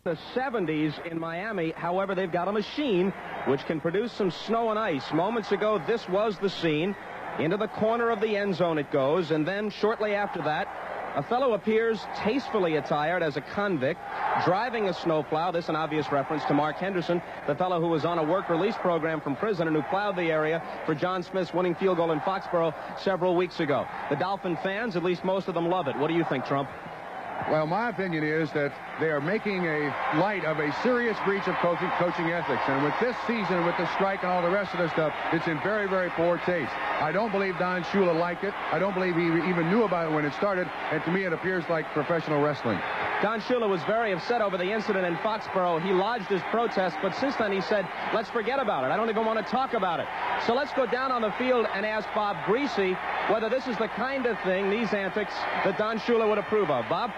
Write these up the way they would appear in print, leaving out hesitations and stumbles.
The 70s in Miami. However, they've got a machine which can produce some snow and ice. Moments ago, this was the scene. Into the corner of the end zone it goes, and then shortly after that, a fellow appears tastefully attired as a convict, driving a snowplow. This an obvious reference to Mark Henderson, the fellow who was on a work release program from prison and who plowed the area for John Smith's winning field goal in Foxborough several weeks ago. The Dolphin fans, at least most of them, love it. What do you think, Trump? Well, my opinion is that they are making a light of a serious breach of coaching ethics. And with this season, with the strike and all the rest of the stuff, it's in very, very poor taste. I don't believe Don Shula liked it. I don't believe he even knew about it when it started. And to me, it appears like professional wrestling. Don Shula was very upset over the incident in Foxborough. He lodged his protest, but since then he said, let's forget about it. I don't even want to talk about it. So let's go down on the field and ask Bob Greasy whether this is the kind of thing, these antics, that Don Shula would approve of. Bob?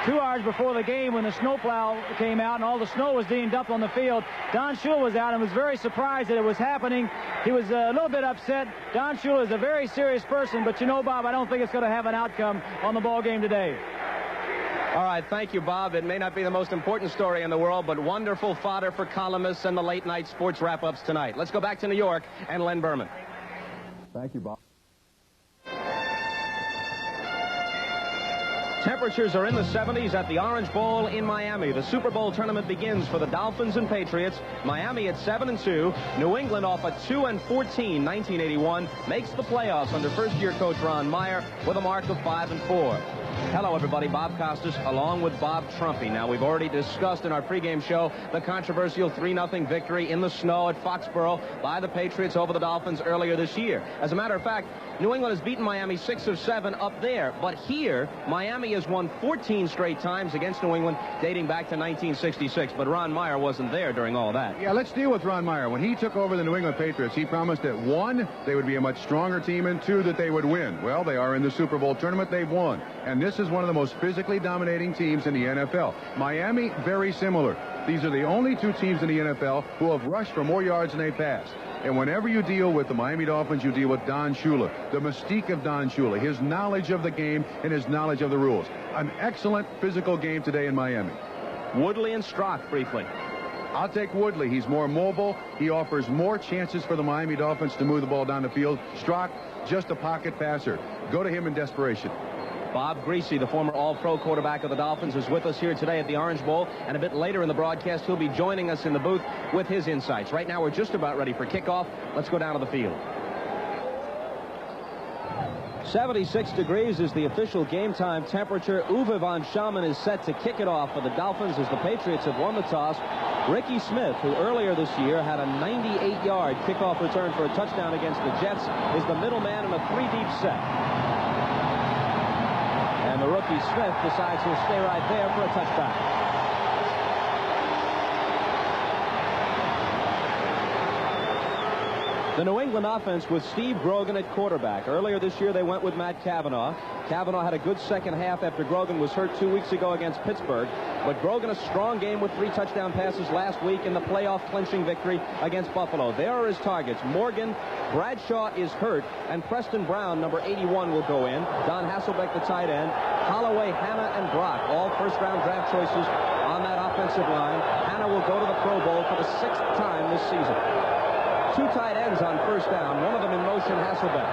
2 hours before the game, when the snowplow came out and all the snow was being dumped on the field, Don Shula was out and was very surprised that it was happening. He was a little bit upset. Don Shula is a very serious person, but you know, Bob, I don't think it's going to have an outcome on the ball game today. All right, thank you, Bob. It may not be the most important story in the world, but wonderful fodder for columnists and the late-night sports wrap-ups tonight. Let's go back to New York and Len Berman. Thank you, Bob. Temperatures are in the 70s at the Orange Bowl in Miami. The Super Bowl tournament begins for the Dolphins and Patriots. Miami at 7-2. New England off a 2-14 1981 makes the playoffs under first-year coach Ron Meyer with a mark of 5-4. Hello, everybody. Bob Costas along with Bob Trumpy. Now, we've already discussed in our pregame show the controversial 3-0 victory in the snow at Foxborough by the Patriots over the Dolphins earlier this year. As a matter of fact, New England has beaten Miami 6 of 7 up there. But here, Miami has won 14 straight times against New England dating back to 1966. But Ron Meyer wasn't there during all that. Yeah, let's deal with Ron Meyer. When he took over the New England Patriots, he promised that 1, they would be a much stronger team, and 2, that they would win. Well, they are in the Super Bowl tournament. They've won. And this is one of the most physically dominating teams in the NFL. Miami, very similar. These are the only 2 teams in the NFL who have rushed for more yards than they passed. And whenever you deal with the Miami Dolphins, you deal with Don Shula, the mystique of Don Shula, his knowledge of the game and his knowledge of the rules. An excellent physical game today in Miami. Woodley and Strock briefly. I'll take Woodley. He's more mobile. He offers more chances for the Miami Dolphins to move the ball down the field. Strock, just a pocket passer. Go to him in desperation. Bob Greasy, the former All-Pro quarterback of the Dolphins, is with us here today at the Orange Bowl, and a bit later in the broadcast he'll be joining us in the booth with his insights. Right now we're just about ready for kickoff. Let's go down to the field. 76 degrees is the official game time temperature. Uwe von Schamann is set to kick it off for the Dolphins as the Patriots have won the toss. Ricky Smith, who earlier this year had a 98-yard kickoff return for a touchdown against the Jets, is the middleman in a 3-deep set. And the rookie Smith decides he'll stay right there for a touchback. The New England offense with Steve Grogan at quarterback. Earlier this year, they went with Matt Cavanaugh. Cavanaugh had a good second half after Grogan was hurt 2 weeks ago against Pittsburgh. But Grogan, a strong game with 3 touchdown passes last week in the playoff-clinching victory against Buffalo. There are his targets. Morgan, Bradshaw is hurt, and Preston Brown, number 81, will go in. Don Hasselbeck, the tight end. Holloway, Hanna, and Brock, all first-round draft choices on that offensive line. Hanna will go to the Pro Bowl for the 6th time this season. 2 tight ends on first down, one of them in motion, Hasselbeck.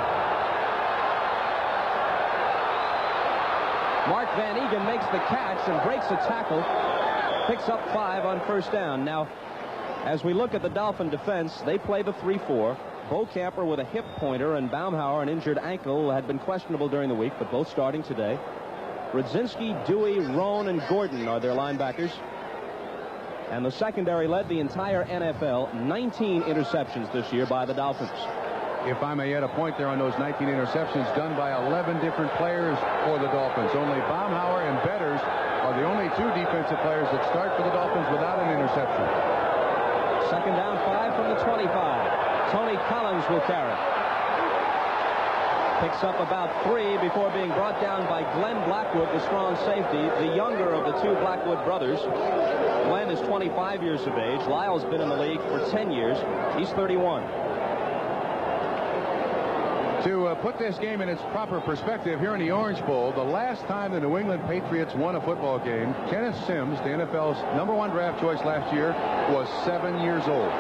Mark Van Egan makes the catch and breaks a tackle, picks up 5 on first down. Now, as we look at the Dolphin defense, they play the 3-4. Bocamper with a hip pointer and Baumhauer, an injured ankle, had been questionable during the week, but both starting today. Rudzinski, Dewey, Roan, and Gordon are their linebackers. And the secondary led the entire NFL, 19 interceptions this year by the Dolphins. If I may add a point there on those 19 interceptions done by 11 different players for the Dolphins. Only Baumhauer and Betters are the only 2 defensive players that start for the Dolphins without an interception. Second down, 5 from the 25. Tony Collins will carry. Picks up about 3 before being brought down by Glenn Blackwood, the strong safety, the younger of the 2 Blackwood brothers. Glenn is 25 years of age. Lyle's been in the league for 10 years. He's 31. To put this game in its proper perspective, here in the Orange Bowl, the last time the New England Patriots won a football game, Kenneth Sims, the NFL's #1 draft choice last year, was 7 years old.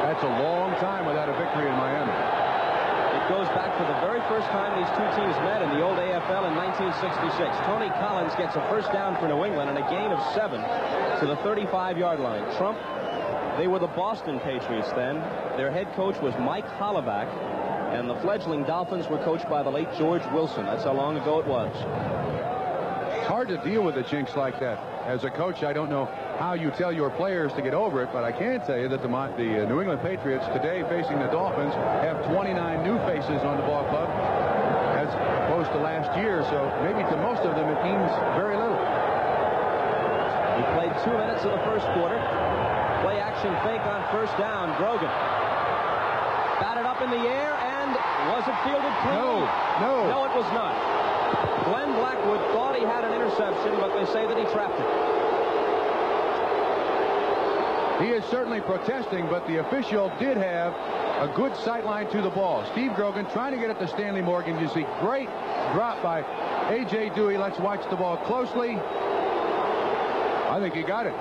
That's a long time without a victory in Miami. It goes back to the very first time these two teams met in the old AFL in 1966. Tony Collins gets a first down for New England and a gain of 7 to the 35-yard line. Trump, they were the Boston Patriots then. Their head coach was Mike Hollaback. And the fledgling Dolphins were coached by the late George Wilson. That's how long ago it was. It's hard to deal with a jinx like that. As a coach, I don't know how you tell your players to get over it, but I can tell you that the New England Patriots today facing the Dolphins have 29 new faces on the ball club as opposed to last year. So maybe to most of them it means very little. He played 2 minutes of the first quarter. Play action fake on first down. Grogan batted up in the air, and was it fielded clean? No, it was not. Glenn Blackwood thought he had an interception, but they say that he trapped it. He is certainly protesting, but the official did have a good sight line to the ball. Steve Grogan trying to get it to Stanley Morgan. You see great drop by A.J. Dewey. Let's watch the ball closely. I think he got it.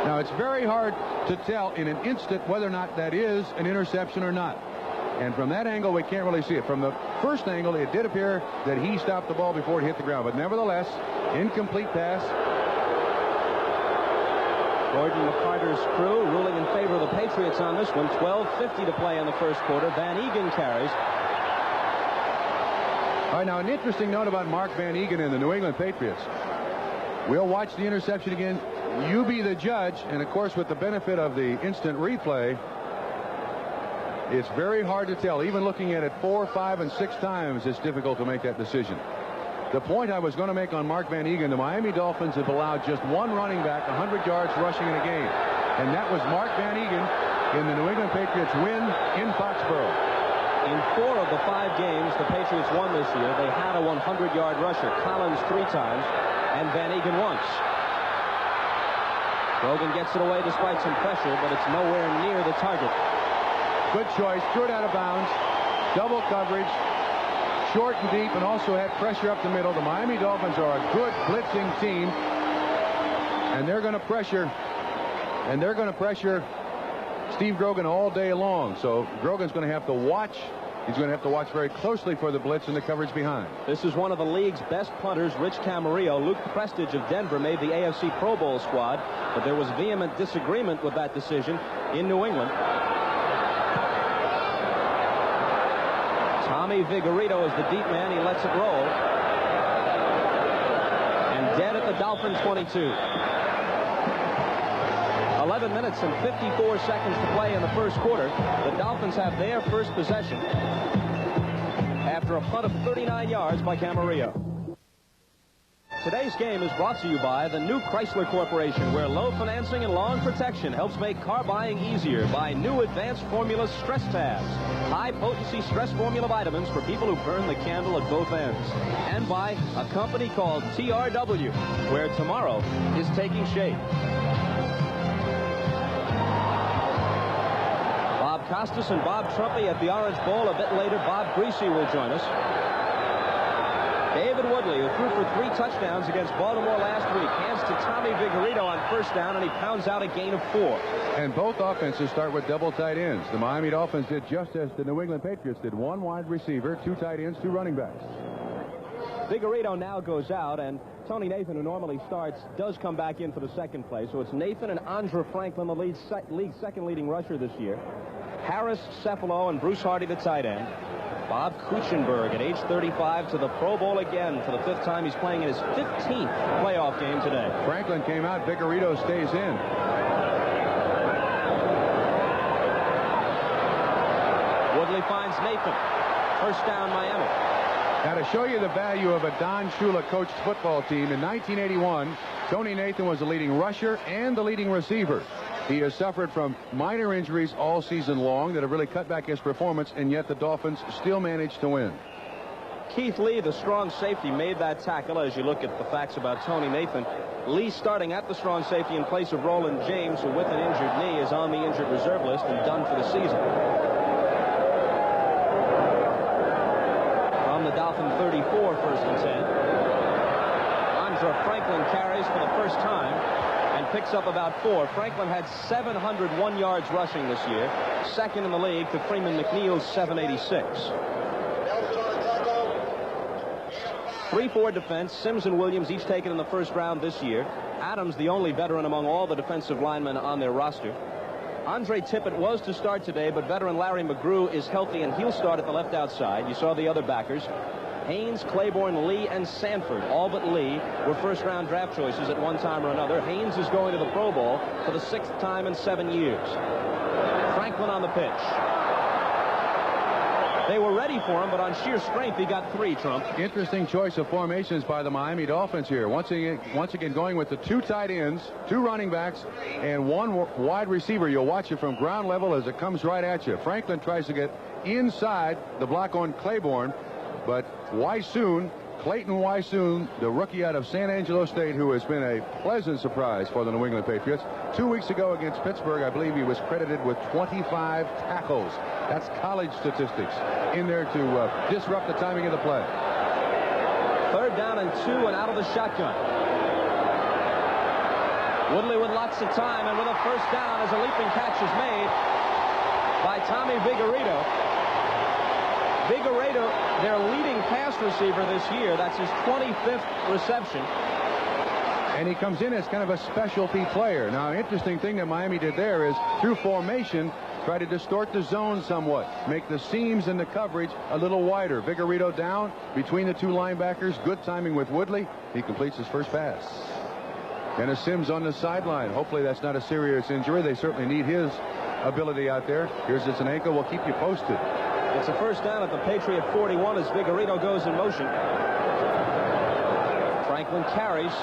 Now, it's very hard to tell in an instant whether or not that is an interception or not. And from that angle, we can't really see it. From the first angle, it did appear that he stopped the ball before it hit the ground. But nevertheless, incomplete pass. Gordon McCarter's crew ruling in favor of the Patriots on this one. 12:50 to play in the first quarter. Van Egan carries. All right, now an interesting note about Mark Van Egan and the New England Patriots. We'll watch the interception again. You be the judge, and of course with the benefit of the instant replay, it's very hard to tell. Even looking at it 4, 5, and 6 times, it's difficult to make that decision. The point I was going to make on Mark Van Egan, the Miami Dolphins have allowed just one running back 100 yards rushing in a game, and that was Mark Van Egan in the New England Patriots win in Foxborough. In 4 of the 5 games the Patriots won this year, they had a 100-yard rusher. Collins 3 times and Van Egan once. Grogan gets it away despite some pressure, but it's nowhere near the target. Good choice. Threw it out of bounds. Double coverage. Short and deep, and also had pressure up the middle. The Miami Dolphins are a good blitzing team, and they're going to pressure. Steve Grogan all day long. So Grogan's going to have to watch. He's going to have to watch very closely for the blitz and the coverage behind. This is one of the league's best punters, Rich Camarillo. Luke Prestige of Denver made the AFC Pro Bowl squad, but there was vehement disagreement with that decision in New England. Tommy Vigorito is the deep man. He lets it roll. And dead at the Dolphins 22. 11 minutes and 54 seconds to play in the first quarter. The Dolphins have their first possession after a punt of 39 yards by Camarillo. Today's game is brought to you by the new Chrysler Corporation, where low financing and long protection helps make car buying easier. By new Advanced Formula Stress Tabs, high-potency stress formula vitamins for people who burn the candle at both ends. And by a company called TRW, where tomorrow is taking shape. Bob Costas and Bob Trumpy at the Orange Bowl. A bit later, Bob Greasy will join us. David Woodley, who threw for 3 touchdowns against Baltimore last week, hands to Tommy Vigorito on first down, and he pounds out a gain of 4. And both offenses start with double tight ends. The Miami Dolphins did just as the New England Patriots did. 1 wide receiver, 2 tight ends, 2 running backs. Vigorito now goes out, and Tony Nathan, who normally starts, does come back in for the second play. So it's Nathan and Andra Franklin, the league's second leading rusher this year. Harris, Cephalo, and Bruce Hardy, the tight end. Bob Kuchenberg at age 35 to the Pro Bowl again for the 5th time. He's playing in his 15th playoff game today. Franklin came out. Vigorito stays in. Woodley finds Nathan. First down, Miami. Now, to show you the value of a Don Shula coached football team, in 1981, Tony Nathan was the leading rusher and the leading receiver. He has suffered from minor injuries all season long that have really cut back his performance, and yet the Dolphins still managed to win. Keith Lee, the strong safety, made that tackle. As you look at the facts about Tony Nathan, Lee starting at the strong safety in place of Roland James, who with an injured knee is on the injured reserve list and done for the season. From the Dolphin 34, first and 10. Franklin carries for the first time and picks up about 4. Franklin had 701 yards rushing this year, second in the league to Freeman McNeil's 786. 3-4 defense. Sims and Williams each taken in the first round this year. Adams, the only veteran among all the defensive linemen on their roster. Andre Tippett was to start today, but veteran Larry McGrew is healthy, and he'll start at the left outside. You saw the other backers. Haynes, Claiborne, Lee, and Sanford, all but Lee, were first-round draft choices at one time or another. Haynes is going to the Pro Bowl for the 6th time in 7 years. Franklin on the pitch. They were ready for him, but on sheer strength, he got 3, Trump. Interesting choice of formations by the Miami Dolphins here. Once again going with the 2 tight ends, 2 running backs, and 1 wide receiver. You'll watch it from ground level as it comes right at you. Franklin tries to get inside the block on Claiborne, but Clayton Wysoon, the rookie out of San Angelo State, who has been a pleasant surprise for the New England Patriots. 2 weeks ago against Pittsburgh, I believe he was credited with 25 tackles. That's college statistics in there to disrupt the timing of the play. 3rd down and 2, and out of the shotgun. Woodley with lots of time, and with a first down as a leaping catch is made by Tommy Vigorito. Vigorito, their leading pass receiver this year. That's his 25th reception. And he comes in as kind of a specialty player. Now, interesting thing that Miami did there is, through formation, try to distort the zone somewhat, make the seams in the coverage a little wider. Vigorito down between the 2 linebackers. Good timing with Woodley. He completes his first pass. Dennis Sims on the sideline. Hopefully that's not a serious injury. They certainly need his ability out there. Here's it's an ankle. We'll keep you posted. It's a first down at the Patriot 41 as Vigorito goes in motion. Franklin carries.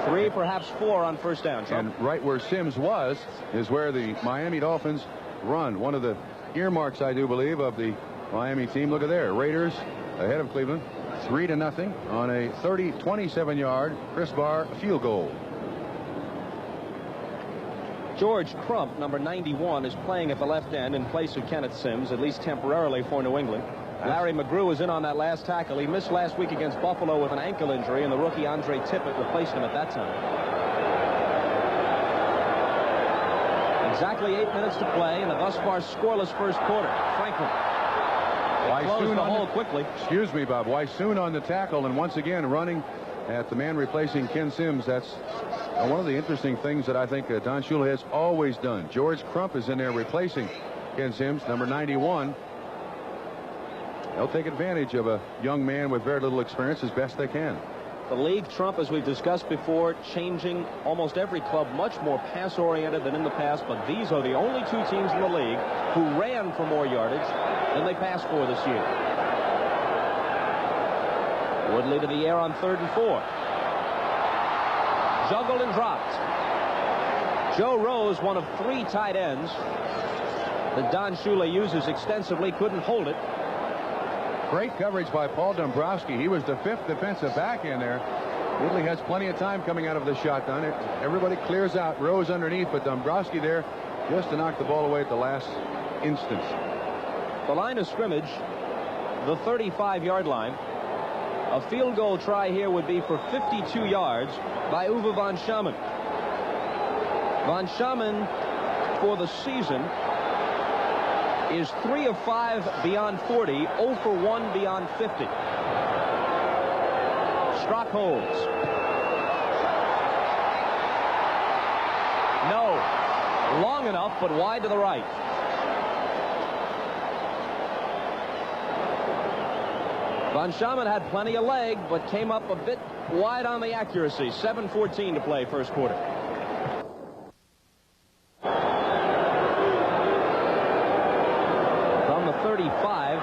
3, perhaps 4 on first down. And right where Sims was is where the Miami Dolphins run. One of the earmarks, I do believe, of the Miami team. Look at there. Raiders ahead of Cleveland 3-0 on a 27-yard Chris Barr field goal. George Crump, number 91, is playing at the left end in place of Kenneth Sims, at least temporarily for New England. Larry McGrew was in on that last tackle. He missed last week against Buffalo with an ankle injury, and the rookie Andre Tippett replaced him at that time. Exactly 8 minutes to play in a thus far scoreless first quarter. Franklin. Closed the hole quickly. Excuse me, Bob. Wysoon on the tackle, and once again running at the man replacing Ken Sims. That's one of the interesting things that I think Don Shula has always done. George Crump is in there replacing Ken Sims, number 91. They'll take advantage of a young man with very little experience as best they can. The league, Trump, as we've discussed before, changing almost every club much more pass-oriented than in the past, but these are the only 2 teams in the league who ran for more yardage than they passed for this year. Woodley to the air on 3rd and 4. Juggled and dropped. Joe Rose, one of 3 tight ends that Don Shula uses extensively, couldn't hold it. Great coverage by Paul Dombrowski. He was the 5th defensive back in there. Woodley has plenty of time coming out of the shotgun. Everybody clears out. Rose underneath, but Dombrowski there just to knock the ball away at the last instant. The line of scrimmage, the 35-yard line. A field goal try here would be for 52 yards by Uwe von Schaman. Von Schaman, for the season, is 3 of 5 beyond 40, 0 for 1 beyond 50. Strock holds. No. Long enough, but wide to the right. Von Schaman had plenty of leg, but came up a bit wide on the accuracy. 7:14 to play first quarter. From the 35,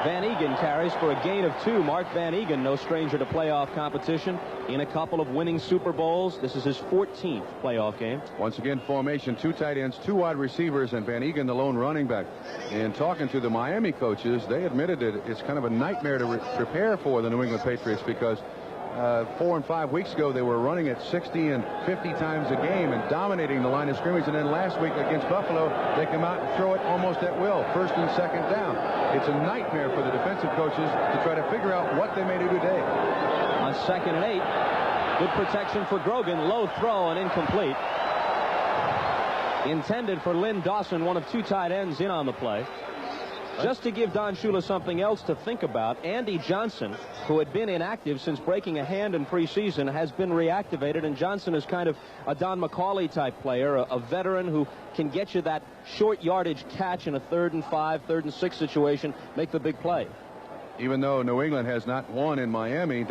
Van Egan carries for a gain of 2. Mark Van Egan, no stranger to playoff competition, in a couple of winning Super Bowls. This is his 14th playoff game. Once again, formation, 2 tight ends, 2 wide receivers, and Van Egan, the lone running back. And talking to the Miami coaches, they admitted that it's kind of a nightmare to prepare for the New England Patriots because 4 and 5 weeks ago, they were running at 60 and 50 times a game and dominating the line of scrimmage. And then last week against Buffalo, they come out and throw it almost at will, first and second down. It's a nightmare for the defensive coaches to try to figure out what they may do today. On 2nd and 8, good protection for Grogan. Low throw and incomplete. Intended for Lynn Dawson, one of 2 tight ends in on the play. Just to give Don Shula something else to think about, Andy Johnson, who had been inactive since breaking a hand in preseason, has been reactivated, and Johnson is kind of a Don McCauley type player, a veteran who can get you that short yardage catch in a 3rd and 5, 3rd and 6 situation, make the big play. Even though New England has not won in Miami,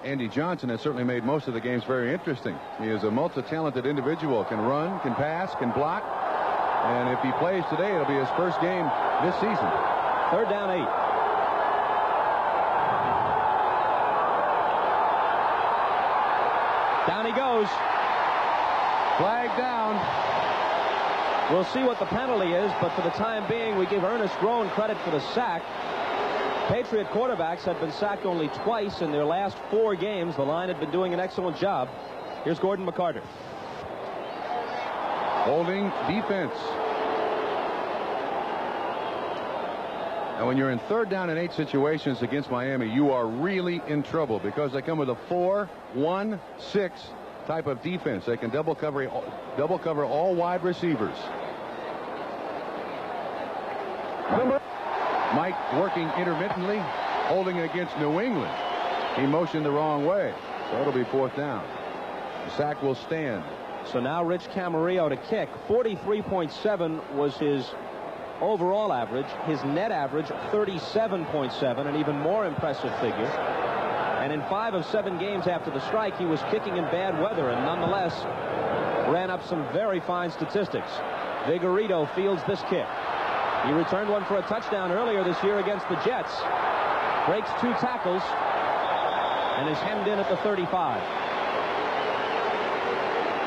Andy Johnson has certainly made most of the games very interesting. He is a multi-talented individual, can run, can pass, can block. And if he plays today, it'll be his first game this season. 3rd down 8. Down he goes. Flag down. We'll see what the penalty is, but for the time being, we give Ernest Roan credit for the sack. Patriot quarterbacks had been sacked only twice in their last 4 games. The line had been doing an excellent job. Here's Gordon McCarter. Holding defense. And when you're in 3rd down and 8 situations against Miami, you are really in trouble because they come with a 4-1-6 type of defense. They can double cover all wide receivers. Mike working intermittently, holding against New England. He motioned the wrong way, so it'll be 4th down. The sack will stand. So now Rich Camarillo to kick. 43.7 was his overall average. His net average 37.7, an even more impressive figure. And in 5 of 7 games after the strike, he was kicking in bad weather and nonetheless ran up some very fine statistics. Vigorito fields this kick. He returned one for a touchdown earlier this year against the Jets. Breaks 2 tackles and is hemmed in at the 35.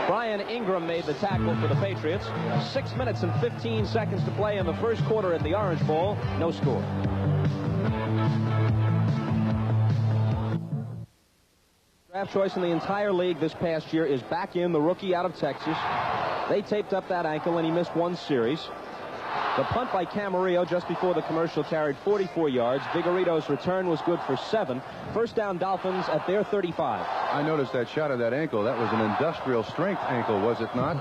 Brian Ingram made the tackle for the Patriots. 6 minutes and 15 seconds to play in the first quarter at the Orange Bowl. No score. Draft choice in the entire league this past year is back in, the rookie out of Texas. They taped up that ankle and he missed 1 series. The punt by Camarillo just before the commercial carried 44 yards. Vigorito's return was good for 7. First down, Dolphins at their 35. I noticed that shot of that ankle. That was an industrial strength ankle, was it not?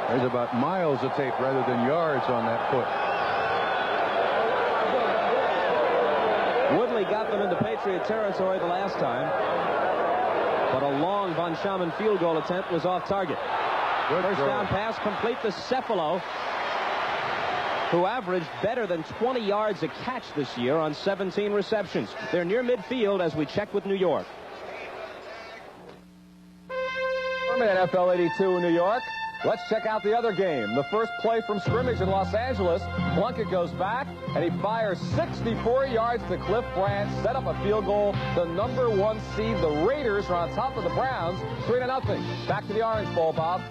There's about miles of tape rather than yards on that foot. Woodley got them into Patriot territory the last time, but a long Von Schaman field goal attempt was off target. First down pass complete to Cefalo, who averaged better than 20 yards a catch this year on 17 receptions. They're near midfield as we check with New York. From NFL 82 in New York, let's check out the other game. The first play from scrimmage in Los Angeles. Plunkett goes back, and he fires 64 yards to Cliff Branch, set up a field goal. The number 1 seed, the Raiders, are on top of the Browns, 3-0. Back to the Orange Bowl, Bob.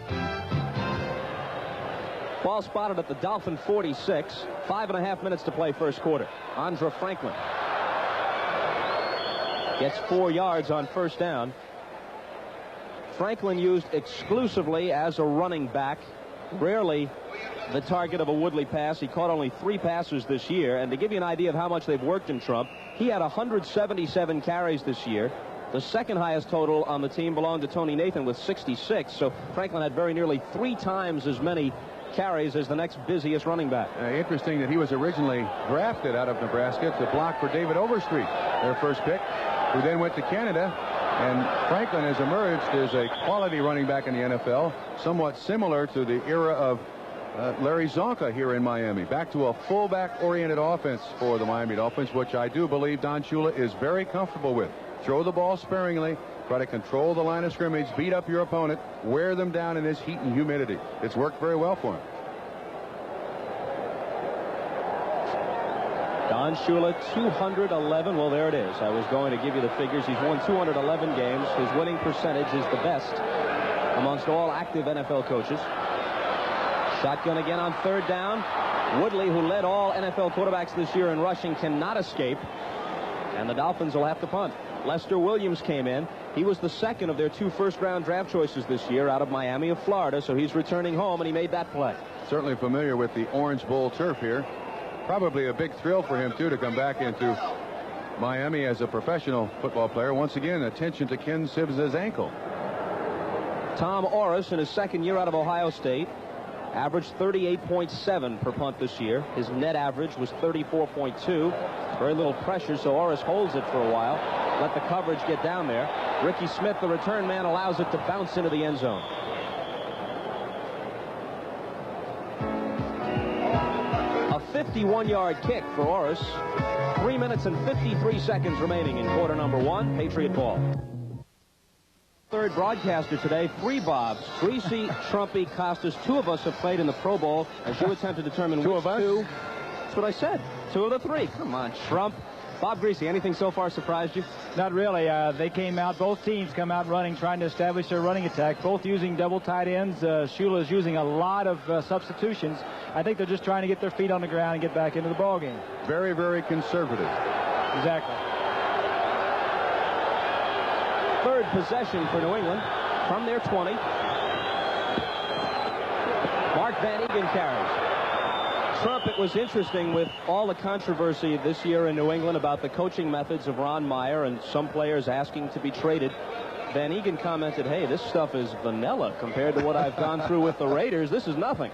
Ball spotted at the Dolphin 46. 5.5 minutes to play first quarter. Andra Franklin gets 4 yards on first down. Franklin used exclusively as a running back. Rarely the target of a Woodley pass. He caught only 3 passes this year. And to give you an idea of how much they've worked in Trump, he had 177 carries this year. The second highest total on the team belonged to Tony Nathan with 66. So Franklin had very nearly 3 times as many carries as the next busiest running back. Interesting that he was originally drafted out of Nebraska to block for David Overstreet, their first pick, who then went to Canada. And Franklin has emerged as a quality running back in the NFL, somewhat similar to the era of Larry Zonka here in Miami. Back to a fullback-oriented offense for the Miami Dolphins, which I do believe Don Shula is very comfortable with. Throw the ball sparingly, try to control the line of scrimmage, beat up your opponent, wear them down in this heat and humidity. It's worked very well for him. Don Shula, 211. Well, there it is. I was going to give you the figures. He's won 211 games. His winning percentage is the best amongst all active NFL coaches. Shotgun again on 3rd down. Woodley, who led all NFL quarterbacks this year in rushing, cannot escape. And the Dolphins will have to punt. Lester Williams came in. He was the second of their 2 first-round draft choices this year out of Miami of Florida, so he's returning home, and he made that play. Certainly familiar with the Orange Bowl turf here. Probably a big thrill for him, too, to come back into Miami as a professional football player. Once again, attention to Ken Sibbs' ankle. Tom Orris, in his second year out of Ohio State, averaged 38.7 per punt this year. His net average was 34.2. Very little pressure, so Orris holds it for a while. Let the coverage get down there. Ricky Smith, the return man, allows it to bounce into the end zone. A 51-yard kick for Orris. 3 minutes and 53 seconds remaining in quarter number 1. Patriot ball. Third broadcaster today, 3 Bobs. Greasy, Trumpy, Costas. 2 of us have played in the Pro Bowl. As you attempt to determine which 2. That's what I said. 2 of the 3. Come on, Trump. Bob Greasy, anything so far surprised you? Not really. They came out, both teams come out running, trying to establish their running attack, both using double tight ends. Shula's using a lot of substitutions. I think they're just trying to get their feet on the ground and get back into the ball game. Very, very conservative. Exactly. Third possession for New England from their 20. Mark Van Egan carries. Trump, it was interesting with all the controversy this year in New England about the coaching methods of Ron Meyer and some players asking to be traded. Van Egan commented, hey, this stuff is vanilla compared to what I've gone through with the Raiders. This is nothing.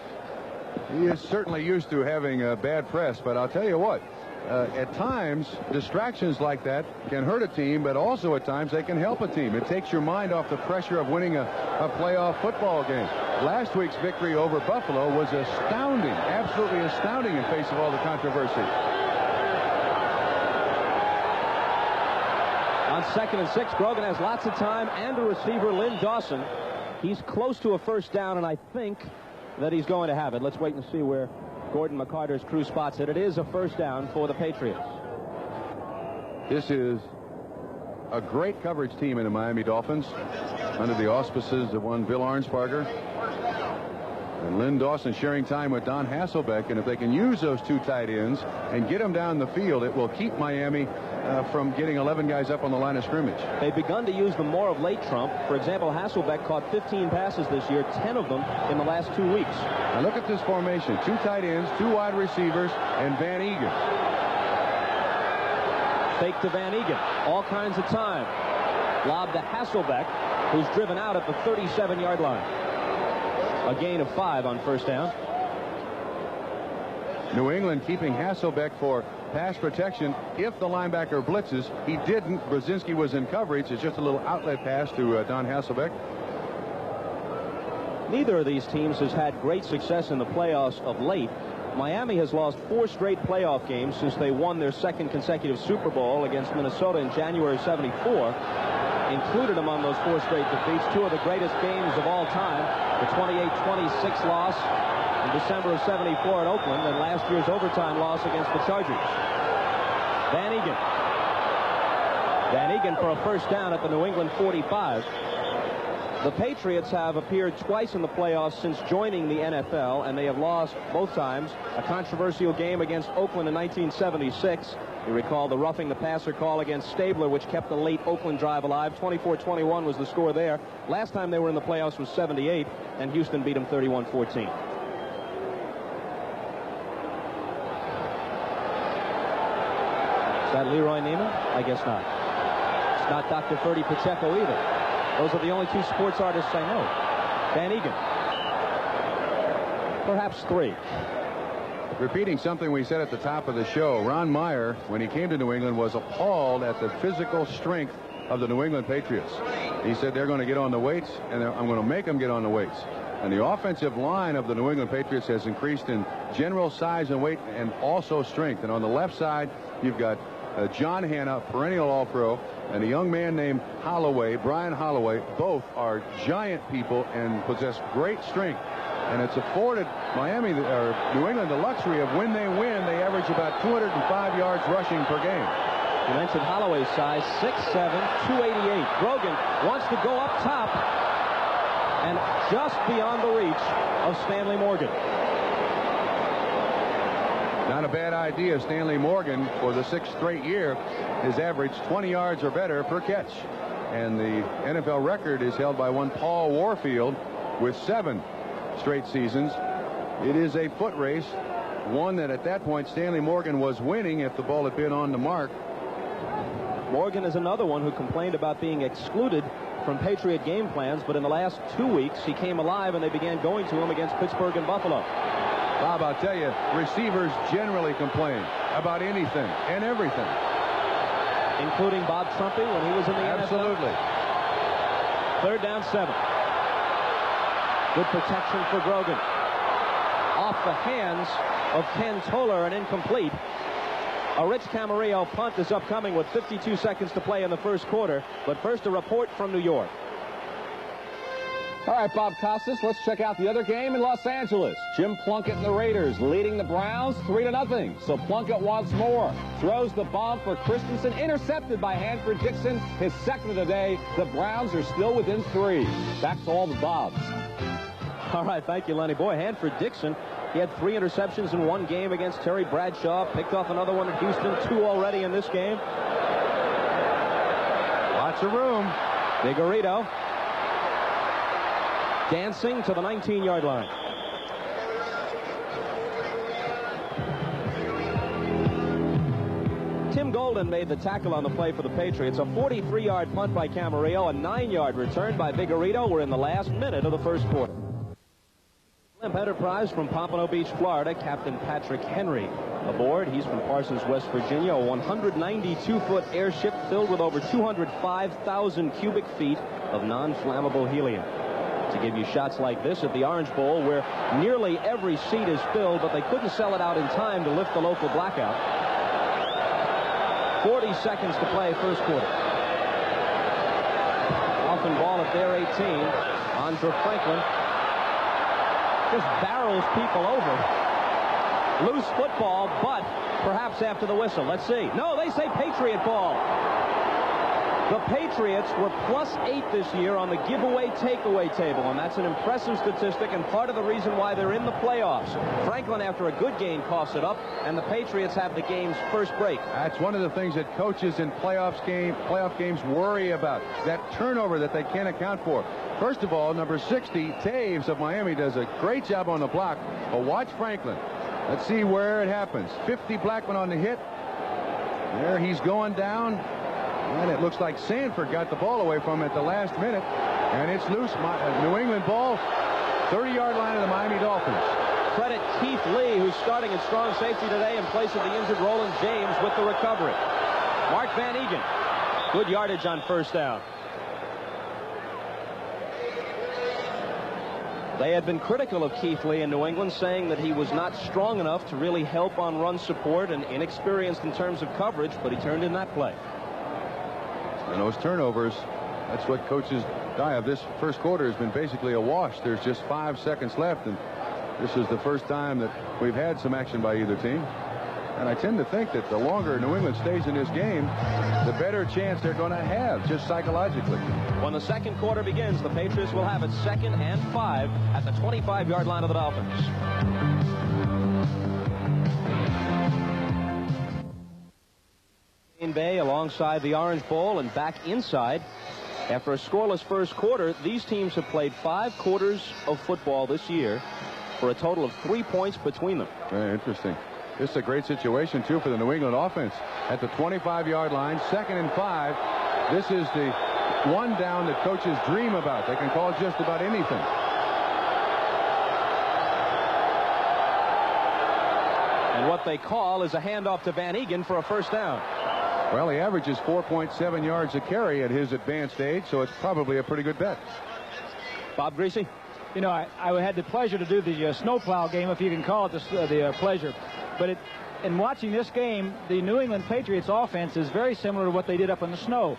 He is certainly used to having bad press, but I'll tell you what, at times, distractions like that can hurt a team, but also at times they can help a team. It takes your mind off the pressure of winning a playoff football game. Last week's victory over Buffalo was astounding, absolutely astounding in face of all the controversy. On 2nd and 6, Grogan has lots of time and a receiver, Lynn Dawson. He's close to a first down, and I think that he's going to have it. Let's wait and see where Gordon McCarter's crew spots it. It is a first down for the Patriots. This is a great coverage team in the Miami Dolphins under the auspices of one Bill Arnsparger. And Lynn Dawson sharing time with Don Hasselbeck. And if they can use those 2 tight ends and get them down the field, it will keep Miami from getting 11 guys up on the line of scrimmage. They've begun to use them more of late, Trump. For example, Hasselbeck caught 15 passes this year, 10 of them in the last 2 weeks. Now look at this formation. 2 tight ends, 2 wide receivers, and Van Egan. Fake to Van Egan. All kinds of time. Lob to Hasselbeck, who's driven out at the 37-yard line. A gain of 5 on first down. New England keeping Hasselbeck for pass protection if the linebacker blitzes. He didn't. Brzezinski was in coverage. It's just a little outlet pass to Don Hasselbeck. Neither of these teams has had great success in the playoffs of late. Miami has lost 4 straight playoff games since they won their 2nd consecutive Super Bowl against Minnesota in January '74. Included among those 4 straight defeats, 2 of the greatest games of all time, the 28-26 loss in December of '74 at Oakland, and last year's overtime loss against the Chargers. Van Egan. Van Egan for a first down at the New England 45. The Patriots have appeared twice in the playoffs since joining the NFL, and they have lost both times. A controversial game against Oakland in 1976. You recall the roughing the passer call against Stabler, which kept the late Oakland drive alive. 24-21 was the score there. Last time they were in the playoffs was '78, and Houston beat them 31-14. Is that Leroy Neiman? I guess not. It's not Dr. Ferdy Pacheco either. Those are the only 2 sports artists I know. Van Egan. Perhaps 3. Repeating something we said at the top of the show, Ron Meyer, when he came to New England, was appalled at the physical strength of the New England Patriots. He said they're going to get on the weights, and I'm going to make them get on the weights. And the offensive line of the New England Patriots has increased in general size and weight and also strength. And on the left side, you've got John Hanna, perennial All-Pro, and a young man named Holloway, Brian Holloway. Both are giant people and possess great strength. And it's afforded Miami, or New England, the luxury of when they win, they average about 205 yards rushing per game. You mentioned Holloway's size, 6'7", 288. Grogan wants to go up top and just beyond the reach of Stanley Morgan. Not a bad idea. Stanley Morgan, for the 6th straight year, has averaged 20 yards or better per catch. And the NFL record is held by one Paul Warfield with 7 straight seasons. It is a foot race, one that at that point Stanley Morgan was winning if the ball had been on the mark. Morgan is another one who complained about being excluded from Patriot game plans, but in the last 2 weeks he came alive and they began going to him against Pittsburgh and Buffalo. Bob, I'll tell you, receivers generally complain about anything and everything. Including Bob Trumpy when he was in the Absolutely. NFL. 3rd down 7. Good protection for Grogan. Off the hands of Ken Toller and incomplete. A Rich Camarillo punt is upcoming with 52 seconds to play in the first quarter. But first, a report from New York. All right, Bob Costas, let's check out the other game in Los Angeles. Jim Plunkett and the Raiders leading the Browns 3-0. So Plunkett wants more. Throws the bomb for Christensen, intercepted by Hanford Dixon. His 2nd of the day. The Browns are still within 3. Back to all the Bobs. All right, thank you, Lenny. Boy, Hanford Dixon, he had 3 interceptions in one game against Terry Bradshaw. Picked off another one at Houston, 2 already in this game. Lots of room. Vigorito dancing to the 19-yard line. Tim Golden made the tackle on the play for the Patriots. A 43-yard punt by Camarillo, a 9-yard return by Vigorito. We're in the last minute of the first quarter. Limp Enterprise from Pompano Beach, Florida. Captain Patrick Henry aboard. He's from Parsons, West Virginia. A 192-foot airship filled with over 205,000 cubic feet of non-flammable helium. To give you shots like this at the Orange Bowl, where nearly every seat is filled, but they couldn't sell it out in time to lift the local blackout. 40 seconds to play first quarter. Dolphin ball at their 18. Andre Franklin just barrels people over. Loose football, but perhaps after the whistle. Let's see. No, they say Patriot ball. The Patriots were +8 this year on the giveaway takeaway table, and that's an impressive statistic and part of the reason why they're in the playoffs. Franklin, after a good game, coughs it up, and the Patriots have the game's first break. That's one of the things that coaches in playoff games worry about, that turnover that they can't account for. First of all, number 60, Taves of Miami, does a great job on the block, but watch Franklin. Let's see where it happens. 50 Blackman on the hit. There he's going down. And it looks like Sanford got the ball away from him at the last minute. And it's loose. New England ball. 30-yard line of the Miami Dolphins. Credit Keith Lee, who's starting at strong safety today in place of the injured Roland James with the recovery. Mark Van Egan. Good yardage on first down. They had been critical of Keith Lee in New England, saying that he was not strong enough to really help on run support and inexperienced in terms of coverage, but he turned in that play. And those turnovers, that's what coaches die of. This first quarter has been basically a wash. There's just 5 seconds left, and this is the first time that we've had some action by either team. And I tend to think that the longer New England stays in this game, the better chance they're going to have, just psychologically. When the second quarter begins, the Patriots will have it 2nd and 5 at the 25-yard line of the Dolphins. Green Bay alongside the Orange Bowl and back inside. After a scoreless first quarter, these teams have played 5 quarters of football this year for a total of 3 points between them. Very interesting. This is a great situation, too, for the New England offense. At the 25-yard line, 2nd and 5. This is the one down that coaches dream about. They can call just about anything. And what they call is a handoff to Van Egan for a first down. Well, he averages 4.7 yards a carry at his advanced age, so it's probably a pretty good bet. Bob Greasy? You know, I had the pleasure to do the snowplow game, if you can call it the pleasure. But in watching this game, the New England Patriots offense is very similar to what they did up in the snow.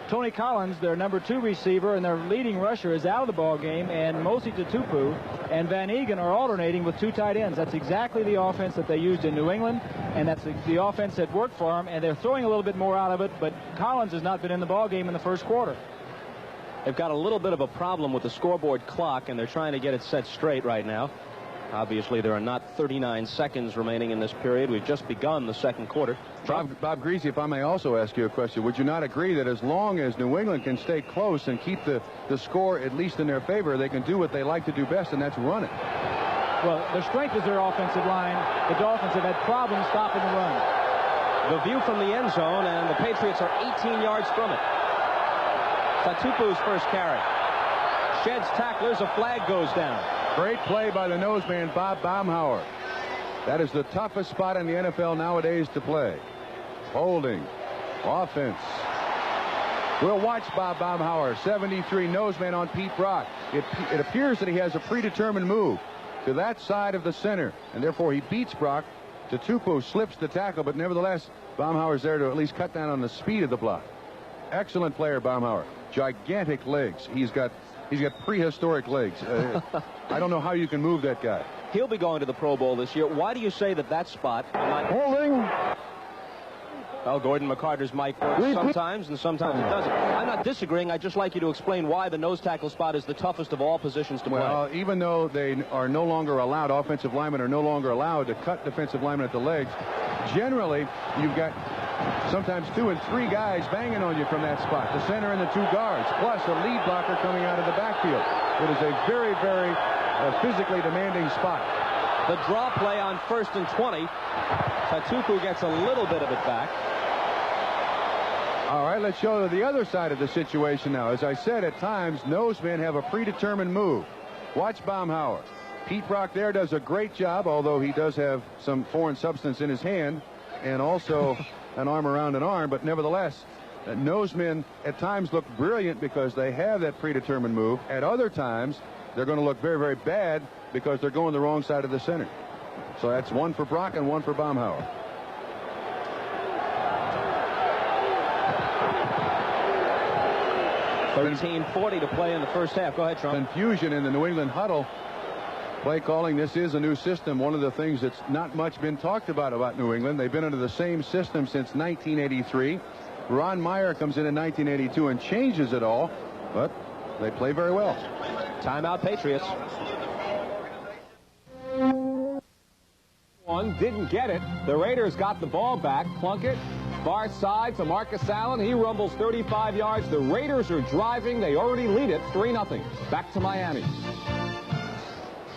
Tony Collins, their number 2 receiver, and their leading rusher is out of the ball game, and Mosi Tutupu and Van Egan are alternating with 2 tight ends. That's exactly the offense that they used in New England, and that's the offense that worked for them, and they're throwing a little bit more out of it, but Collins has not been in the ball game in the first quarter. They've got a little bit of a problem with the scoreboard clock, and they're trying to get it set straight right now. Obviously, there are not 39 seconds remaining in this period. We've just begun the second quarter. Bob Greasy, if I may also ask you a question, would you not agree that as long as New England can stay close and keep the score at least in their favor, they can do what they like to do best, and that's run it? Well, their strength is their offensive line. The Dolphins have had problems stopping the run. The view from the end zone, and the Patriots are 18 yards from it. Tatupu's first carry. Sheds tacklers, a flag goes down. Great play by the noseman, Bob Baumhauer. That is the toughest spot in the NFL nowadays to play. Holding. Offense. We'll watch Bob Baumhauer, 73, noseman on Pete Brock. It appears that he has a predetermined move to that side of the center, and therefore he beats Brock. Tatupu slips the tackle, but nevertheless, Baumhauer's there to at least cut down on the speed of the block. Excellent player, Baumhauer. Gigantic legs. He's got prehistoric legs. I don't know how you can move that guy. He'll be going to the Pro Bowl this year. Why do you say that spot? Holding. Well, Gordon McCarter's mic works sometimes, and sometimes it doesn't. I'm not disagreeing. I'd just like you to explain why the nose tackle spot is the toughest of all positions to play. Well, even though they are no longer allowed, offensive linemen are no longer allowed to cut defensive linemen at the legs, generally, you've got sometimes 2 and 3 guys banging on you from that spot, the center and the 2 guards, plus a lead blocker coming out of the backfield. It is a very, very physically demanding spot. The draw play on 1st and 20. Tatupu gets a little bit of it back. All right, let's show the other side of the situation now. As I said, at times, nosemen have a predetermined move. Watch Baumhauer. Pete Brock there does a great job, although he does have some foreign substance in his hand and also an arm around an arm, but nevertheless, nosemen at times look brilliant because they have that predetermined move. At other times, they're going to look very, very bad because they're going the wrong side of the center. So that's one for Brock and one for Baumhauer. $13:40 to play in the first half. Go ahead, Trump. Confusion in the New England huddle. Play calling, this is a new system. One of the things that's not much been talked about New England. They've been under the same system since 1983. Ron Meyer comes in 1982 and changes it all, but they play very well. Timeout, Patriots. One didn't get it. The Raiders got the ball back. Plunkett, far side to Marcus Allen. He rumbles 35 yards. The Raiders are driving. They already lead it 3-0. Back to Miami.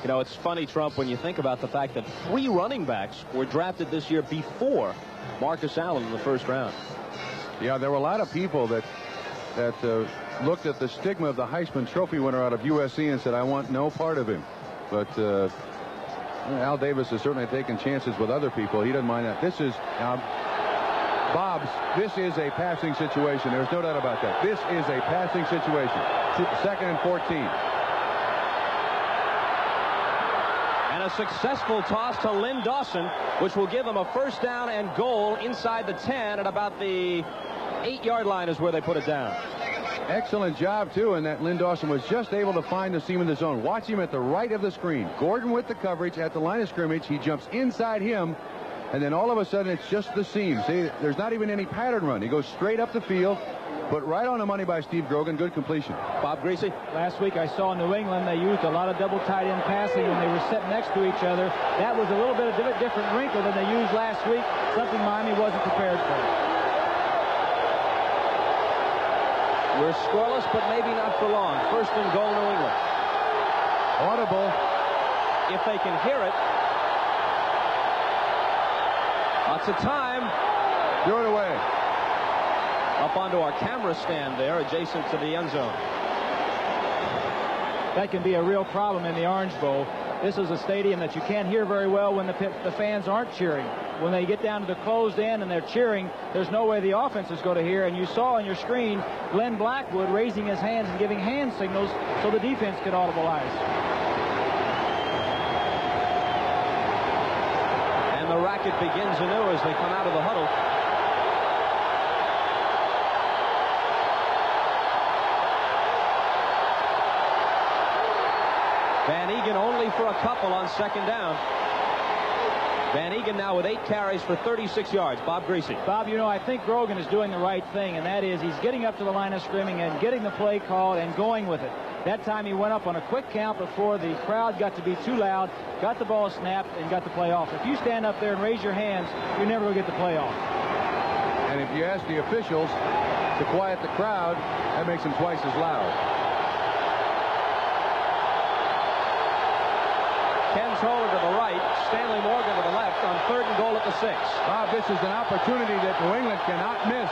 You know, it's funny, Trump, when you think about the fact that 3 running backs were drafted this year before Marcus Allen in the first round. Yeah, there were a lot of people that looked at the stigma of the Heisman Trophy winner out of USC and said, I want no part of him. But Al Davis has certainly taken chances with other people. He doesn't mind that. This is Bob's. This is a passing situation. There's no doubt about that. This is a passing situation. 2nd and 14. And a successful toss to Lynn Dawson, which will give him a first down and goal inside the 10 at about the 8-yard line is where they put it down. Excellent job, too, and that Lynn Dawson was just able to find the seam in the zone. Watch him at the right of the screen. Gordon with the coverage at the line of scrimmage. He jumps inside him, and then all of a sudden it's just the seam. See, there's not even any pattern run. He goes straight up the field, but right on the money by Steve Grogan. Good completion. Bob Greasy. Last week I saw New England, they used a lot of double tight end passing when they were set next to each other. That was a little bit of a different wrinkle than they used last week, something Miami wasn't prepared for. We're scoreless, but maybe not for long. 1st and goal, New England. Audible. If they can hear it. Lots of time. Throw it away. Up onto our camera stand there, adjacent to the end zone. That can be a real problem in the Orange Bowl. This is a stadium that you can't hear very well when the fans aren't cheering. When they get down to the closed end and they're cheering, there's no way the offense is going to hear. And you saw on your screen Glenn Blackwood raising his hands and giving hand signals so the defense could audibilize. And the racket begins anew as they come out of the huddle. Van Egan only for a couple on 2nd down. Van Egan now with 8 carries for 36 yards. Bob Greasy. Bob, you know, I think Grogan is doing the right thing, and that is he's getting up to the line of scrimmage and getting the play called and going with it. That time he went up on a quick count before the crowd got to be too loud, got the ball snapped, and got the play off. If you stand up there and raise your hands, you're never going to get the play off. And if you ask the officials to quiet the crowd, that makes them twice as loud. Ken Toller to the right, Stanley Morgan to the left on 3rd and goal at the 6. Bob, this is an opportunity that New England cannot miss.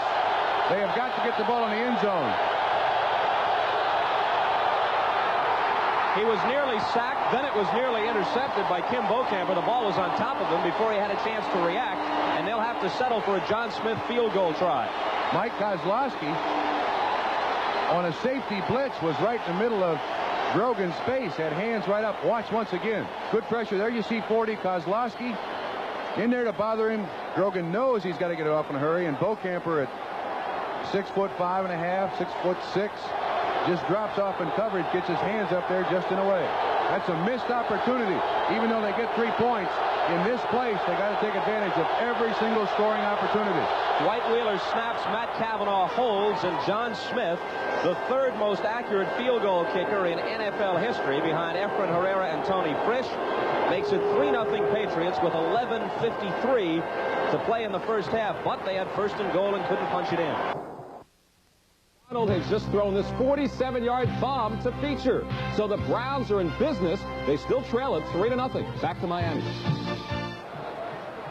They have got to get the ball in the end zone. He was nearly sacked, then it was nearly intercepted by Kim Beaucamper. The ball was on top of him before he had a chance to react, and they'll have to settle for a John Smith field goal try. Mike Kozlowski on a safety blitz was right in the middle of Grogan's face, had hands right up. Watch once again. Good pressure there. You see 40, Kozlowski in there to bother him. Grogan knows he's got to get it off in a hurry, and Beaucamper at 6'5.5", 6'6", just drops off in coverage, gets his hands up there just in a way. That's a missed opportunity. Even though they get 3 points in this place, they got to take advantage of every single scoring opportunity. White Wheeler snaps, Matt Cavanaugh holds, and John Smith, the 3rd most accurate field goal kicker in NFL history behind Efren Herrera and Tony Frisch, makes it 3-0 Patriots with 11:53 to play in the first half, but they had 1st and goal and couldn't punch it in. Arnold has just thrown this 47-yard bomb to feature. So the Browns are in business. They still trail it 3-0. Back to Miami.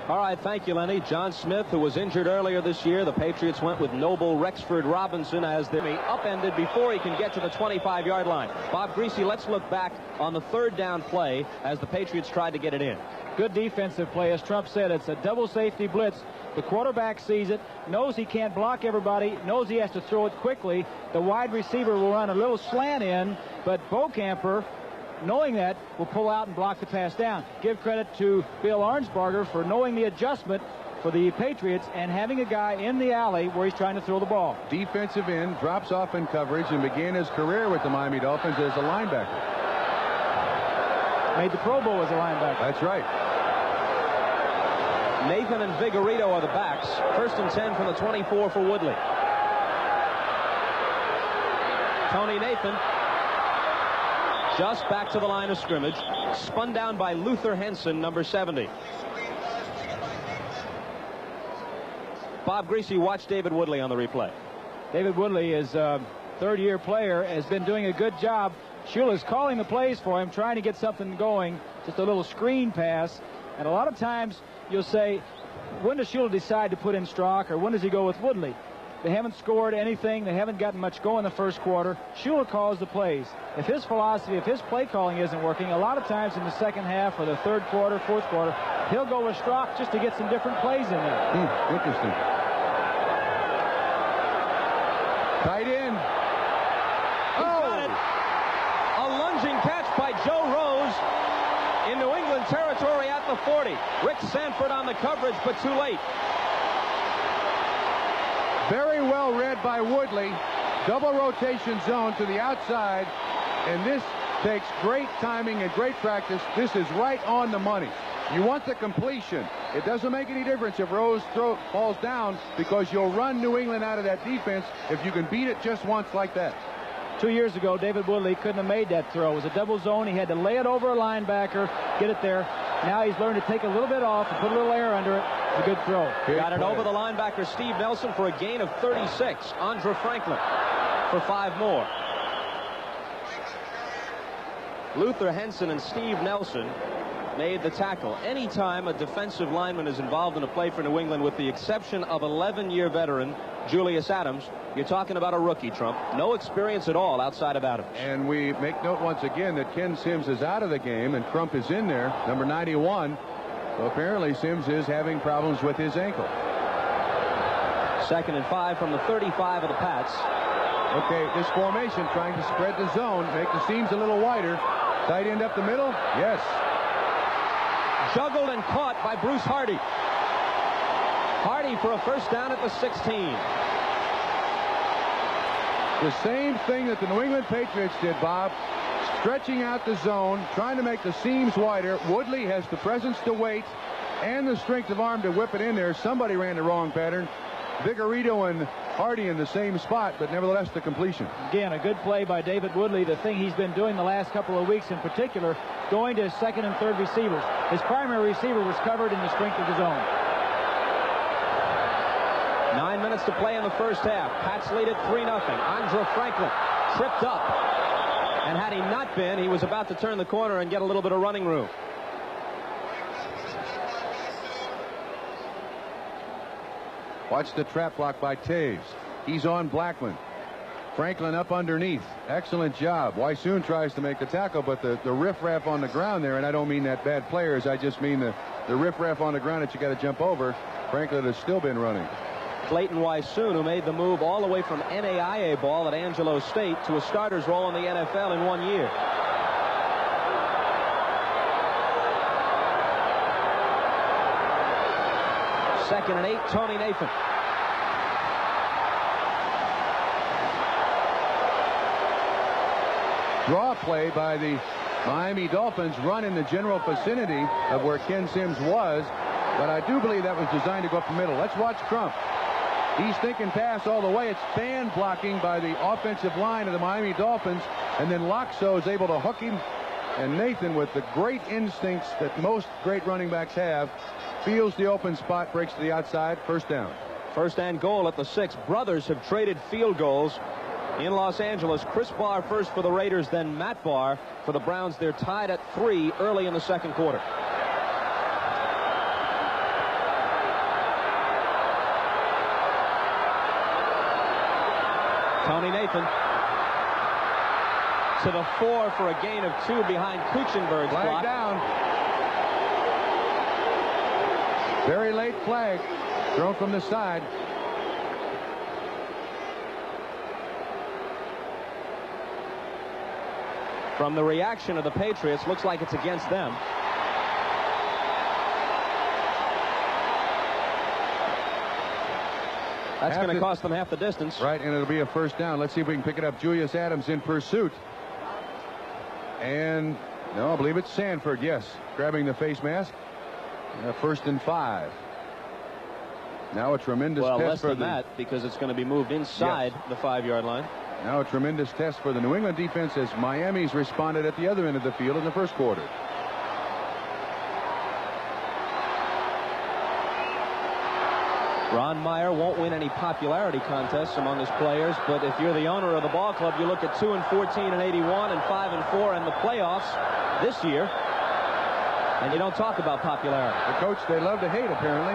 All right, thank you, Lenny. John Smith, who was injured earlier this year. The Patriots went with Noble Rexford Robinson as the upended before he can get to the 25-yard line. Bob Greasy, let's look back on the 3rd down play as the Patriots tried to get it in. Good defensive play. As Trump said, it's a double safety blitz. The quarterback sees it, knows he can't block everybody, knows he has to throw it quickly. The wide receiver will run a little slant in, but Beaucamper, knowing that, will pull out and block the pass down. Give credit to Bill Arnsparger for knowing the adjustment for the Patriots and having a guy in the alley where he's trying to throw the ball. Defensive end, drops off in coverage, and began his career with the Miami Dolphins as a linebacker. Made the Pro Bowl as a linebacker. That's right. Nathan and Vigorito are the backs. 1st and 10 from the 24 for Woodley. Tony Nathan just back to the line of scrimmage. Spun down by Luther Henson, number 70. Bob Greasy, watch David Woodley on the replay. David Woodley is a 3rd-year player, has been doing a good job. Shula's calling the plays for him, trying to get something going, just a little screen pass. And a lot of times you'll say, when does Shula decide to put in Strock, or when does he go with Woodley? They haven't scored anything. They haven't gotten much going in the first quarter. Shula calls the plays. If his philosophy, if his play calling isn't working, a lot of times in the 2nd half or the 3rd quarter, 4th quarter, he'll go with Strock just to get some different plays in there. Interesting. Tight end. Got it. A lunging catch by Joe Rose in New England territory at the 40. Rick Sanford on the coverage, but too late. Very well read by Woodley. Double rotation zone to the outside, and this takes great timing and great practice. This is right on the money. You want the completion. It doesn't make any difference if Rose falls down, because you'll run New England out of that defense if you can beat it just once like that. 2 years ago, David Woodley couldn't have made that throw. It was a double zone. He had to lay it over a linebacker, get it there. Now he's learned to take a little bit off and put a little air under it. It's a good throw. Got it over the linebacker, Steve Nelson, for a gain of 36. Andra Franklin for 5 more. Luther Henson and Steve Nelson made the tackle. Anytime a defensive lineman is involved in a play for New England, with the exception of 11-year veteran Julius Adams, you're talking about a rookie, Trump. No experience at all outside of Adams. And we make note once again that Ken Sims is out of the game and Crump is in there, number 91. So apparently Sims is having problems with his ankle. 2nd and 5 from the 35 of the Pats. Okay, this formation trying to spread the zone, make the seams a little wider. Tight end up the middle. Yes. Juggled and caught by Bruce Hardy. Hardy for a 1st down at the 16. The same thing that the New England Patriots did, Bob. Stretching out the zone, trying to make the seams wider. Woodley has the presence to wait and the strength of arm to whip it in there. Somebody ran the wrong pattern. Vigorito and Hardy in the same spot, but nevertheless the completion. Again, a good play by David Woodley. The thing he's been doing the last couple of weeks in particular, going to his second and third receivers. His primary receiver was covered in the strength of his own. 9 minutes to play in the first half. Pats lead it 3-0. Andre Franklin tripped up. And had he not been, he was about to turn the corner and get a little bit of running room. Watch the trap block by Taves. He's on Blackman. Franklin up underneath. Excellent job. Wysoon tries to make the tackle, but the riffraff on the ground there, and I don't mean that bad players, I just mean the riffraff on the ground that you got to jump over. Franklin has still been running. Clayton Wysoon, who made the move all the way from NAIA ball at Angelo State to a starter's role in the NFL in 1 year. Second and 8, Tony Nathan. Draw play by the Miami Dolphins, run in the general vicinity of where Ken Sims was, but I do believe that was designed to go up the middle. Let's watch Crump. He's thinking pass all the way. It's fan blocking by the offensive line of the Miami Dolphins, and then Loxo is able to hook him, and Nathan, with the great instincts that most great running backs have, feels the open spot, breaks to the outside, first down. First and goal at the 6. Brothers have traded field goals in Los Angeles. Chris Barr first for the Raiders, then Matt Barr for the Browns. They're tied at 3 early in the second quarter. Tony Nathan to the 4 for a gain of 2 behind Kuchenberg's block. Down. Very late flag thrown from the side. From the reaction of the Patriots, looks like it's against them. That's going to cost them half the distance. Right, and it'll be a first down. Let's see if we can pick it up. Julius Adams in pursuit. And, no, I believe it's Sanford, yes, grabbing the face mask. First and 5. Now a tremendous test less for than that, because it's going to be moved inside the 5-yard line. Now a tremendous test for the New England defense as Miami's responded at the other end of the field in the first quarter. Ron Meyer won't win any popularity contests among his players, but if you're the owner of the ball club, you look at 2-14 and 81 and 5-4 and the playoffs this year, and you don't talk about popularity. The coach they love to hate, apparently.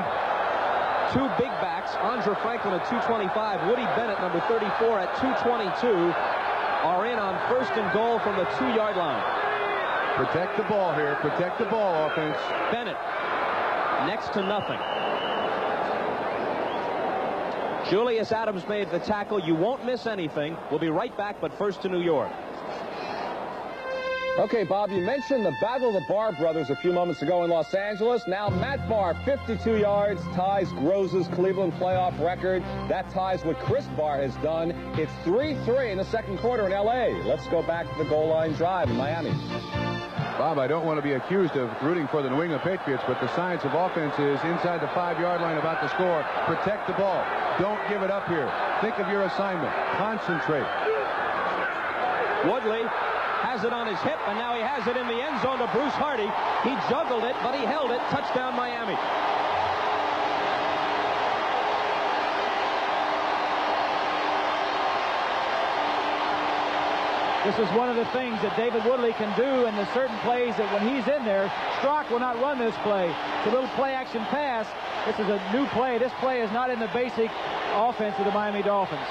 2 big backs, Andre Franklin at 225, Woody Bennett, number 34, at 222, are in on first and goal from the 2-yard line. Protect the ball here. Protect the ball, offense. Bennett, next to nothing. Julius Adams made the tackle. You won't miss anything. We'll be right back, but first to New York. Okay, Bob, you mentioned the Battle of the Barr brothers a few moments ago in Los Angeles. Now Matt Barr, 52 yards, ties Gross's Cleveland playoff record. That ties what Chris Barr has done. It's 3-3 in the second quarter in L.A. Let's go back to the goal line drive in Miami. Bob, I don't want to be accused of rooting for the New England Patriots, but the science of offense is inside the 5-yard line about to score. Protect the ball. Don't give it up here. Think of your assignment. Concentrate. Woodley has it on his hip, and now he has it in the end zone to Bruce Hardy. He juggled it, but he held it. Touchdown, Miami. This is one of the things that David Woodley can do in the certain plays that when he's in there, Strock will not run this play. It's a little play-action pass. This is a new play. This play is not in the basic offense of the Miami Dolphins.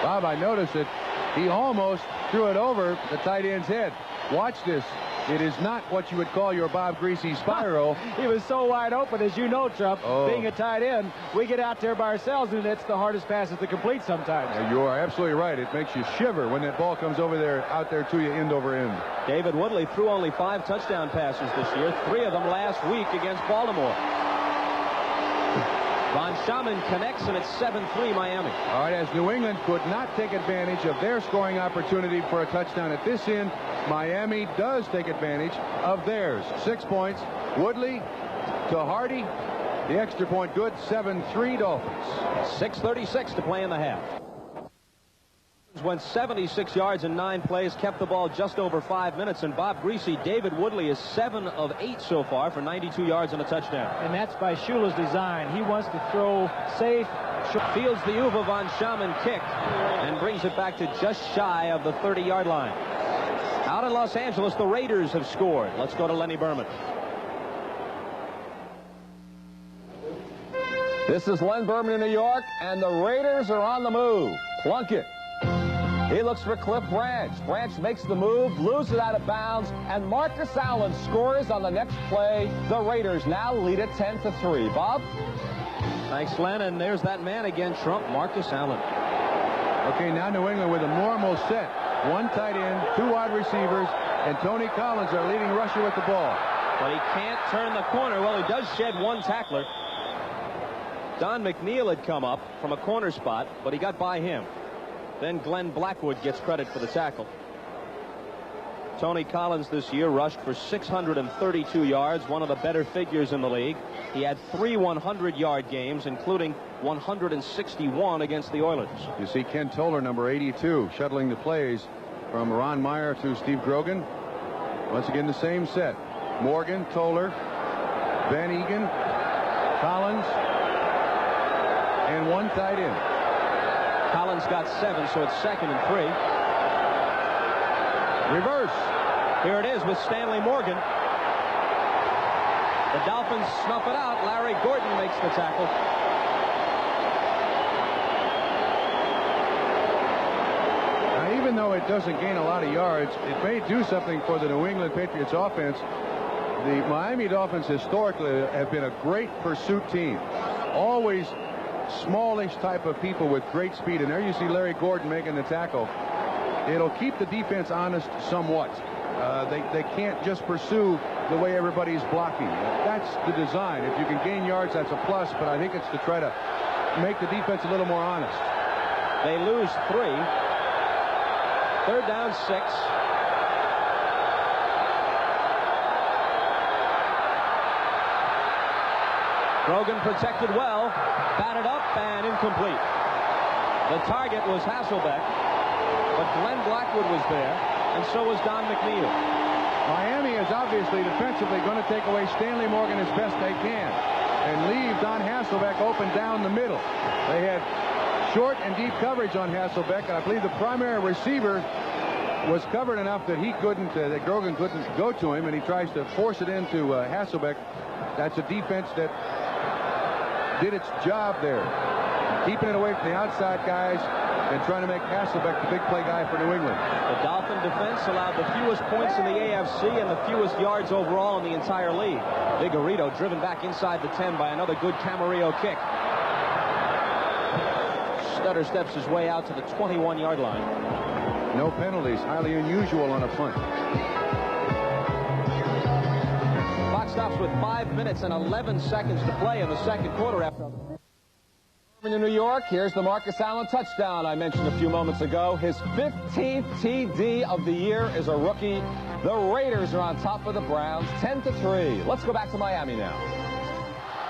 Bob, I noticed that he almost threw it over the tight end's head. Watch this. It is not what you would call your Bob Greasy spiral. He was so wide open, as you know, Trump. Being a tight end, we get out there by ourselves, and it's the hardest passes to complete sometimes. Yeah, you are absolutely right. It makes you shiver when that ball comes over there, out there to you, end over end. David Woodley threw only 5 touchdown passes this year, 3 of them last week against Baltimore. Von Schaman connects, and it's 7-3 Miami. All right, as New England could not take advantage of their scoring opportunity for a touchdown at this end, Miami does take advantage of theirs. 6 points. Woodley to Hardy. The extra point good. 7-3 Dolphins. 6:36 to play in the half. Went 76 yards in 9 plays, kept the ball just over 5 minutes. And Bob Greasy, David Woodley is 7 of 8 so far for 92 yards and a touchdown. And that's by Shula's design. He wants to throw safe. Fields the Uwe von Schamann kick and brings it back to just shy of the 30-yard line. Out in Los Angeles, the Raiders have scored. Let's go to Lenny Berman. This is Len Berman in New York, and the Raiders are on the move. Plunkett. He looks for Cliff Branch. Branch makes the move, loses it out of bounds, and Marcus Allen scores on the next play. The Raiders now lead it 10-3. Bob? Thanks, Len, and there's that man again, Trump, Marcus Allen. Okay, now New England with a normal set. 1 tight end, 2 wide receivers, and Tony Collins, our leading rusher, with the ball. But he can't turn the corner. Well, he does shed 1 tackler. Don McNeil had come up from a corner spot, but he got by him. Then Glenn Blackwood gets credit for the tackle. Tony Collins this year rushed for 632 yards, one of the better figures in the league. He had 3 100-yard games, including 161 against the Oilers. You see Ken Toller, number 82, shuttling the plays from Ron Meyer to Steve Grogan. Once again, the same set. Morgan, Toller, Van Egan, Collins, and 1 tight end. Collins got 7, so it's 2nd and 3. Reverse. Here it is with Stanley Morgan. The Dolphins snuff it out. Larry Gordon makes the tackle. Now, even though it doesn't gain a lot of yards, it may do something for the New England Patriots offense. The Miami Dolphins historically have been a great pursuit team. Always smallish type of people with great speed, and there you see Larry Gordon making the tackle. It'll keep the defense honest somewhat. They can't just pursue the way everybody's blocking. That's the design. If you can gain yards, that's a plus, but I think it's to try to make the defense a little more honest. They lose 3. 3rd down, 6. Grogan protected well, batted up and incomplete. The target was Hasselbeck, but Glenn Blackwood was there, and so was Don McNeil. Miami is obviously defensively going to take away Stanley Morgan as best they can and leave Don Hasselbeck open down the middle. They had short and deep coverage on Hasselbeck, and I believe the primary receiver was covered enough that he couldn't, that Grogan couldn't go to him, and he tries to force it into Hasselbeck. That's a defense that did its job there, keeping it away from the outside guys and trying to make Hasselbeck the big play guy for New England. The Dolphin defense allowed the fewest points in the AFC and the fewest yards overall in the entire league. Vigorito driven back inside the 10 by another good Camarillo kick. Stutter steps his way out to the 21-yard line. No penalties, highly unusual on a punt. Clock stops with 5 minutes and 11 seconds to play in the second quarter. After In New York, here's the Marcus Allen touchdown I mentioned a few moments ago. His 15th TD of the year is a rookie. The Raiders are on top of the Browns, 10-3. Let's go back to Miami now.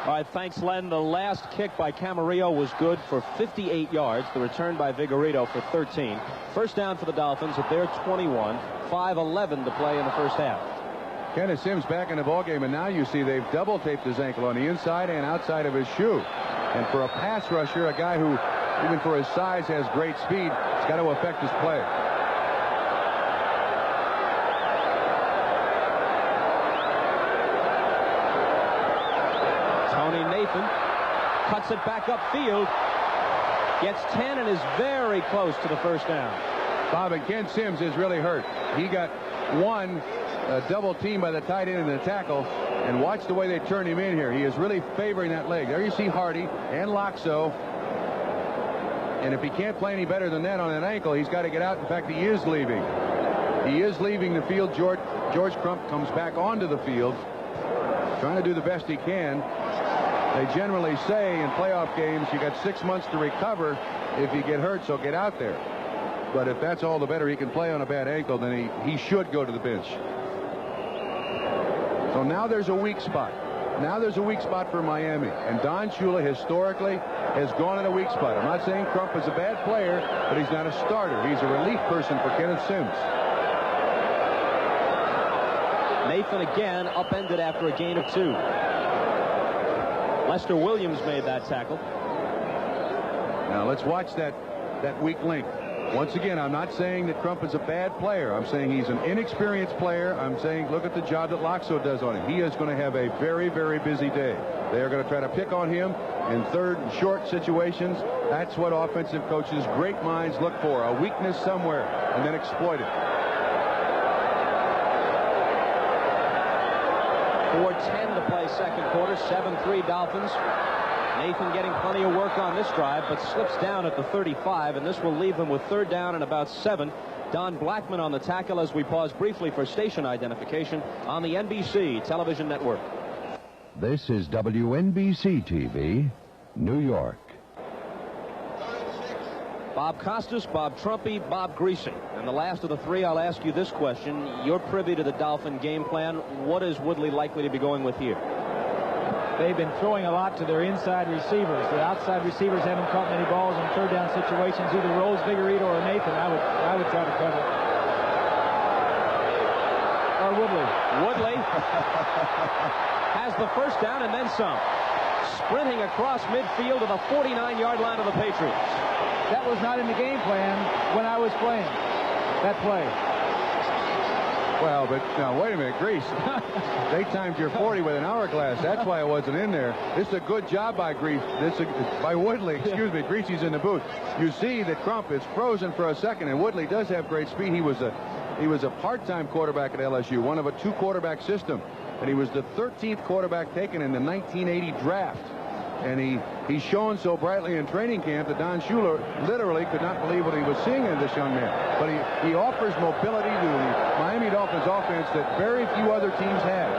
All right, thanks, Len. The last kick by Camarillo was good for 58 yards. The return by Vigorito for 13. First down for the Dolphins at their 21. 5:11 to play in the first half. Kenneth Sims back in the ballgame, and now you see they've double taped his ankle on the inside and outside of his shoe. And for a pass rusher, a guy who, even for his size, has great speed, it's got to affect his play. Tony Nathan cuts it back upfield, gets 10 and is very close to the first down. Bob, and Ken Sims is really hurt. He got one double team by the tight end and the tackle, and watch the way they turn him in here. He is really favoring that leg. There you see Hardy and Loxo, and if he can't play any better than that on an ankle, he's got to get out. In fact, he is leaving. He is leaving the field. George Crump comes back onto the field, trying to do the best he can. They generally say in playoff games you got 6 months to recover if you get hurt, so get out there. But if that's all the better he can play on a bad ankle, then he should go to the bench. So now there's a weak spot. now there's a weak spot for Miami. And Don Shula historically has gone in a weak spot. I'm not saying Crump is a bad player, but he's not a starter. He's a relief person for Kenneth Sims. Nathan again upended after a gain of 2. Lester Williams made that tackle. Now let's watch that weak link. Once again, I'm not saying that Crump is a bad player. I'm saying he's an inexperienced player. I'm saying look at the job that Loxo does on him. He is going to have a very, very busy day. They are going to try to pick on him in third and short situations. That's what offensive coaches, great minds, look for. A weakness somewhere and then exploit it. 4:10 to play second quarter. 7-3 Dolphins. Nathan getting plenty of work on this drive, but slips down at the 35, and this will leave them with 3rd down and about 7. Don Blackman on the tackle as we pause briefly for station identification on the NBC television network. This is WNBC TV, New York. Bob Costas, Bob Trumpy, Bob Greasy. And the last of the 3, I'll ask you this question. You're privy to the Dolphin game plan. What is Woodley likely to be going with here? They've been throwing a lot to their inside receivers. The outside receivers haven't caught many balls in 3rd down situations. Either Rose, Vigorito, or Nathan. I would try to cover. Or Woodley. Woodley has the 1st down and then some. Sprinting across midfield to the 49-yard line of the Patriots. That was not in the game plan when I was playing that play. Well, but now, wait a minute, Grease. They timed your 40 with an hourglass. That's why it wasn't in there. This is a good job by Grease. By Woodley, excuse me. Greasy's in the booth. You see that Crump is frozen for a second, and Woodley does have great speed. He was a part-time quarterback at LSU, one of a 2-quarterback system, and he was the 13th quarterback taken in the 1980 draft. And he's shown so brightly in training camp that Don Shula literally could not believe what he was seeing in this young man. But he offers mobility to the Miami Dolphins offense that very few other teams have.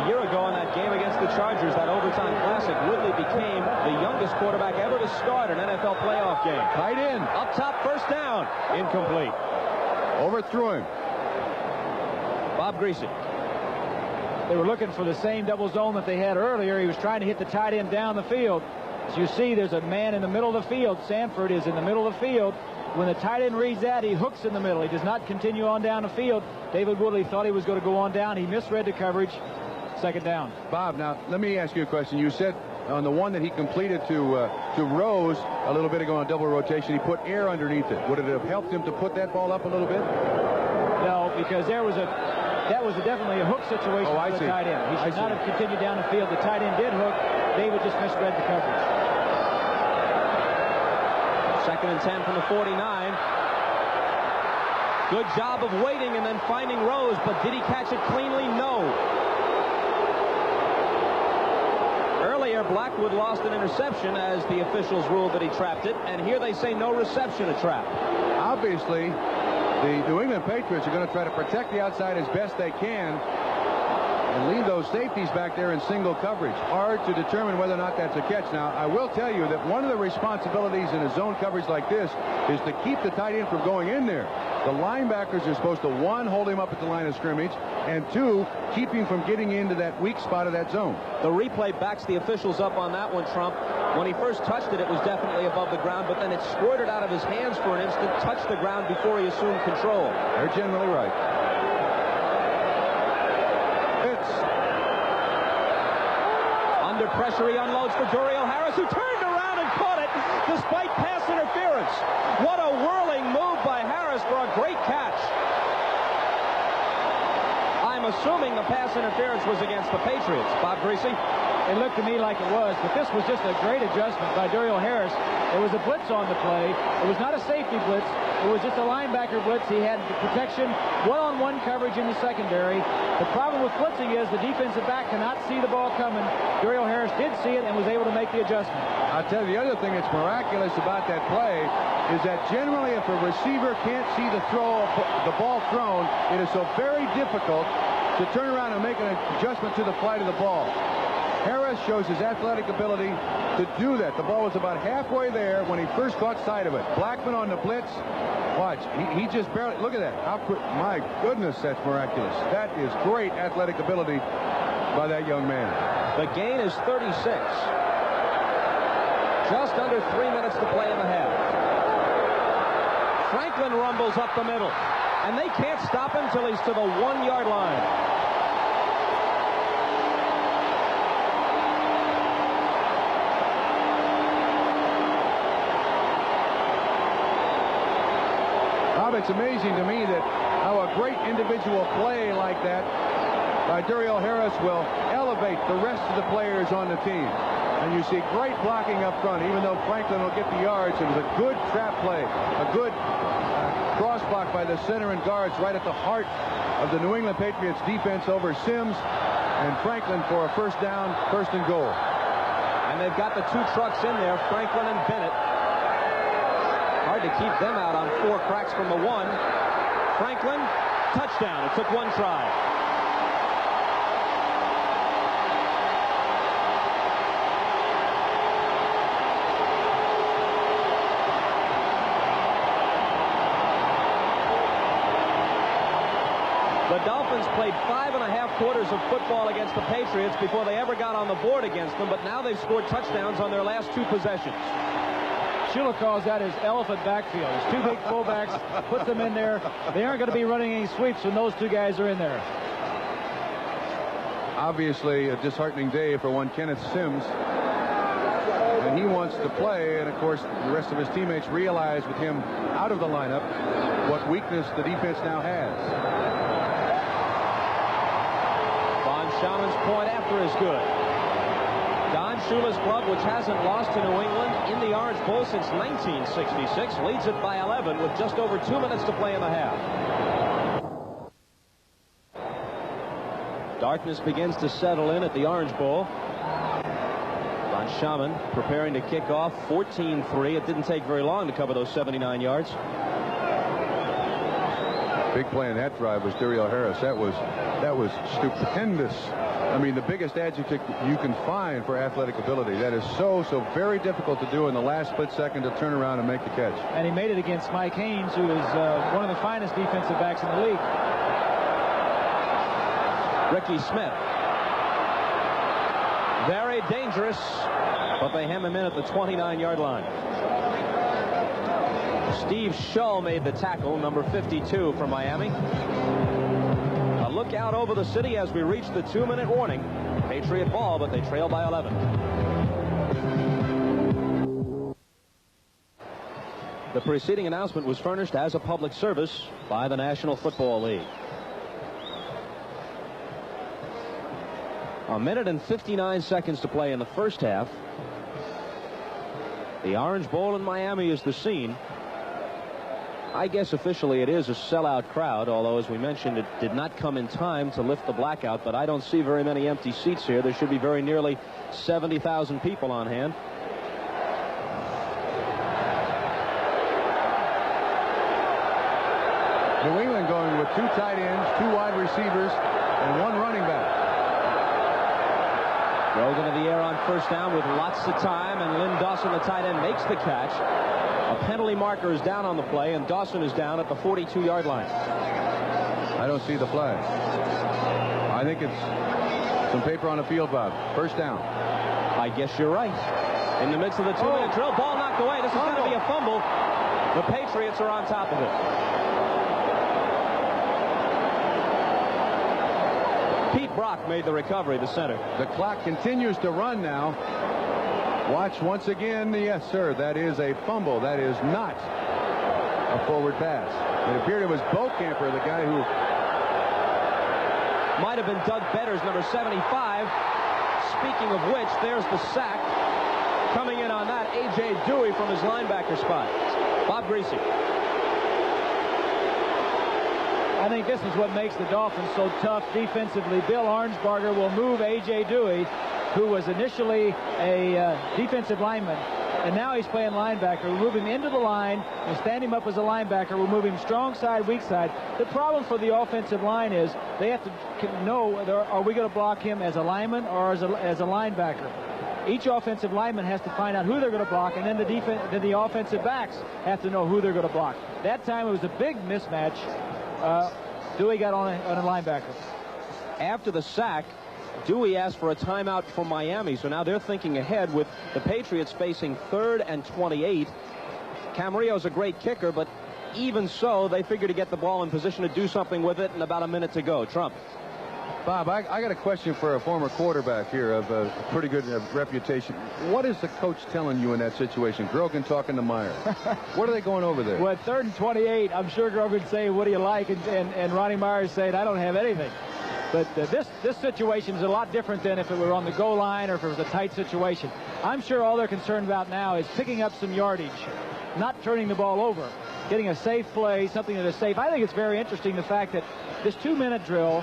A year ago in that game against the Chargers, that overtime classic, Woodley became the youngest quarterback ever to start an NFL playoff game. Tight end. Up top, 1st down. Incomplete. Overthrew him. Bob Greasy. They were looking for the same double zone that they had earlier. He was trying to hit the tight end down the field. As you see, there's a man in the middle of the field. Sanford is in the middle of the field. When the tight end reads that, he hooks in the middle. He does not continue on down the field. David Woodley thought he was going to go on down. He misread the coverage. 2nd down. Bob, now let me ask you a question. You said on the one that he completed to Rose a little bit ago on double rotation, he put air underneath it. Would it have helped him to put that ball up a little bit? No, because that was definitely a hook situation for the tight end. He should not have continued down the field. The tight end did hook. David just misread the coverage. 2nd and 10 from the 49. Good job of waiting and then finding Rose, but did he catch it cleanly? No. Earlier, Blackwood lost an interception as the officials ruled that he trapped it, and here they say no reception, a trap. Obviously, the New England Patriots are going to try to protect the outside as best they can and leave those safeties back there in single coverage. Hard to determine whether or not that's a catch. Now, I will tell you that one of the responsibilities in a zone coverage like this is to keep the tight end from going in there. The linebackers are supposed to, 1, hold him up at the line of scrimmage, and 2, keep him from getting into that weak spot of that zone. The replay backs the officials up on that one, Trump. When he first touched it, it was definitely above the ground, but then it squirted out of his hands for an instant, touched the ground before he assumed control. They're generally right. Under pressure, he unloads for Duriel Harris, who turned around and caught it despite pass interference. What a whirling move by Harris for a great catch. I'm assuming the pass interference was against the Patriots. Bob Greasy? It looked to me like it was, but this was just a great adjustment by Duriel Harris. There was a blitz on the play. It was not a safety blitz. It was just a linebacker blitz. He had the protection, one-on-one coverage in the secondary. The problem with blitzing is the defensive back cannot see the ball coming. Duriel Harris did see it and was able to make the adjustment. I'll tell you the other thing that's miraculous about that play is that generally if a receiver can't see the ball thrown, it is so very difficult to turn around and make an adjustment to the flight of the ball. Harris shows his athletic ability to do that. The ball was about halfway there when he first caught sight of it. Blackman on the blitz. Watch, he just barely, look at that. How quick, my goodness, that's miraculous. That is great athletic ability by that young man. The gain is 36. Just under 3 minutes to play in the half. Franklin rumbles up the middle, and they can't stop him till he's to the 1-yard line. Bob, it's amazing to me that how a great individual play like that by Daryl Harris will elevate the rest of the players on the team. And you see great blocking up front. Even though Franklin will get the yards, it was a good trap play, a good cross block by the center and guards right at the heart of the New England Patriots defense over Sims and Franklin for a first down, first and goal. And they've got the 2 trucks in there, Franklin and Bennett. Hard to keep them out on 4 cracks from the 1. Franklin, touchdown. It took 1 try. The Dolphins played 5.5 quarters of football against the Patriots before they ever got on the board against them, but now they've scored touchdowns on their last 2 possessions. Shula calls that his elephant backfield. His 2 big fullbacks, puts them in there. They aren't going to be running any sweeps when those 2 guys are in there. Obviously a disheartening day for one Kenneth Sims. And he wants to play, and of course the rest of his teammates realize with him out of the lineup what weakness the defense now has. Shaman's point after is good. Don Shula's club, which hasn't lost to New England in the Orange Bowl since 1966, leads it by 11 with just over 2 minutes to play in the half. Darkness begins to settle in at the Orange Bowl. Von Shaman preparing to kick off. 14-3. It didn't take very long to cover those 79 yards. Big play in that drive was Daryl Harris. That was stupendous. I mean, the biggest adjective you can find for athletic ability. That is so very difficult to do in the last split second to turn around and make the catch. And he made it against Mike Haynes, who is one of the finest defensive backs in the league. Ricky Smith. Very dangerous, but they hem him in at the 29-yard line. Steve Shull made the tackle, number 52 for Miami. A look out over the city as we reach the 2-minute warning. Patriot ball, but they trail by 11. The preceding announcement was furnished as a public service by the National Football League. A minute and 59 seconds to play in the first half. The Orange Bowl in Miami is the scene. I guess officially it is a sellout crowd, although, as we mentioned, it did not come in time to lift the blackout, but I don't see very many empty seats here. There should be very nearly 70,000 people on hand. New England going with 2 tight ends, 2 wide receivers, and 1 running back. Throws into the air on first down with lots of time, and Lynn Dawson, the tight end, makes the catch. A penalty marker is down on the play, and Dawson is down at the 42-yard line. I don't see the flag. I think it's some paper on the field, Bob. First down. I guess you're right. In the midst of the 2-minute drill, ball knocked away. This is going to be a fumble. The Patriots are on top of it. Pete Brock made the recovery, the center. The clock continues to run now. Watch once again. Yes, sir. That is a fumble. That is not a forward pass. It appeared it was Beaucamper, the guy who might have been Doug Betters, number 75. Speaking of which, there's the sack. Coming in on that, A.J. Dewey from his linebacker spot. Bob Greasy. I think this is what makes the Dolphins so tough defensively. Bill Arnsparger will move A.J. Dewey, who was initially a defensive lineman, and now he's playing linebacker. We'll move him into the line. We'll stand him up as a linebacker. We'll move him strong side, weak side. The problem for the offensive line is they have to know, are we going to block him as a lineman or as a linebacker? Each offensive lineman has to find out who they're going to block, and then the offensive backs have to know who they're going to block. That time it was a big mismatch. Dewey got on a linebacker. After the sack, Dewey asked for a timeout from Miami, so now they're thinking ahead with the Patriots facing 3rd and 28. Camarillo's a great kicker, but even so, they figure to get the ball in position to do something with it, and about a minute to go. Trump. Bob, I got a question for a former quarterback here of a pretty good reputation. What is the coach telling you in that situation? Grogan talking to Meyer. What are they going over there? Well, at 3rd and 28, I'm sure Grogan's saying, what do you like? And Ronnie Meyer's saying, I don't have anything. But this situation is a lot different than if it were on the goal line or if it was a tight situation. I'm sure all they're concerned about now is picking up some yardage, not turning the ball over, getting a safe play, something that is safe. I think it's very interesting the fact that this 2-minute drill,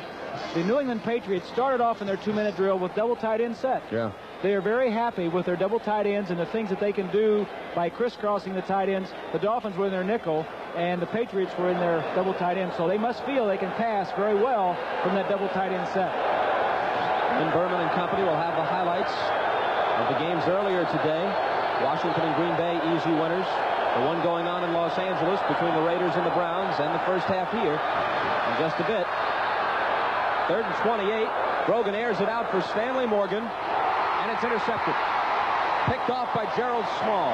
the New England Patriots started off in their 2-minute drill with double tight end set. Yeah. They are very happy with their double tight ends and the things that they can do by crisscrossing the tight ends. The Dolphins were in their nickel, and the Patriots were in their double tight end. So they must feel they can pass very well from that double tight end set. And Berman and company will have the highlights of the games earlier today. Washington and Green Bay, easy winners. The one going on in Los Angeles between the Raiders and the Browns, and the first half here in just a bit. 3rd and 28. Grogan airs it out for Stanley Morgan, and it's intercepted. Picked off by Gerald Small.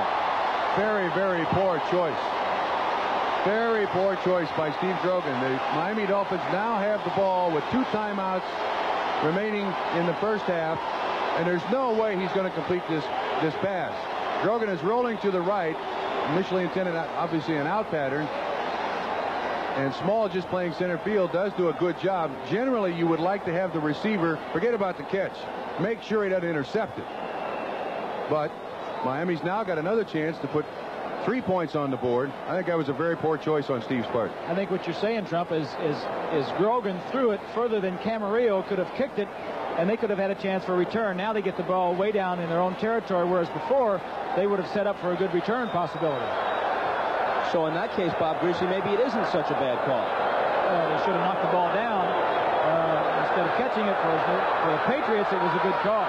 Very, very poor choice. Very poor choice by Steve Grogan. The Miami Dolphins now have the ball with 2 timeouts remaining in the first half, and there's no way he's going to complete this pass. Grogan is rolling to the right, initially intended obviously an out pattern. And Small, just playing center field, does do a good job. Generally, you would like to have the receiver forget about the catch. Make sure he doesn't intercept it. But Miami's now got another chance to put 3 points on the board. I think that was a very poor choice on Steve's part. I think what you're saying, Trump, is Grogan threw it further than Camarillo could have kicked it, and they could have had a chance for a return. Now they get the ball way down in their own territory, whereas before they would have set up for a good return possibility. So in that case, Bob Greasy, maybe it isn't such a bad call. They should have knocked the ball down instead of catching it. For the Patriots, it was a good call.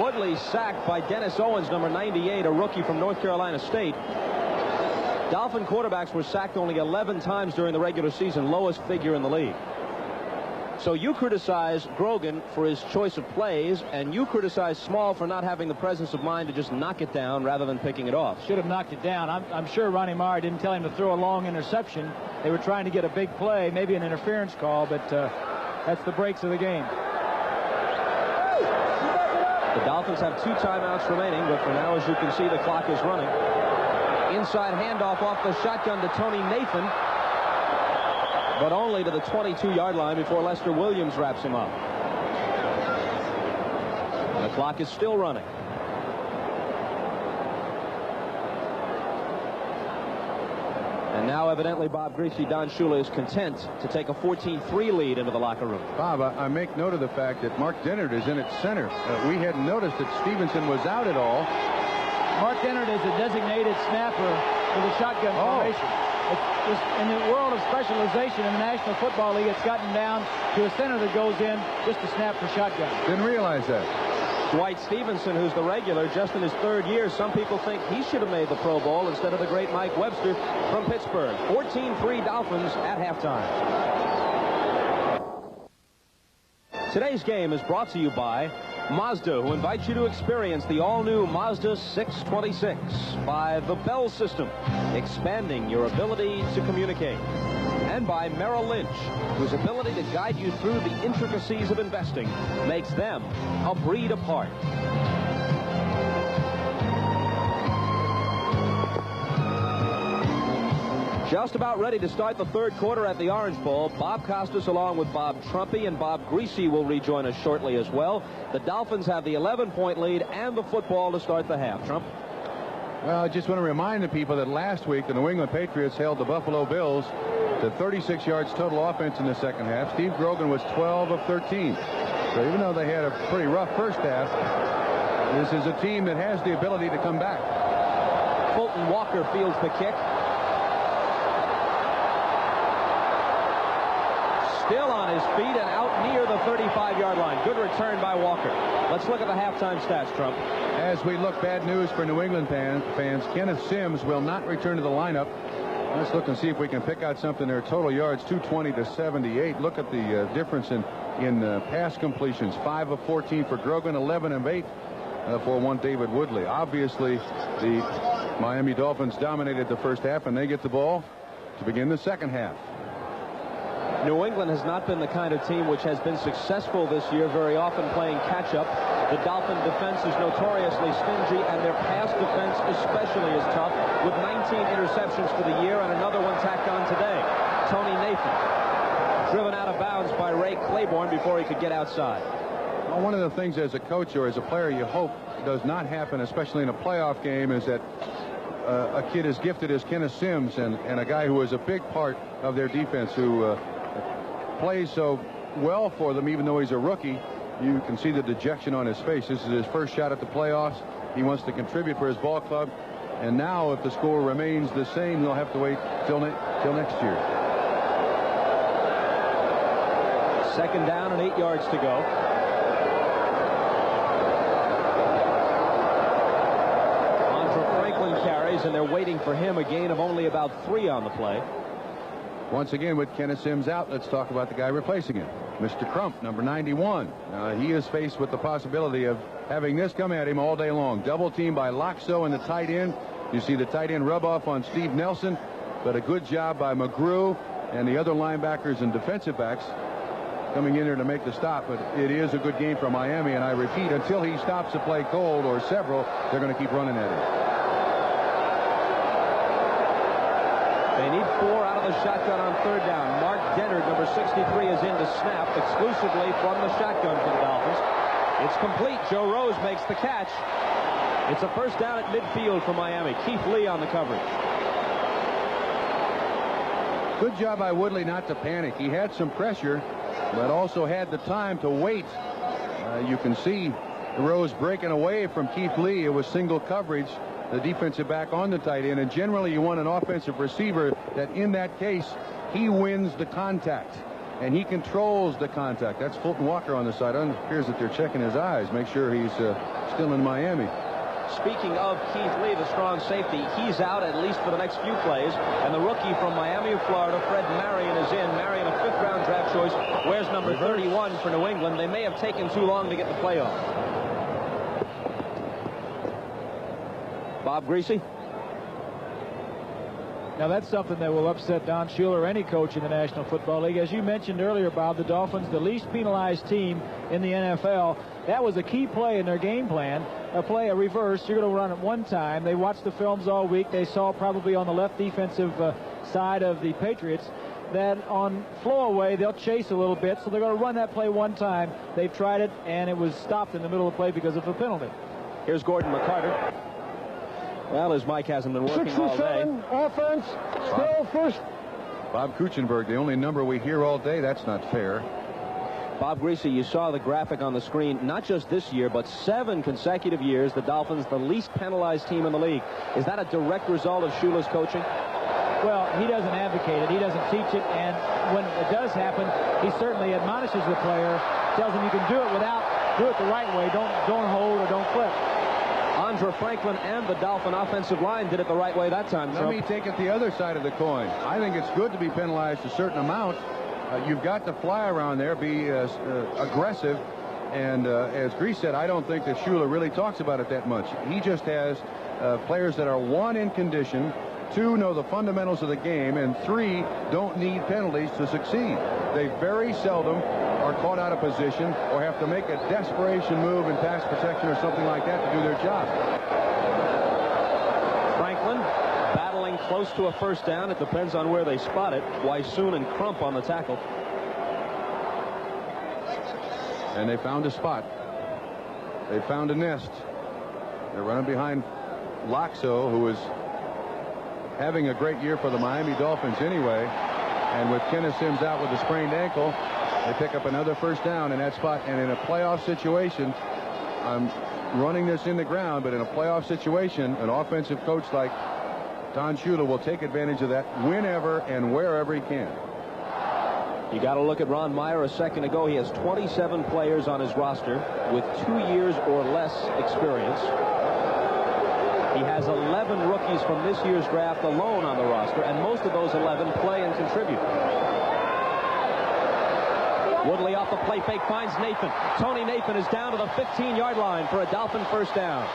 Woodley sacked by Dennis Owens, number 98, a rookie from North Carolina State. Dolphin quarterbacks were sacked only 11 times during the regular season, lowest figure in the league. So you criticize Grogan for his choice of plays, and you criticize Small for not having the presence of mind to just knock it down rather than picking it off. Should have knocked it down. I'm sure Ronnie Meyer didn't tell him to throw a long interception. They were trying to get a big play, maybe an interference call, but that's the breaks of the game. The Dolphins have 2 timeouts remaining, but for now, as you can see, the clock is running. Inside handoff off the shotgun to Tony Nathan, but only to the 22-yard line before Lester Williams wraps him up. The clock is still running. And now, evidently, Bob Greasy, Don Shula is content to take a 14-3 lead into the locker room. Bob, I make note of the fact that Mark Dennard is in at center. We hadn't noticed that Stevenson was out at all. Mark Dennard is a designated snapper for the shotgun formation. In the world of specialization in the National Football League, it's gotten down to a center that goes in just to snap for shotgun. Didn't realize that. Dwight Stevenson, who's the regular, just in his 3rd year. Some people think he should have made the Pro Bowl instead of the great Mike Webster from Pittsburgh. 14-3 Dolphins at halftime. Today's game is brought to you by Mazda, who invites you to experience the all-new Mazda 626, by the Bell System, expanding your ability to communicate, and by Merrill Lynch, whose ability to guide you through the intricacies of investing makes them a breed apart. Just about ready to start the 3rd quarter at the Orange Bowl. Bob Costas, along with Bob Trumpy and Bob Greasy, will rejoin us shortly as well. The Dolphins have the 11-point lead and the football to start the half. Trump? Well, I just want to remind the people that last week the New England Patriots held the Buffalo Bills to 36 yards total offense in the second half. Steve Grogan was 12 of 13. So even though they had a pretty rough first half, this is a team that has the ability to come back. Fulton Walker fields the kick. Still on his feet and out near the 35-yard line. Good return by Walker. Let's look at the halftime stats, Trump. As we look, bad news for New England fans. Kenneth Sims will not return to the lineup Let's look and see if we can pick out something there. Total yards 220 to 78. Look at the difference in pass completions. 5 of 14 for Grogan, 11 of 8 for one David Woodley. Obviously, the Miami Dolphins dominated the first half, and they get the ball to begin the second half. New England has not been the kind of team which has been successful this year, very often playing catch-up. The Dolphin defense is notoriously stingy, and their pass defense especially is tough, with 19 interceptions for the year and another one tacked on today. Tony Nathan, driven out of bounds by Ray Claiborne before he could get outside. Well, one of the things as a coach or as a player you hope does not happen, especially in a playoff game, is that a kid as gifted as Kenneth Sims and a guy who is a big part of their defense, who plays so well for them, even though he's a rookie, you can see the dejection on his face. This is his first shot at the playoffs. He wants to contribute for his ball club, and now if the score remains the same, they'll have to wait till next year. Second down and 8 yards to go. Andre Franklin carries, and they're waiting for him. A gain of only about 3 on the play. Once again, with Kenneth Sims out, let's talk about the guy replacing him, Mr. Crump, number 91. He is faced with the possibility of having this come at him all day long. Double team by Loxo and the tight end. You see the tight end rub off on Steve Nelson, but a good job by McGrew and the other linebackers and defensive backs coming in there to make the stop. But it is a good game for Miami, and I repeat, until he stops to play cold or several, they're going to keep running at him. They need 4 out of the shotgun on third down. Mark Dennard, number 63, is in to snap exclusively from the shotgun for the Dolphins. It's complete. Joe Rose makes the catch. It's a first down at midfield for Miami. Keith Lee on the coverage. Good job by Woodley not to panic. He had some pressure, but also had the time to wait. You can see Rose breaking away from Keith Lee. It was single coverage, the defensive back on the tight end, and generally you want an offensive receiver that in that case he wins the contact and he controls the contact. That's Fulton Walker on the side. It appears that they're checking his eyes, make sure he's still in Miami. Speaking of Keith Lee, the strong safety, he's out at least for the next few plays, and the rookie from Miami of Florida, Fred Marion, is in. Marion, a 5th round draft choice, wears number 31 for New England. They may have taken too long to get the play off. Bob Greasy. Now that's something that will upset Don Shula or any coach in the National Football League. As you mentioned earlier, Bob, the Dolphins, the least penalized team in the NFL. That was a key play in their game plan. A reverse. You're going to run it one time. They watched the films all week. They saw probably on the left defensive side of the Patriots that on flow away they'll chase a little bit, so they're going to run that play one time. They've tried it, and it was stopped in the middle of the play because of a penalty. Here's Gordon McCarter. Well, his mic hasn't been working all day. Offense, still first. Bob Kuchenberg, the only number we hear all day. That's not fair. Bob Greasy, you saw the graphic on the screen. Not just this year, but 7 consecutive years, the Dolphins, the least penalized team in the league. Is that a direct result of Shula's coaching? Well, he doesn't advocate it. He doesn't teach it. And when it does happen, he certainly admonishes the player, tells him you can do it the right way. Don't hold or don't flip. Andre Franklin and the Dolphin offensive line did it the right way that time. Let me take it the other side of the coin. I think it's good to be penalized a certain amount. You've got to fly around there, be aggressive. And as Grease said, I don't think that Shula really talks about it that much. He just has players that are, 1, in condition, 2, know the fundamentals of the game, and 3, don't need penalties to succeed. They very seldom are caught out of position or have to make a desperation move in pass protection or something like that to do their job. Franklin battling close to a first down. It depends on where they spot it. Wysoon and Crump on the tackle. And they found a spot. They found a nest. They're running behind Loxo, who is having a great year for the Miami Dolphins anyway. And with Kenneth Sims out with a sprained ankle, they pick up another first down in that spot. And in a playoff situation, I'm running this in the ground, but in a playoff situation, an offensive coach like Don Shula will take advantage of that whenever and wherever he can. You got to look at Ron Meyer a second ago. He has 27 players on his roster with 2 years or less experience. He has 11 rookies from this year's draft alone on the roster, and most of those 11 play and contribute. Woodley off the play fake finds Nathan. Tony Nathan is down to the 15-yard line for a Dolphin first down.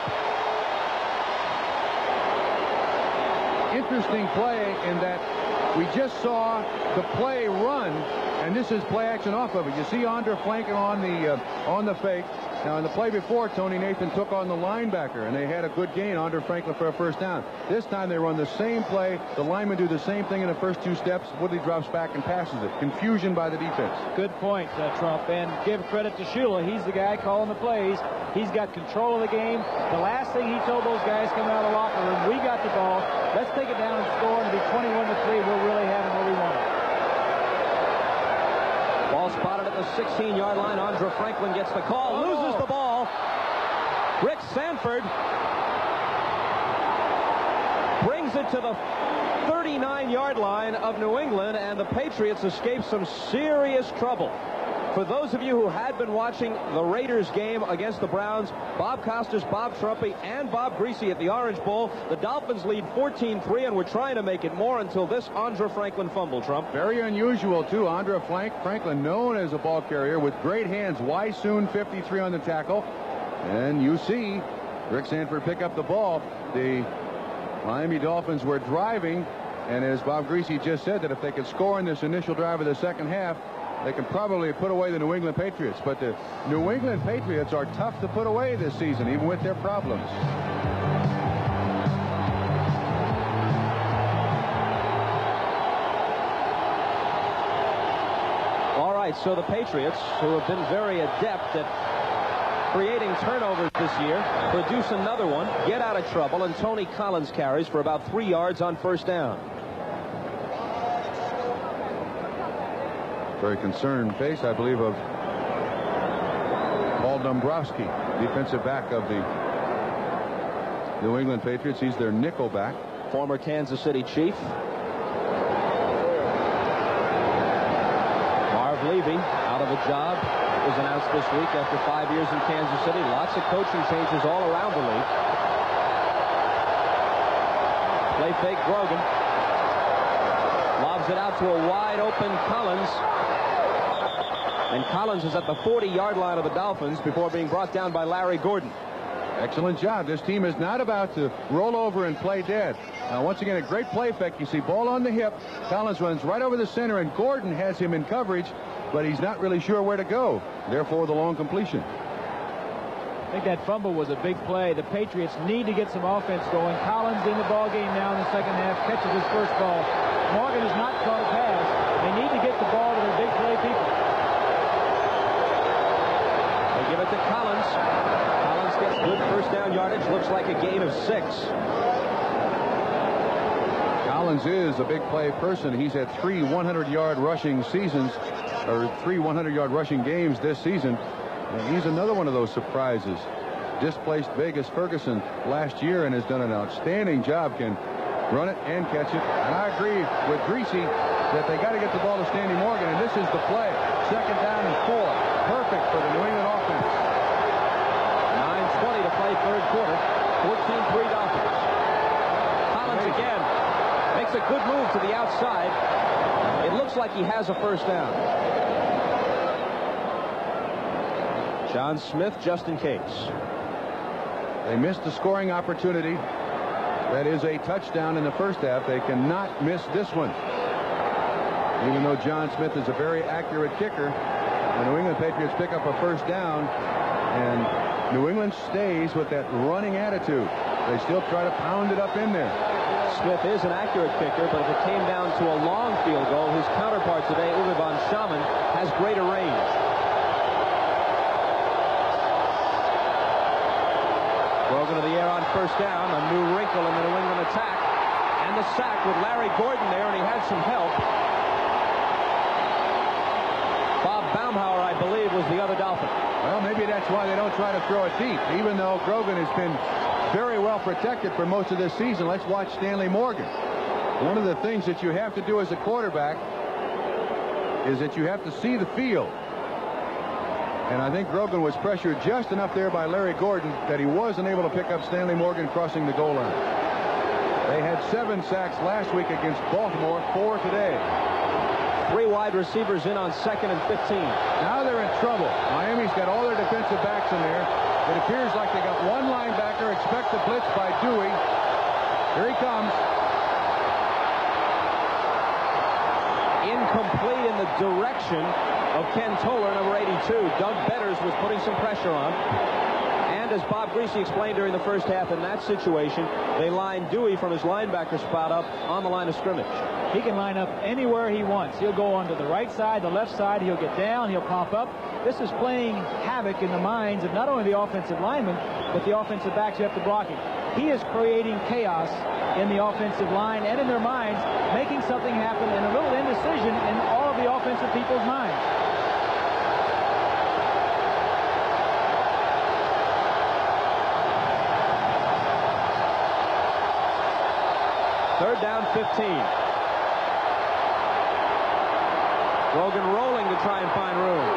Interesting play in that we just saw the play run, and this is play action off of it. You see Andre Franklin on the fake. Now, in the play before, Tony Nathan took on the linebacker, and they had a good gain, Andre Franklin, for a first down. This time they run the same play. The linemen do the same thing in the first 2 steps. Woodley drops back and passes it. Confusion by the defense. Good point, Trump. And give credit to Shula. He's the guy calling the plays. He's got control of the game. The last thing he told those guys coming out of the locker room, we got the ball. Let's take it down and score, and it'll be 21-3. We're really having what we want. Ball spotted at the 16-yard line. Andre Franklin gets the call, loses the ball. Rick Sanford brings it to the 39-yard line of New England, and the Patriots escape some serious trouble. For those of you who had been watching the Raiders game against the Browns, Bob Costas, Bob Trumpy, and Bob Greasy at the Orange Bowl, the Dolphins lead 14-3, and we're trying to make it more until this Andre Franklin fumble, Trump. Very unusual, too. Andre Franklin, known as a ball carrier with great hands. Why soon 53 on the tackle. And you see Rick Sanford pick up the ball. The Miami Dolphins were driving, and as Bob Greasy just said, that if they could score in this initial drive of the second half, they can probably put away the New England Patriots. But the New England Patriots are tough to put away this season, even with their problems. All right, so the Patriots, who have been very adept at creating turnovers this year, produce another one, get out of trouble, and Tony Collins carries for about 3 yards on first down. Very concerned face, I believe, of Paul Dombrowski, defensive back of the New England Patriots. He's their nickel back. Former Kansas City Chief. Marv Levy out of a job. It was announced this week after 5 years in Kansas City. Lots of coaching changes all around the league. Play fake Grogan. Lobs it out to a wide open Collins. And Collins is at the 40-yard line of the Dolphins before being brought down by Larry Gordon. Excellent job. This team is not about to roll over and play dead. Now, once again, a great play fake. You see ball on the hip. Collins runs right over the center, and Gordon has him in coverage, but he's not really sure where to go. Therefore, the long completion. I think that fumble was a big play. The Patriots need to get some offense going. Collins in the ball game now in the second half, catches his first ball. Morgan has not caught a pass. They need to get the ball to their big play people. They give it to Collins. Collins gets good first down yardage. Looks like a gain of 6. Collins is a big play person. He's had 3 100-yard rushing seasons, or 3 100-yard rushing games this season. And he's another one of those surprises. Displaced Vegas Ferguson last year and has done an outstanding job. Can run it and catch it. And I agree with Greasy that they got to get the ball to Stanley Morgan, and this is the play. Second down and 4. Perfect for the New England offense. 9:20 to play third quarter. 14-3 Dolphins. Collins again makes a good move to the outside. It looks like he has a first down. John Smith just in case. They missed the scoring opportunity. That is a touchdown in the first half. They cannot miss this one. Even though John Smith is a very accurate kicker, the New England Patriots pick up a first down, and New England stays with that running attitude. They still try to pound it up in there. Smith is an accurate kicker, but if it came down to a long field goal, his counterpart today, Uwe von Schamann, has greater range. Brogan to the air on first down, a new wrinkle in the New England attack, and the sack with Larry Gordon there, and he had some help. Bob Baumhauer, I believe, was the other Dolphin. Well, maybe that's why they don't try to throw it deep, even though Grogan has been very well protected for most of this season. Let's watch Stanley Morgan. One of the things that you have to do as a quarterback is that you have to see the field. And I think Grogan was pressured just enough there by Larry Gordon that he wasn't able to pick up Stanley Morgan crossing the goal line. They had 7 sacks last week against Baltimore, 4 today. 3 wide receivers in on 2nd and 15. Now they're in trouble. Miami's got all their defensive backs in there. It appears like they got one linebacker. Expect the blitz by Dewey. Here he comes. Incomplete in the direction of Ken Toller, number 82. Doug Betters was putting some pressure on. And as Bob Greasy explained during the first half, in that situation, they lined Dewey from his linebacker spot up on the line of scrimmage. He can line up anywhere he wants. He'll go onto the right side, the left side. He'll get down. He'll pop up. This is playing havoc in the minds of not only the offensive linemen, but the offensive backs who have to block him. He is creating chaos in the offensive line and in their minds, making something happen, and a little indecision in all of the offensive people's minds. Third down, 15. Grogan rolling to try and find room.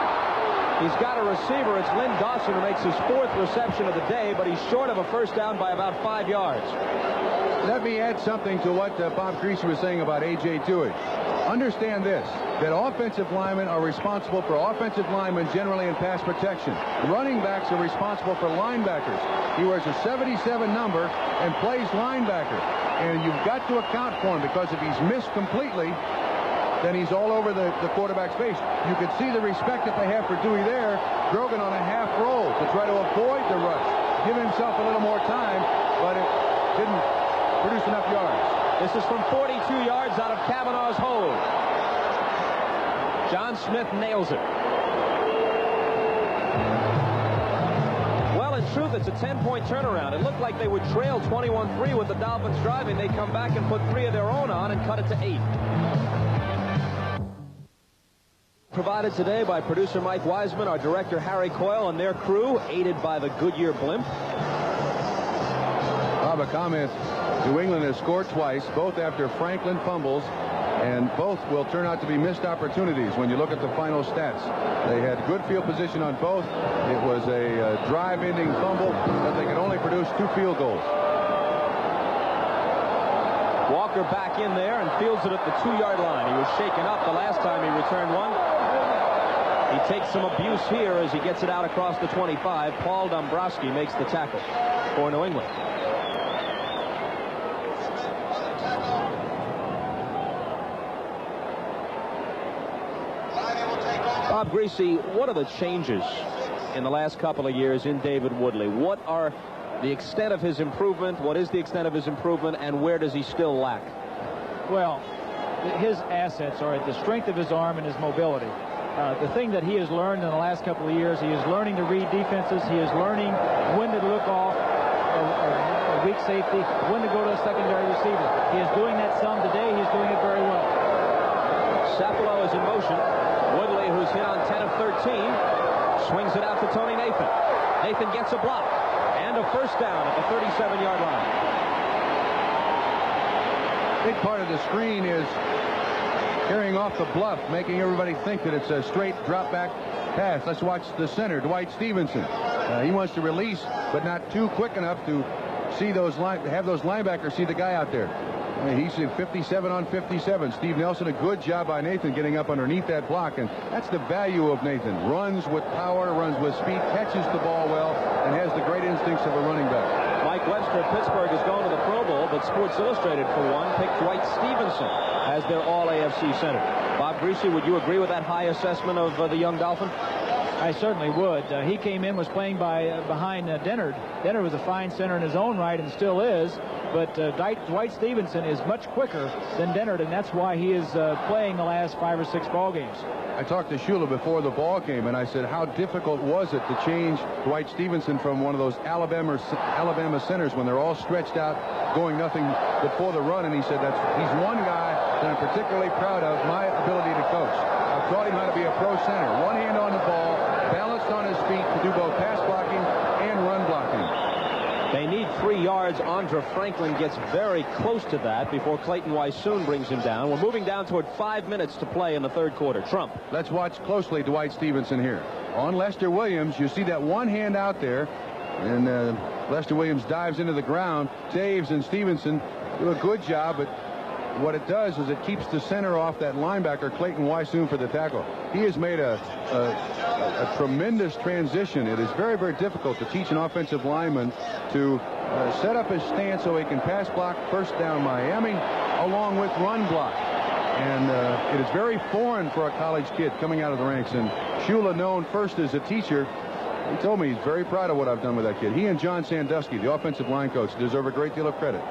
He's got a receiver. It's Lynn Dawson who makes his 4th reception of the day, but he's short of a first down by about 5 yards. Let me add something to what Bob Greasy was saying about A.J. Dewey. Understand this, that offensive linemen are responsible for offensive linemen generally in pass protection. Running backs are responsible for linebackers. He wears a 77 number and plays linebacker. And you've got to account for him, because if he's missed completely, then he's all over the quarterback's face. You can see the respect that they have for Dewey there. Grogan on a half roll to try to avoid the rush. Give himself a little more time, but it didn't produce enough yards. This is from 42 yards out of Kavanaugh's hold. John Smith nails it. Well, in truth, it's a 10-point turnaround. It looked like they would trail 21-3 with the Dolphins driving. They come back and put 3 of their own on and cut it to 8. Provided today by producer Mike Wiseman, our director Harry Coyle, and their crew, aided by the Goodyear blimp. Bob, a comment. New England has scored twice, both after Franklin fumbles, and both will turn out to be missed opportunities when you look at the final stats. They had good field position on both. It was a drive-ending fumble, but they could only produce 2 field goals. Walker back in there and fields it at the 2-yard line. He was shaken up the last time he returned one. He takes some abuse here as he gets it out across the 25. Paul Dombrowski makes the tackle for New England. Bob Greasy, what are the changes in the last couple of years in David Woodley? What are the extent of his improvement? What is the extent of his improvement, and where does he still lack? Well, his assets are at the strength of his arm and his mobility. The thing that he has learned in the last couple of years, he is learning to read defenses. He is learning when to look off a weak safety, when to go to a secondary receiver. He is doing that some today. He's doing it very well. Cephalo is in motion. Woodley, who's hit on 10 of 13, swings it out to Tony Nathan. Nathan gets a block and a first down at the 37-yard line. Big part of the screen is carrying off the bluff, making everybody think that it's a straight drop back pass. Let's watch the center, Dwight Stevenson. He wants to release, but not too quick enough to see have those linebackers see the guy out there. He's in 57 on 57. Steve Nelson, a good job by Nathan getting up underneath that block, and that's the value of Nathan. Runs with power, runs with speed, catches the ball well, and has the great instincts of a running back. Mike Webster of Pittsburgh is going to the Pro Bowl, but Sports Illustrated, for one, picked Dwight Stevenson as their All-AFC center. Bob Greasy, would you agree with that high assessment of the young Dolphin? I certainly would. He came in, was playing behind Dennard. Dennard was a fine center in his own right and still is, but Dwight Stevenson is much quicker than Dennard, and that's why he is playing the last 5 or 6 ball games. I talked to Shula before the ball game, and I said, how difficult was it to change Dwight Stevenson from one of those Alabama centers when they're all stretched out, going nothing before the run? And he said, he's one guy that I'm particularly proud of, my ability to coach. I've taught him how to be a pro center. One hand on the ball, balanced on his feet to do both pass blocking and run blocking. They need 3 yards. Andra Franklin gets very close to that before Clayton Wysoon brings him down. We're moving down toward 5 minutes to play in the third quarter. Trump. Let's watch closely Dwight Stevenson here. on Lester Williams. You see that one hand out there, and Lester Williams dives into the ground. Taves and Stevenson do a good job, but what it does is it keeps the center off that linebacker, Clayton Wysoon, for the tackle. He has made a tremendous transition. It is very, very difficult to teach an offensive lineman to set up his stance so he can pass block first down Miami along with run block. And it is very foreign for a college kid coming out of the ranks. And Shula, known first as a teacher, he told me he's very proud of what I've done with that kid. He and John Sandusky, the offensive line coach, deserve a great deal of credit.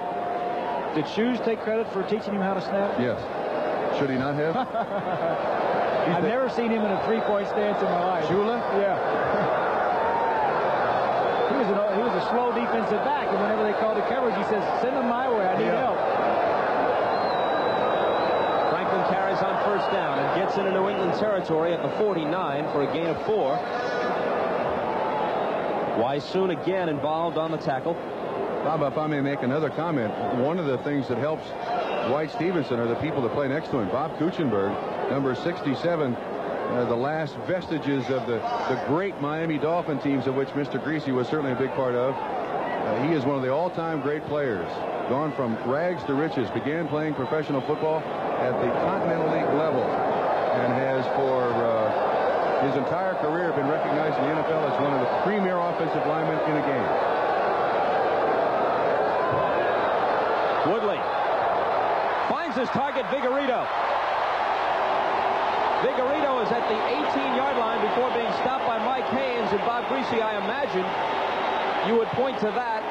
Did Shoes take credit for teaching him how to snap? Yes. Should he not have? I've never seen him in a three-point stance in my life. Shula? Yeah. he was a slow defensive back, and whenever they called the coverage, he says, "Send them my way. I need help." Franklin carries on first down and gets into New England territory at the 49 for a gain of 4. Wysoon again involved on the tackle. Bob, if I may make another comment, one of the things that helps Dwight Stevenson are the people that play next to him. Bob Kuchenberg, number 67, the last vestiges of the great Miami Dolphin teams, of which Mr. Greasy was certainly a big part of. He is one of the all-time great players. Gone from rags to riches, began playing professional football at the Continental League level, and has for his entire career been recognized in the NFL as one of the premier offensive linemen in a game. Woodley finds his target, Vigorito. Vigorito is at the 18-yard line before being stopped by Mike Haynes. And Bob Greasy, I imagine you would point to that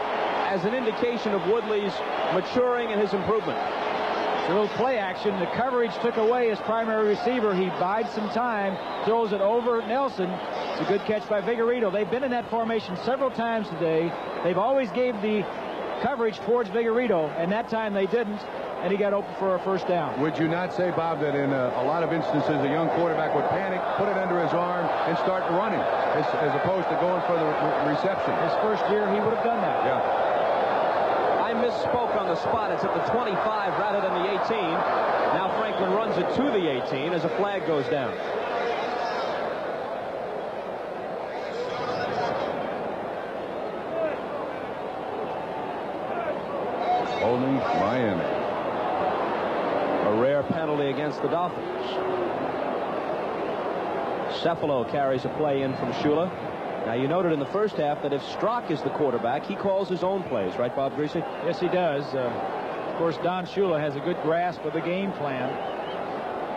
as an indication of Woodley's maturing and his improvement. It's a little play action. The coverage took away his primary receiver. He bides some time, throws it over Nelson. It's a good catch by Vigorito. They've been in that formation several times today. They've always gave the coverage towards Vigorito, and that time they didn't, and he got open for a first down. Would you not say, Bob, that in a lot of instances a young quarterback would panic, put it under his arm, and start running as opposed to going for the reception? His first year, he would have done that. Yeah. I misspoke on the spot. It's at the 25 rather than the 18. Now Franklin runs it to the 18 as a flag goes down. Holding Miami. A rare penalty against the Dolphins. Cephalo carries a play in from Shula. Now, you noted in the first half that if Strock is the quarterback, he calls his own plays, right, Bob Greasy? Yes, he does. Of course, Don Shula has a good grasp of the game plan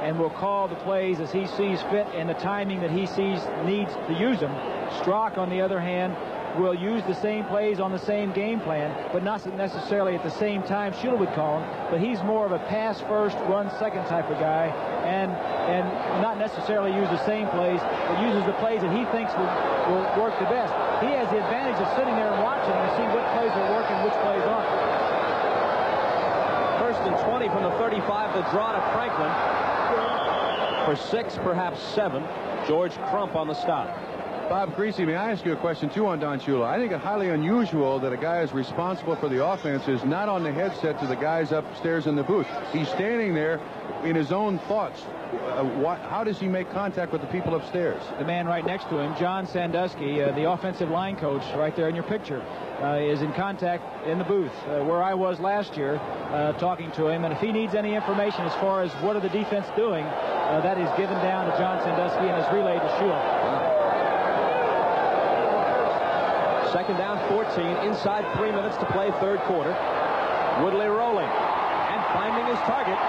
and will call the plays as he sees fit and the timing that he sees needs to use them. Strock, on the other hand, will use the same plays on the same game plan, but not necessarily at the same time Shula would call them. But he's more of a pass first, run second type of guy, and not necessarily use the same plays, but uses the plays that he thinks will work the best. He has the advantage of sitting there and watching and seeing what plays are working, which plays aren't. First and 20 from the 35, the draw to Franklin. For 6, perhaps 7. George Crump on the stop. Bob Greasy, may I ask you a question, too, on Don Shula? I think it's highly unusual that a guy is responsible for the offense is not on the headset to the guys upstairs in the booth. He's standing there in his own thoughts. How does he make contact with the people upstairs? The man right next to him, John Sandusky, the offensive line coach right there in your picture, is in contact in the booth where I was last year talking to him. And if he needs any information as far as what are the defense doing, that is given down to John Sandusky and is relayed to Shula. Second down, 14. Inside 3 minutes to play, third quarter. Woodley rolling and finding his target.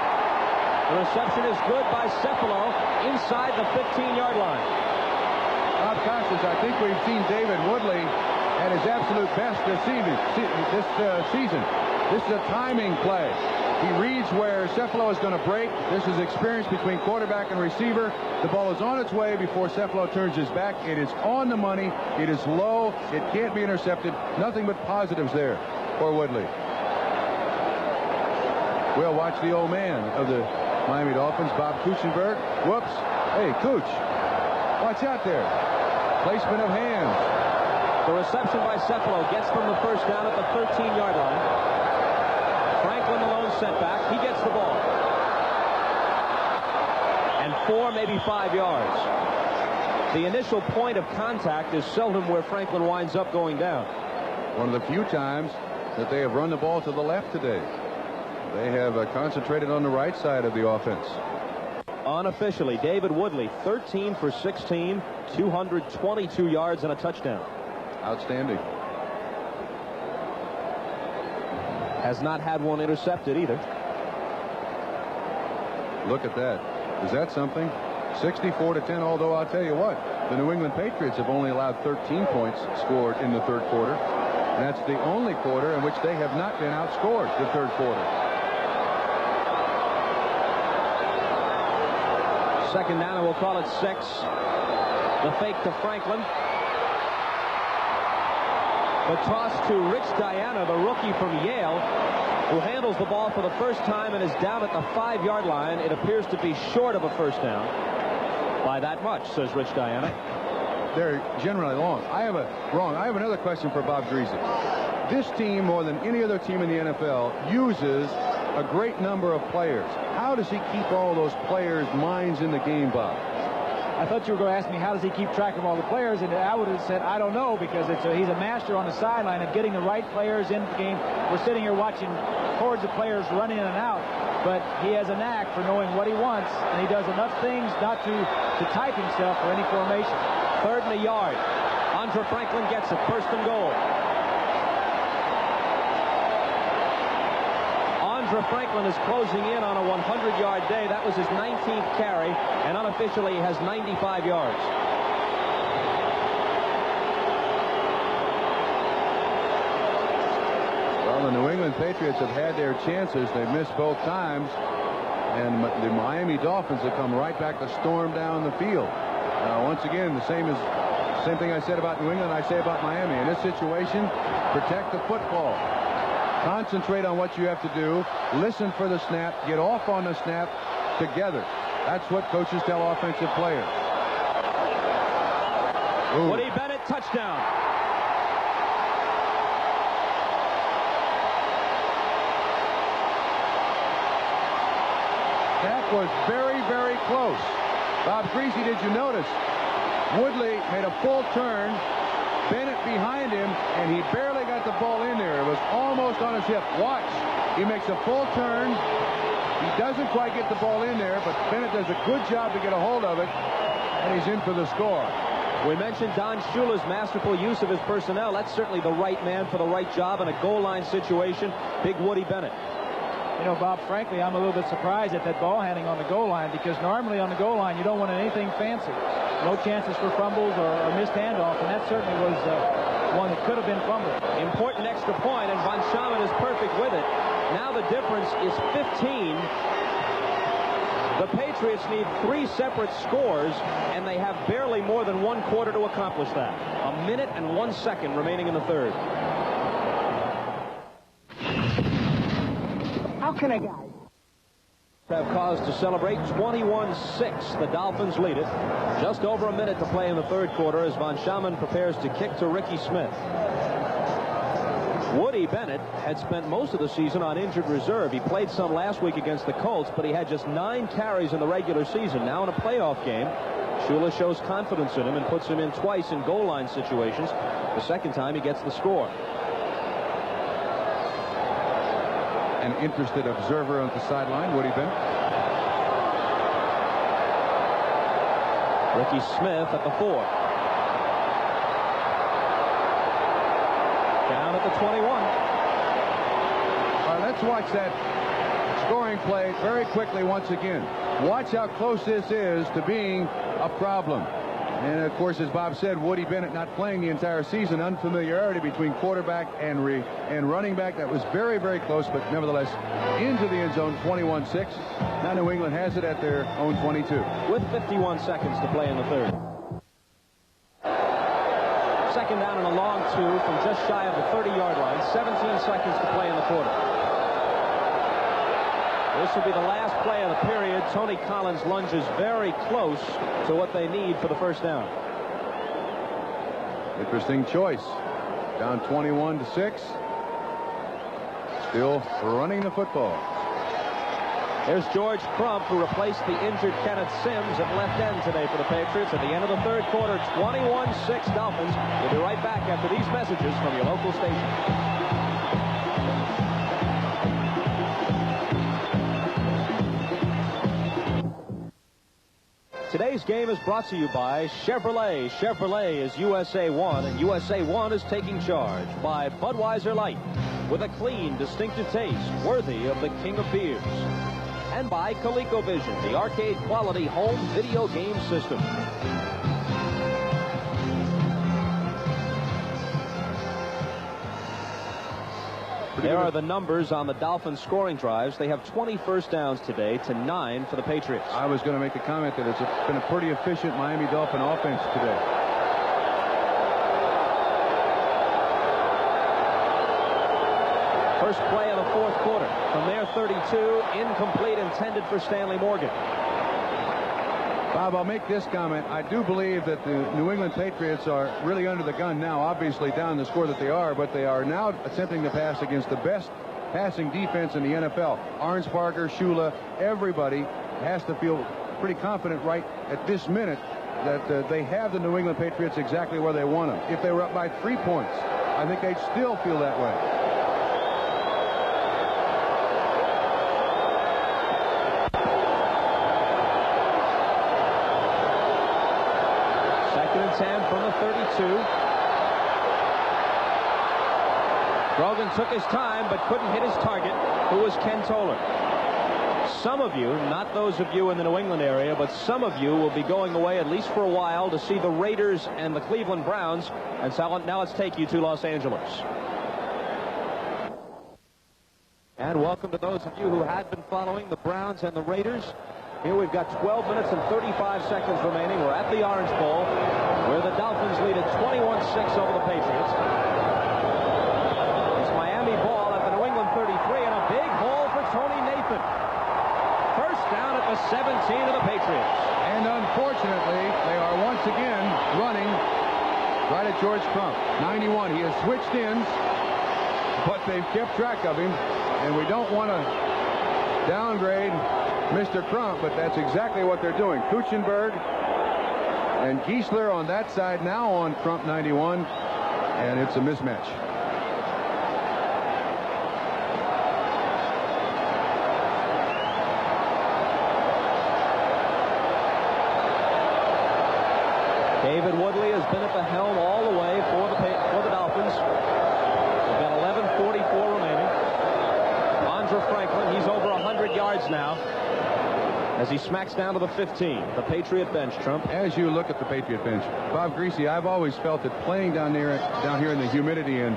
The reception is good by Cephalo inside the 15-yard line. Bob Costas, I think we've seen David Woodley at his absolute best this season. This is a timing play. He reads where Cephalo is going to break. This is experience between quarterback and receiver. The ball is on its way before Cephalo turns his back. It is on the money. It is low. It can't be intercepted. Nothing but positives there for Woodley. We'll watch the old man of the Miami Dolphins, Bob Kuchenberg. Whoops. Hey, Cooch. Watch out there. Placement of hands. The reception by Cephalo gets them the first down at the 13-yard line. Franklin, the lone setback. He gets the ball. And 4, maybe 5 yards. the initial point of contact is seldom where Franklin winds up going down. One of the few times that they have run the ball to the left today. They have concentrated on the right side of the offense. Unofficially, David Woodley, 13 for 16, 222 yards and a touchdown. Outstanding. Has not had one intercepted either. Look at that. Is that something? 64-10, although I'll tell you what, the New England Patriots have only allowed 13 points scored in the third quarter. And that's the only quarter in which they have not been outscored, the third quarter. Second down, and we'll call it 6. The fake to Franklin. The toss to Rich Diana, the rookie from Yale, who handles the ball for the first time and is down at the 5-yard line. It appears to be short of a first down. By that much, says Rich Diana. They're generally long. I have another question for Bob Greasy. This team, more than any other team in the NFL, uses a great number of players. How does he keep all those players' minds in the game, Bob? I thought you were going to ask me how does he keep track of all the players, and I would have said I don't know, because he's a master on the sideline of getting the right players in the game. We're sitting here watching hordes of players run in and out, but he has a knack for knowing what he wants, and he does enough things not to type himself for any formation. 3rd and a yard. Andre Franklin gets it. 1st and goal. Andre Franklin is closing in on a 100-yard day. That was his 19th carry, and unofficially he has 95 yards. Well, the New England Patriots have had their chances. They've missed both times, and the Miami Dolphins have come right back to storm down the field. Once again, the same thing I said about New England, I say about Miami. In this situation, protect the football. Concentrate on what you have to do. Listen for the snap. Get off on the snap together. That's what coaches tell offensive players. Ooh. Woody Bennett, touchdown. That was very, very close. Bob Greasy, did you notice? Woodley made a full turn. Bennett behind him, and he barely got the ball in there. It was almost on his hip. Watch. He makes a full turn. He doesn't quite get the ball in there, but Bennett does a good job to get a hold of it, and he's in for the score. We mentioned Don Shula's masterful use of his personnel. That's certainly the right man for the right job in a goal line situation. Big Woody Bennett. You know, Bob, frankly, I'm a little bit surprised at that ball handling on the goal line, because normally on the goal line you don't want anything fancy. No chances for fumbles or missed handoff, and that certainly was one that could have been fumbled. Important extra point, and Von Schamann is perfect with it. Now the difference is 15. The Patriots need 3 separate scores, and they have barely more than 1 quarter to accomplish that. 1 minute and 1 second remaining in the third. How can a guy have cause to celebrate? 21-6. The Dolphins lead it. Just over a minute to play in the third quarter as Von Schamann prepares to kick to Ricky Smith. Woody Bennett had spent most of the season on injured reserve. He played some last week against the Colts, but he had just 9 carries in the regular season. Now in a playoff game, Shula shows confidence in him and puts him in twice in goal line situations. The second time he gets the score. An interested observer on the sideline, Woody Bennett. Ricky Smith at the 4. Down at the 21. All right, let's watch that scoring play very quickly once again. Watch how close this is to being a problem. And, of course, as Bob said, Woody Bennett not playing the entire season. Unfamiliarity between quarterback and running back. That was very, very close, but nevertheless into the end zone, 21-6. Now New England has it at their own 22. With 51 seconds to play in the third. Second down and a long 2 from just shy of the 30-yard line. 17 seconds to play in the quarter. This will be the last play of the period. Tony Collins lunges very close to what they need for the first down. Interesting choice. Down 21-6. Still running the football. There's George Crump, who replaced the injured Kenneth Sims at left end today for the Patriots. At the end of the third quarter, 21-6 Dolphins. We'll be right back after these messages from your local station. Today's game is brought to you by Chevrolet. Chevrolet is USA 1, and USA 1 is taking charge. By Budweiser Light, with a clean, distinctive taste worthy of the king of beers. And by ColecoVision, the arcade-quality home video game system. There are the numbers on the Dolphins scoring drives. They have 20 first downs today to 9 for the Patriots. I was going to make the comment that it's been a pretty efficient Miami Dolphin offense today. First play of the fourth quarter. From their 32, incomplete, intended for Stanley Morgan. Bob, I'll make this comment. I do believe that the New England Patriots are really under the gun now, obviously down the score that they are, but they are now attempting to pass against the best passing defense in the NFL. Orange Parker, Shula, everybody has to feel pretty confident right at this minute that they have the New England Patriots exactly where they want them. If they were up by 3 points, I think they'd still feel that way. From the 32. Grogan took his time but couldn't hit his target, who was Ken Toller. Some of you, not those of you in the New England area, but some of you will be going away at least for a while to see the Raiders and the Cleveland Browns. And so now let's take you to Los Angeles. And welcome to those of you who had been following the Browns and the Raiders. Here we've got 12 minutes and 35 seconds remaining. We're at the Orange Bowl, where the Dolphins lead at 21-6 over the Patriots. It's Miami ball at the New England 33, and a big hole for Tony Nathan. First down at the 17 of the Patriots. And unfortunately, they are once again running right at George Crump. 91. He has switched ends, but they've kept track of him, and we don't want to downgrade Mr. Crump, but that's exactly what they're doing. Kuchenberg and Giesler on that side now on Crump 91, and it's a mismatch. David Woodley has been at the helm all the way for the Dolphins. We've got 11:44 remaining. Andre Franklin, he's over 100 yards now, as he smacks down to the 15. The Patriot bench, Trump. As you look at the Patriot bench, Bob Greasy, I've always felt that playing down here in the humidity in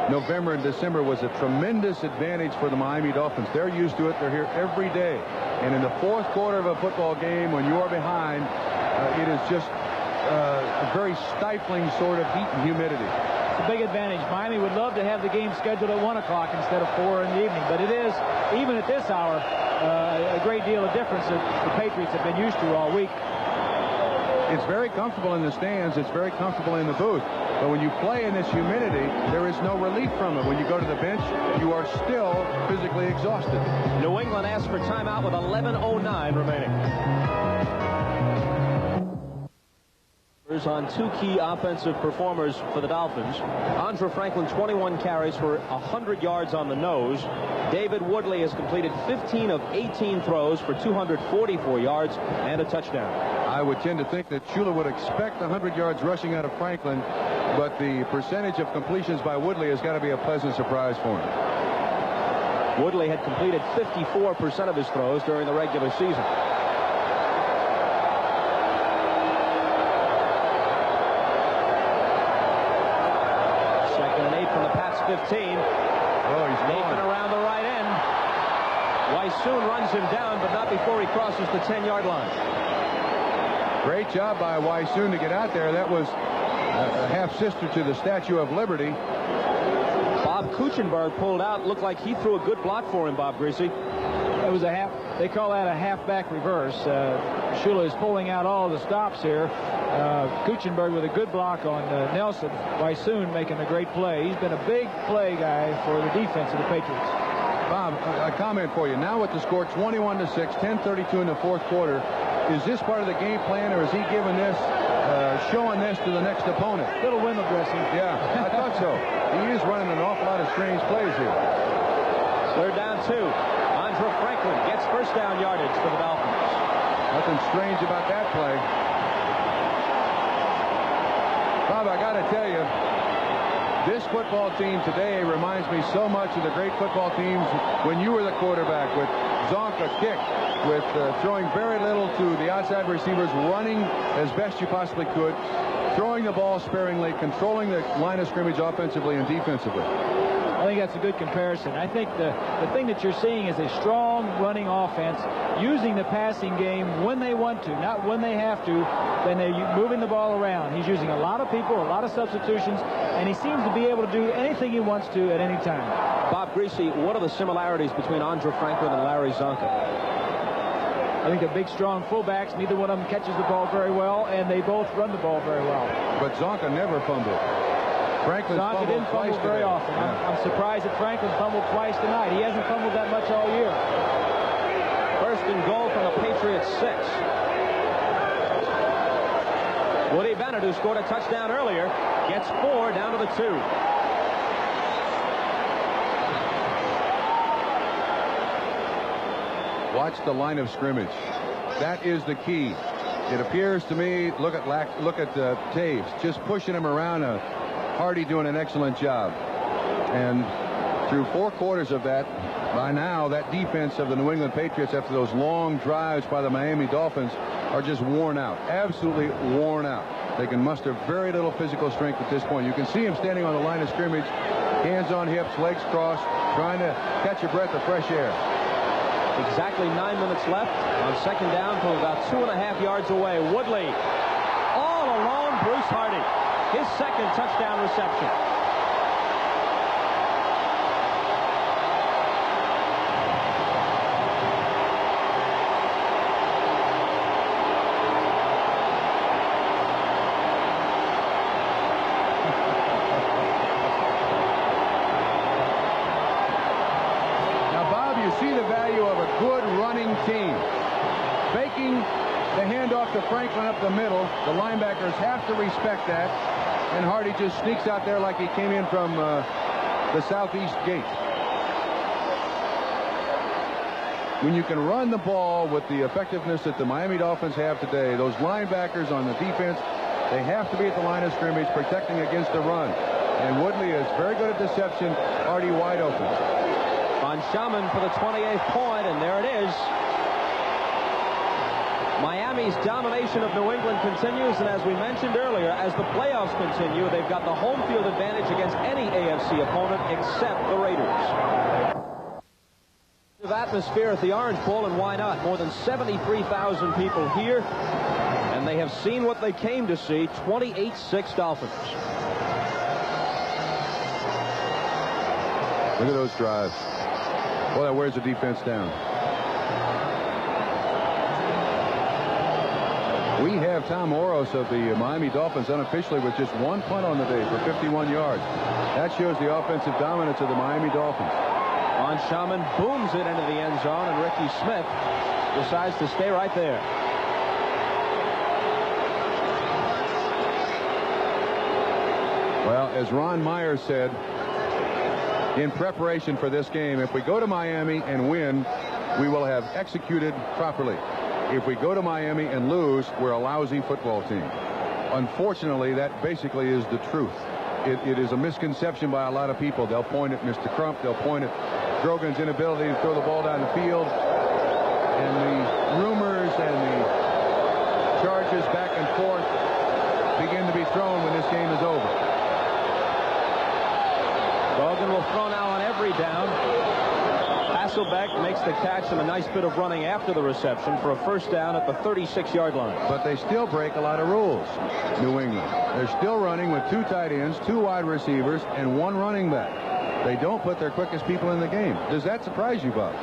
November and December was a tremendous advantage for the Miami Dolphins. They're used to it. They're here every day. And in the fourth quarter of a football game, when you are behind, it is just a very stifling sort of heat and humidity. It's a big advantage. Miami would love to have the game scheduled at 1 o'clock instead of 4 in the evening, but it is, even at this hour, a great deal of difference that the Patriots have been used to all week. It's very comfortable in the stands. It's very comfortable in the booth. But when you play in this humidity, there is no relief from it. When you go to the bench, you are still physically exhausted. New England asks for timeout with 11:09 remaining. On two key offensive performers for the Dolphins. Andre Franklin, 21 carries for 100 yards on the nose. David Woodley has completed 15 of 18 throws for 244 yards and a touchdown. I would tend to think that Shula would expect 100 yards rushing out of Franklin, but the percentage of completions by Woodley has got to be a pleasant surprise for him. Woodley had completed 54% of his throws during the regular season. Second and 8 from the Pats 15. Oh, he's Nathan gone. around the right end. Weissoon runs him down, but not before he crosses the 10-yard line. Great job by Weissoon to get out there. That was a half-sister to the Statue of Liberty. Bob Kuchenberg pulled out. Looked like he threw a good block for him, Bob Greasy. It was a half. They call that a halfback reverse. Shula is pulling out all the stops here. Kuchenberg with a good block on Nelson. Weissoon making a great play. He's been a big play guy for the defense of the Patriots. Bob, a comment for you. Now with the score 21-6, 10:32 in the fourth quarter, is this part of the game plan, or is he giving this, showing this to the next opponent? Little window dressing. Yeah, I thought so. He is running an awful lot of strange plays here. Third down 2. Andre Franklin gets first down yardage for the Dolphins. Nothing strange about that play. Bob, I got to tell you, this football team today reminds me so much of the great football teams when you were the quarterback, with Zonka kick, with throwing very little to the outside receivers, running as best you possibly could, throwing the ball sparingly, controlling the line of scrimmage offensively and defensively. I think that's a good comparison. I think the thing that you're seeing is a strong running offense using the passing game when they want to, not when they have to. Then they're moving the ball around. He's using a lot of people, a lot of substitutions, and he seems to be able to do anything he wants to at any time. Bob Greasy, what are the similarities between Andre Franklin and Larry Zonka? I think they're big, strong fullbacks. Neither one of them catches the ball very well, and they both run the ball very well. But Zonka never fumbled. Franklin Zonka didn't fumble very often. Yeah. I'm surprised that Franklin fumbled twice tonight. He hasn't fumbled that much all year. First and goal from the Patriots 6. Woody Bennett, who scored a touchdown earlier, gets 4 down to the 2. Watch the line of scrimmage. That is the key. It appears to me, look at Taves, just pushing him around. Hardy doing an excellent job. And through 4 quarters of that, by now, that defense of the New England Patriots, after those long drives by the Miami Dolphins, are just worn out. Absolutely worn out. They can muster very little physical strength at this point. You can see him standing on the line of scrimmage, hands on hips, legs crossed, trying to catch a breath of fresh air. Exactly 9 minutes left on second down from about 2.5 yards away. Woodley all alone. Bruce Hardy, his second touchdown reception. Now, Bob, you see the value of a good running team. Faking the handoff to Franklin up the middle. The linebackers have to respect that. And Hardy just sneaks out there like he came in from the southeast gate. When you can run the ball with the effectiveness that the Miami Dolphins have today, those linebackers on the defense, they have to be at the line of scrimmage protecting against the run. And Woodley is very good at deception. Hardy wide open. Von Schamann for the 28th point, and there it is. Miami's domination of New England continues, and as we mentioned earlier, as the playoffs continue, they've got the home field advantage against any AFC opponent except the Raiders. Atmosphere at the Orange Bowl, and why not? More than 73,000 people here, and they have seen what they came to see. 28-6 Dolphins. Look at those drives. Boy, that wears the defense down. We have Tom Oros of the Miami Dolphins unofficially with just 1 punt on the day for 51 yards. That shows the offensive dominance of the Miami Dolphins. Von Schamann booms it into the end zone, and Ricky Smith decides to stay right there. Well, as Ron Meyer said in preparation for this game, if we go to Miami and win, we will have executed properly. If we go to Miami and lose, we're a lousy football team. Unfortunately, that basically is the truth. It is a misconception by a lot of people. They'll point at Mr. Crump. They'll point at Grogan's inability to throw the ball down the field. And the rumors and the charges back and forth begin to be thrown when this game is over. Grogan will throw now on every down. Hasselbeck makes the catch and a nice bit of running after the reception for a first down at the 36-yard line. But they still break a lot of rules, New England. They're still running with 2 tight ends, 2 wide receivers, and 1 running back. They don't put their quickest people in the game. Does that surprise you, Bob?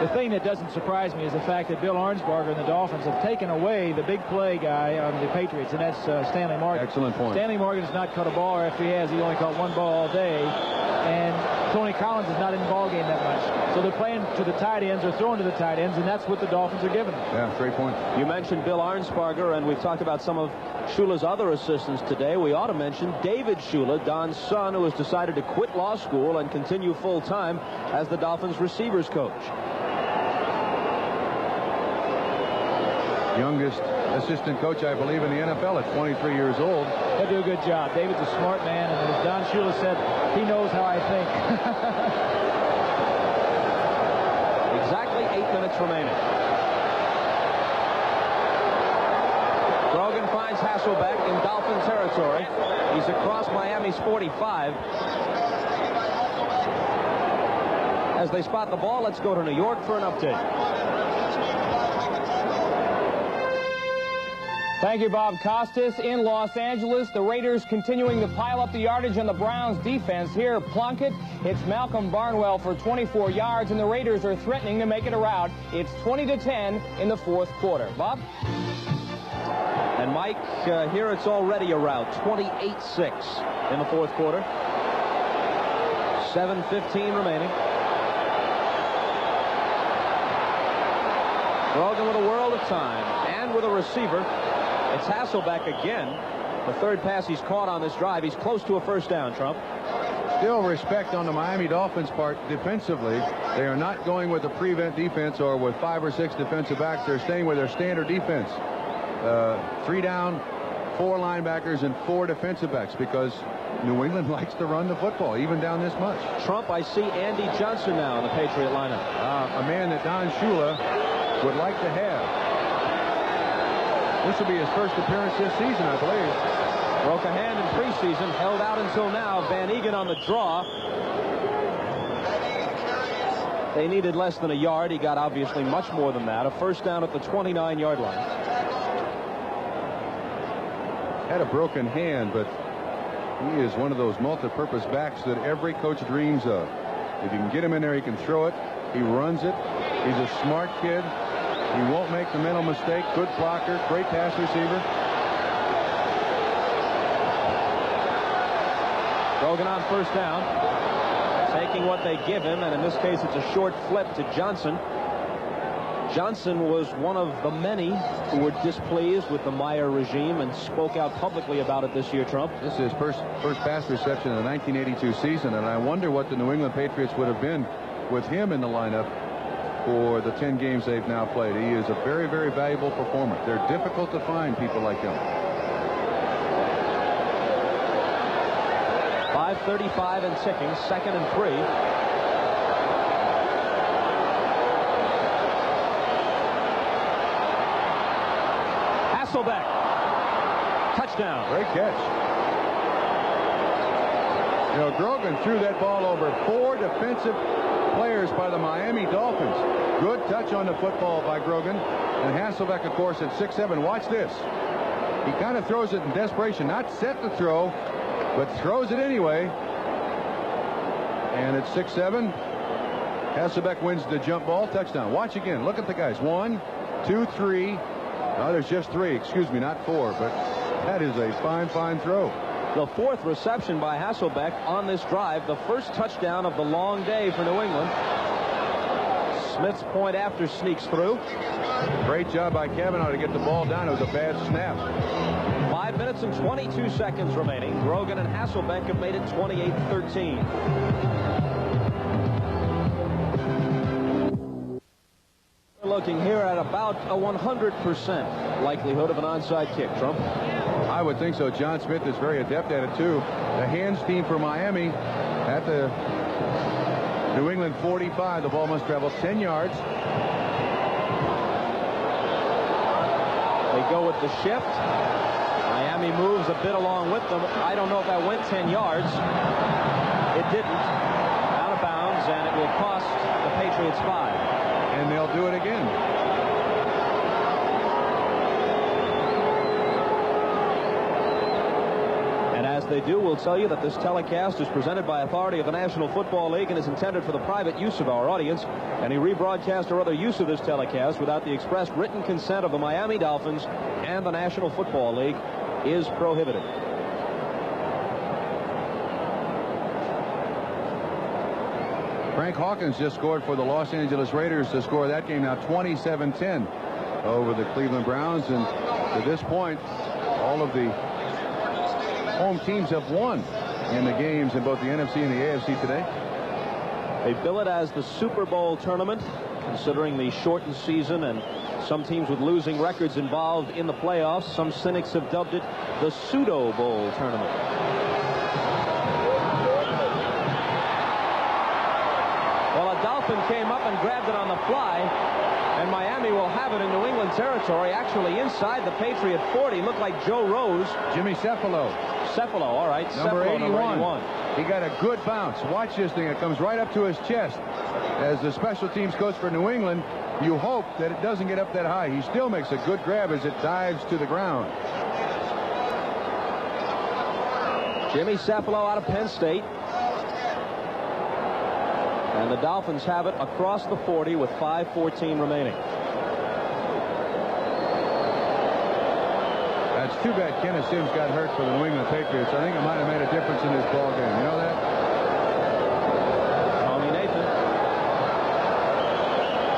The thing that doesn't surprise me is the fact that Bill Arnsparger and the Dolphins have taken away the big play guy on the Patriots, and that's Stanley Morgan. Excellent point. Stanley Morgan has not caught a ball, or if he has, he only caught 1 ball all day. And Tony Collins is not in the ballgame that much. So they're playing to the tight ends or throwing to the tight ends, and that's what the Dolphins are giving them. Yeah, great point. You mentioned Bill Arnsparger, and we've talked about some of Shula's other assistants today. We ought to mention David Shula, Don's son, who has decided to quit law school and continue full-time as the Dolphins receivers coach. Youngest assistant coach, I believe, in the NFL at 23 years old. He'll do a good job. David's a smart man, and as Don Shula said, he knows how I think. Exactly 8 minutes remaining. Grogan finds Hasselbeck in Dolphin territory. He's across Miami's 45. As they spot the ball, let's go to New York for an update. Thank you, Bob Costas. In Los Angeles, the Raiders continuing to pile up the yardage on the Browns' defense. Here, Plunkett hits Malcolm Barnwell for 24 yards, and the Raiders are threatening to make it a rout. It's 20-10 in the fourth quarter. Bob? And Mike, here it's already a rout. 28-6 in the fourth quarter. 7:15 remaining. Grogan with a world of time and with a receiver. It's Hasselbeck again. The third pass he's caught on this drive. He's close to a first down, Trump. Still respect on the Miami Dolphins' part defensively. They are not going with a prevent defense or with 5 or 6 defensive backs. They're staying with their standard defense. 3 down, 4 linebackers, and 4 defensive backs because New England likes to run the football, even down this much. Trump, I see Andy Johnson now in the Patriot lineup. A man that Don Shula would like to have. This will be his first appearance this season, I believe. Broke a hand in preseason, held out until now. Van Egan on the draw. They needed less than a yard. He got obviously much more than that. A first down at the 29-yard line. Had a broken hand, but he is one of those multi-purpose backs that every coach dreams of. If you can get him in there, he can throw it. He runs it. He's a smart kid. He won't make the mental mistake. Good blocker. Great pass receiver. Grogan on first down. Taking what they give him, and in this case it's a short flip to Johnson. Johnson was one of the many who were displeased with the Meyer regime and spoke out publicly about it this year, Trump. This is his first pass reception in the 1982 season, and I wonder what the New England Patriots would have been with him in the lineup for the 10 games they've now played. He is a very, very valuable performer. They're difficult to find people like him. 5:35 and ticking, 2nd and 3. Hasselbeck. Touchdown. Great catch. You know, Grogan threw that ball over 4 defensive players by the Miami Dolphins. Good touch on the football by Grogan. And Hasselbeck, of course, at 6'7". Watch this. He kind of throws it in desperation. Not set to throw, but throws it anyway. And at 6'7", Hasselbeck wins the jump ball. Touchdown. Watch again. Look at the guys. 1, 2, 3. No, there's just 3. Excuse me, not 4. But that is a fine, fine throw. The 4th reception by Hasselbeck on this drive. The first touchdown of the long day for New England. Smith's point after sneaks through. Great job by Cavanaugh to get the ball down. It was a bad snap. 5 minutes and 22 seconds remaining. Grogan and Hasselbeck have made it 28-13. We're looking here at about a 100% likelihood of an onside kick, Trump. I would think so. John Smith is very adept at it, too. The hands team for Miami at the New England 45. The ball must travel 10 yards. They go with the shift. Miami moves a bit along with them. I don't know if that went 10 yards. It didn't. Out of bounds, and it will cost the Patriots 5. And they'll do it again. As they do, we'll tell you that this telecast is presented by authority of the National Football League and is intended for the private use of our audience. Any rebroadcast or other use of this telecast without the express written consent of the Miami Dolphins and the National Football League is prohibited. Frank Hawkins just scored for the Los Angeles Raiders to score that game now 27-10 over the Cleveland Browns. And to this point, all of the home teams have won in the games in both the NFC and the AFC today. They bill it as the Super Bowl tournament, considering the shortened season and some teams with losing records involved in the playoffs. Some cynics have dubbed it the Pseudo Bowl tournament. Well, a Dolphin came up and grabbed it on the fly, and Miami will have it in New England territory, actually inside the Patriot 40. Looked like Joe Rose. Jimmy Cephalo. Cephalo, all right. Number Cephalo, 81. Number 81. He got a good bounce. Watch this thing. It comes right up to his chest. As the special teams coach for New England, you hope that it doesn't get up that high. He still makes a good grab as it dives to the ground. Jimmy Cephalo out of Penn State. And the Dolphins have it across the 40 with 5:14 remaining. It's too bad Kenneth Sims got hurt for the New England Patriots. I think it might have made a difference in this ball game. You know that? Tommy Nathan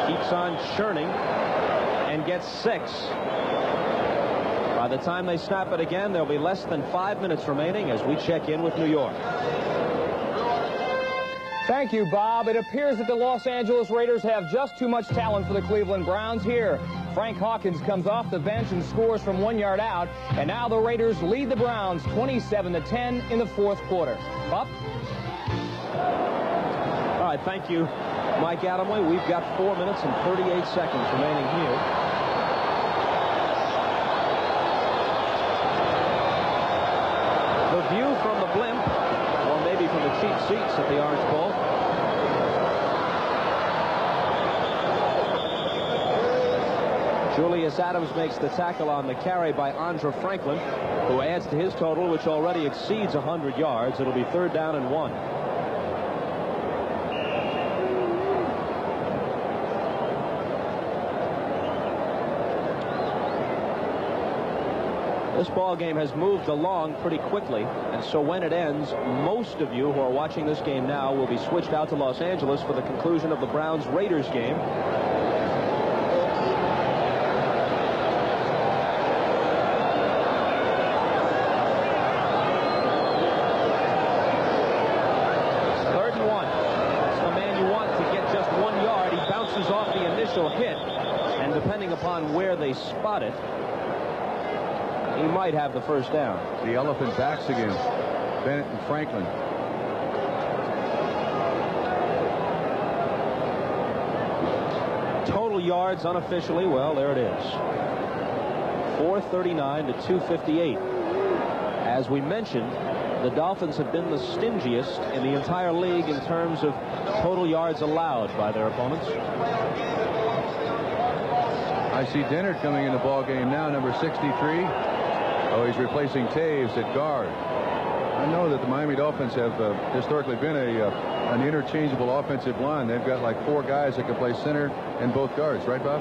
keeps on churning and gets 6. By the time they snap it again, there'll be less than 5 minutes remaining as we check in with New York. Thank you, Bob. It appears that the Los Angeles Raiders have just too much talent for the Cleveland Browns here. Frank Hawkins comes off the bench and scores from 1 yard out, and now the Raiders lead the Browns 27-10 in the fourth quarter. Bob? All right, thank you, Mike Adamle. We've got 4 minutes and 38 seconds remaining here. The view from the blimp, or maybe from the cheap seats at the Orange Bowl. Julius Adams makes the tackle on the carry by Andre Franklin, who adds to his total, which already exceeds 100 yards. It'll be 3rd down and 1. This ball game has moved along pretty quickly, and so when it ends, most of you who are watching this game now will be switched out to Los Angeles for the conclusion of the Browns-Raiders game. Hit, and depending upon where they spot it, he might have the first down. The elephant backs again. Bennett and Franklin. Total yards unofficially, well, there it is. 439 to 258. As we mentioned, the Dolphins have been the stingiest in the entire league in terms of total yards allowed by their opponents. I see Dennard coming in the ball game now, number 63. Oh, he's replacing Taves at guard. I know that the Miami Dolphins have historically been an interchangeable offensive line. They've got like 4 guys that can play center and both guards, right, Bob?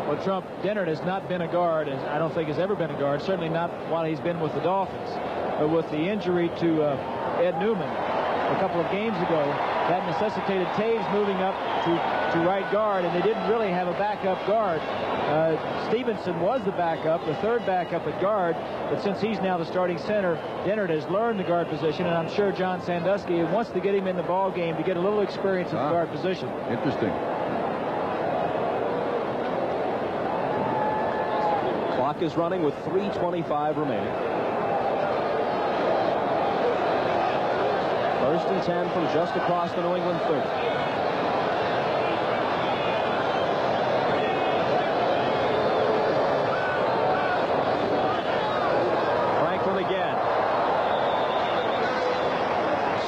Well, Trump, Dennard has not been a guard, and I don't think has ever been a guard, certainly not while he's been with the Dolphins. But with the injury to Ed Newman a couple of games ago, that necessitated Taves moving up to right guard, and they didn't really have a backup guard. Stevenson was the backup, the 3rd backup at guard, but since he's now the starting center, Dennard has learned the guard position, and I'm sure John Sandusky wants to get him in the ball game to get a little experience in the guard position. Interesting. Clock is running with 3:25 remaining. 1st and 10 from just across the New England 30. Franklin again.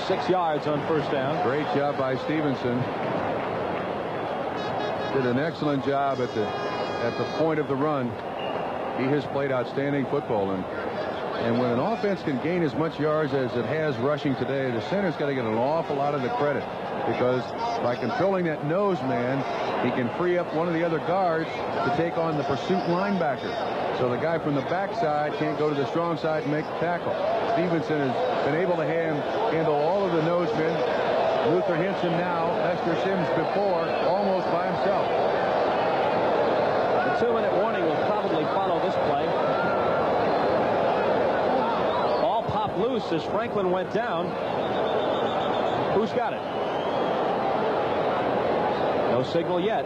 6 yards on 1st down. Great job by Stevenson. Did an excellent job at the point of the run. He has played outstanding football, and when an offense can gain as much yards as it has rushing today, the center's got to get an awful lot of the credit, because by controlling that nose man, he can free up one of the other guards to take on the pursuit linebacker. So the guy from the backside can't go to the strong side and make the tackle. Stevenson has been able to handle all of the nose men Luther Hinson now, Lester Sims before, almost by himself. The 2-minute warning will probably follow this play. Ball popped loose as Franklin went down. Who's got it? No signal yet.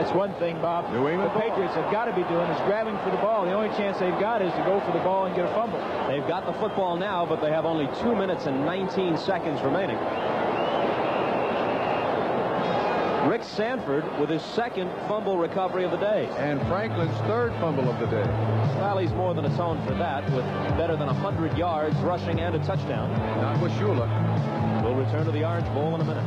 That's one thing, Bob. New England the Patriots have got to be doing is grabbing for the ball. The only chance they've got is to go for the ball and get a fumble. They've got the football now, but they have only 2 minutes and 19 seconds remaining. Rick Sanford with his second fumble recovery of the day. And Franklin's third fumble of the day. Well, he's more than atoned for that with better than 100 yards rushing and a touchdown. Not with Shula. We'll return to the Orange Bowl in a minute.